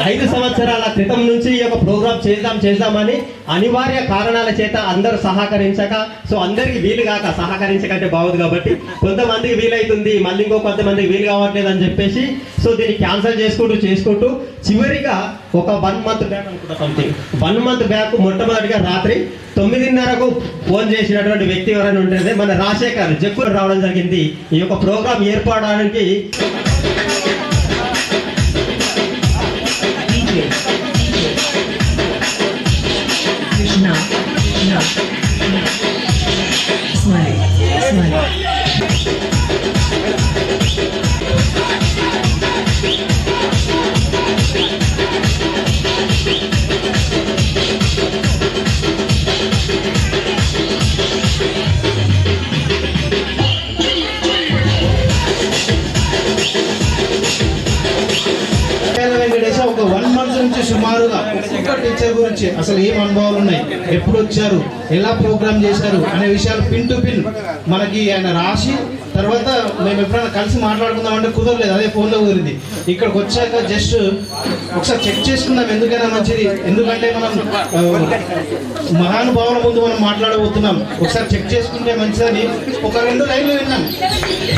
[SPEAKER 1] 5 సంవత్సరాల క్రితం నుంచి ఈ యొక్క ప్రోగ్రామ్ చేద్దామని అనివార్య కారణాల చేత అందరూ సహకరించక, సో అందరికి వీలు కాక సహకరించకంటే బాగుంది కాబట్టి కొంతమందికి వీలైతుంది, మళ్ళీ ఇంకో కొంతమందికి వీలు కావట్లేదు అని చెప్పేసి సో దీన్ని క్యాన్సిల్ చేసుకుంటూ చివరిగా ఒక 1 మంత్ బ్యాక్ అనుకుంటా సంథింగ్ 1 మంత్ బ్యాక్ మొట్టమొదటిగా రాత్రి 9:30కు ఫోన్ చేసినటువంటి వ్యక్తి ఎవరైనా ఉంటుంది మన రాజశేఖర్ జక్కులు రావడం జరిగింది. ఈ యొక్క ప్రోగ్రామ్ ఏర్పడడానికి
[SPEAKER 5] Krishna, no, smile, smile.
[SPEAKER 7] ఒక 1 మంత్ నుంచి సుమారుగా ఒక్కొక్క టీచర్ గురించి అసలు ఏం అనుభవాలు ఉన్నాయి, ఎప్పుడు వచ్చారు, ఎలా ప్రోగ్రామ్ చేశారు అనే విషయాలు పిన్ టు పిన్ మనకి ఆయన రాసి తర్వాత మేము ఎప్పుడైనా కలిసి మాట్లాడుకుందామంటే కుదరలేదు, అదే ఫోన్లో కుదిరింది. ఇక్కడికి వచ్చాక జస్ట్ ఒకసారి చెక్ చేసుకుందాం ఎందుకైనా మంచిది, ఎందుకంటే మనం మహానుభావుల ముందు మనం మాట్లాడబోతున్నాం, ఒకసారి చెక్ చేసుకుంటే మంచిదని ఒక 2 లైన్లు విన్నాం,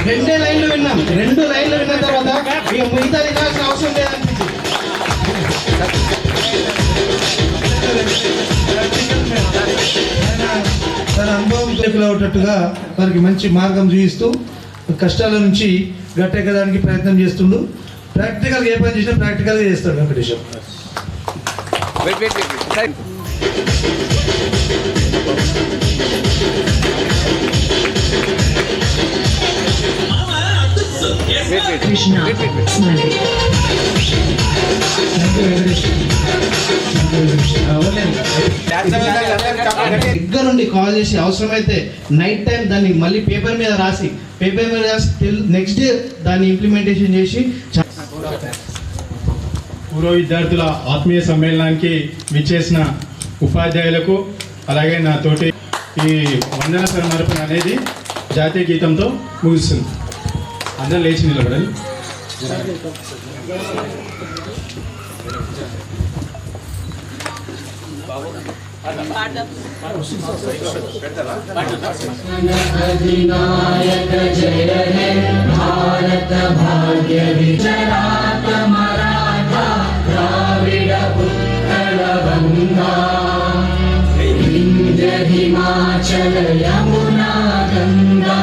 [SPEAKER 7] 2 లైన్లు విన్నాం. 2 లైన్లు విన్న తర్వాత ఇక మిగతా వినాల్సిన అవసరం లేదనిపించింది. తన అనుభవం అవుతట్టుగా వారికి మంచి మార్గం చూపిస్తూ కష్టాల నుంచి గట్టెక్కడానికి ప్రయత్నం చేస్తుండు. ప్రాక్టికల్గా ఏ పని చేసినా ప్రాక్టికల్గా చేస్తాడు వెంకటేశ్వర.
[SPEAKER 5] Krishna, smile.
[SPEAKER 7] దగ్గర నుండి కాల్ చేసి అవసరమైతే నైట్ టైం దాన్ని మళ్ళీ పేపర్ మీద రాసి నెక్స్ట్ డే దాన్ని ఇంప్లిమెంటేషన్ చేసి
[SPEAKER 14] పూర్వ విద్యార్థుల ఆత్మీయ సమ్మేళనానికి విచ్చేసిన ఉపాధ్యాయులకు అలాగే నా తోటి ఈ వందన సమర్పణ అనేది జాతీయ గీతంతో ముగుస్తుంది. అందరూ లేచి నిలబడాలి.
[SPEAKER 2] अधिनायक जय हे भारत भाग्य विजयात मराठा द्राविड उत्कल गंगा विंध्य हिमाचल यमुना गंगा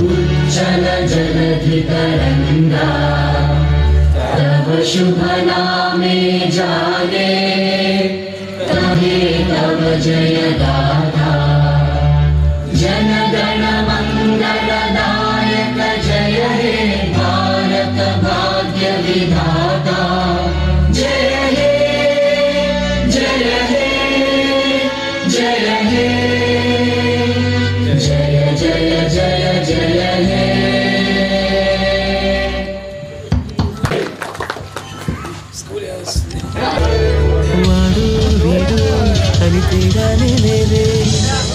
[SPEAKER 2] उज्जल जलधि तरंगा तव शुभ नामे जागे तवे तव जय गाथा जन गण मंगलदायक जय हे भारत भाग्य विधाता जय हे जय हे जय हे जय जय जय जय हे
[SPEAKER 6] వాడు వీడు అని తేడానే లేదే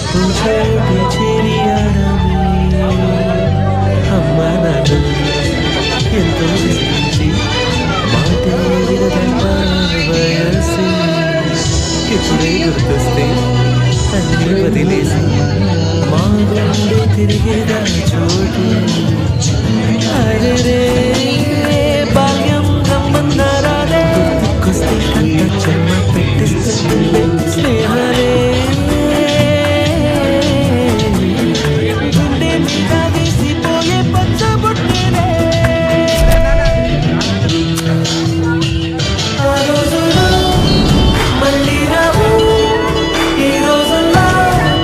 [SPEAKER 6] పూజోటి చెరియాడమే అమ్మ నాన్న ఎంతో విధించి మాటే విడదంట వయసి ఇప్పుడే గుర్తొస్తే అన్ని వదిలేసి మా గుండె తిరిగేదా చోటు అరే భాగ్యం రమ్మన్నారాలే గుర్తుకొస్తే కంట చెమ్మ పెట్టిస్తుంది స్నేహాలే గుండె నిండా వీసిపోయే పచ్చబొట్టేనే ఆ రోజులు మళ్ళీ రావు ఈ రోజుల్లో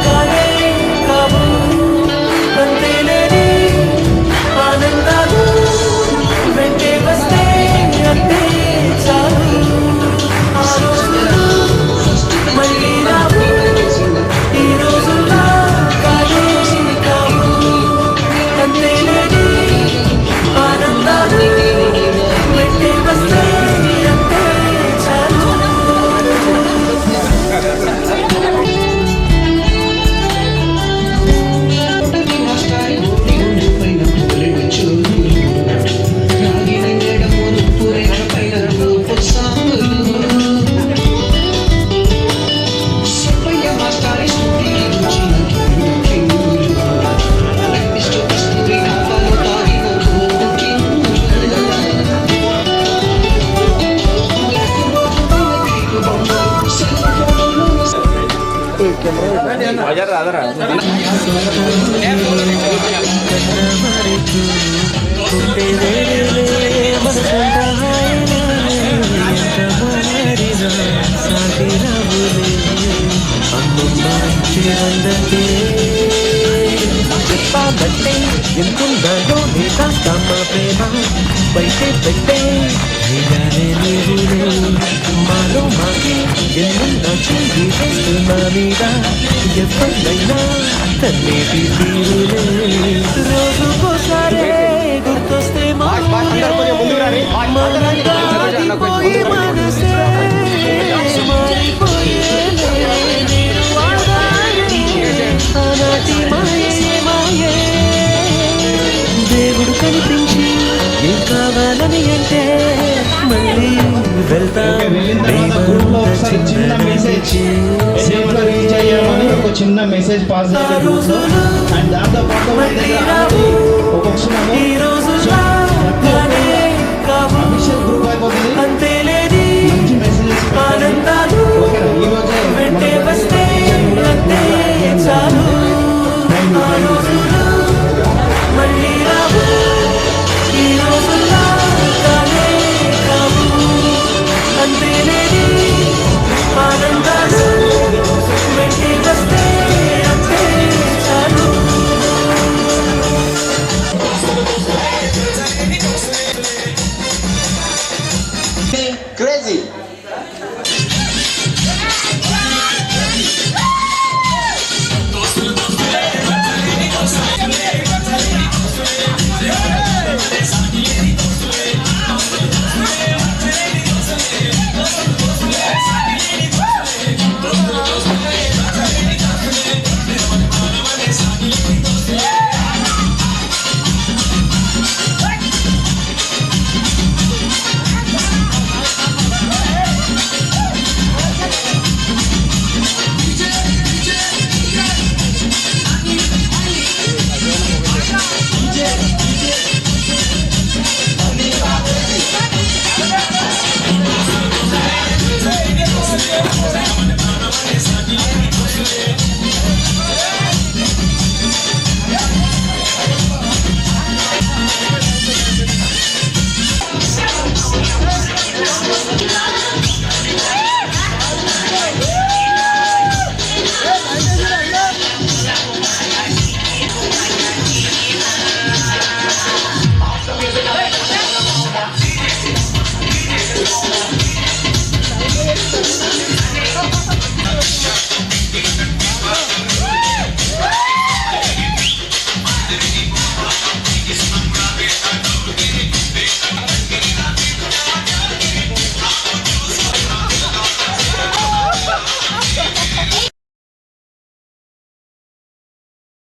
[SPEAKER 6] కాలే కావు అంతేలేని ఆనందాలు వెంటే వస్తే అంతే చాలు ఆ రోజులు మళ్ళీ రావు ఈ రోజుల్లో కాలే కావు అంతేలేని ఆనందాలు వెంటే వస్తే అంతే చాలు చెప్పాలంటే ఎంతుందో నీకా తమ ప్రేమ బయటే పెట్టే ధైర్యాలే నీవులే మాలో మాకే ఎన్నున్నా చెయ్యి వేస్తున్నా మీద ఎవరినైనా తన్నేటి తీరులే రోజుకోసారే గుర్తొస్తే మారిపోయి మనసే మారిపోయేలే నేను వాడాలి ఆనాటి మాయే మాయే దేవుడు కనిపించి ఏం కావాలని అంటే మళ్ళీ వెళ్తా
[SPEAKER 8] ఒక చిన్న మెసేజ్ పాస్ అండ్ దాంతో పాటు అఫీషియల్ గ్రూప్ అయిపోతుంది మంచి మెసేజెస్
[SPEAKER 6] ఆనందాలు వెంటే వస్తే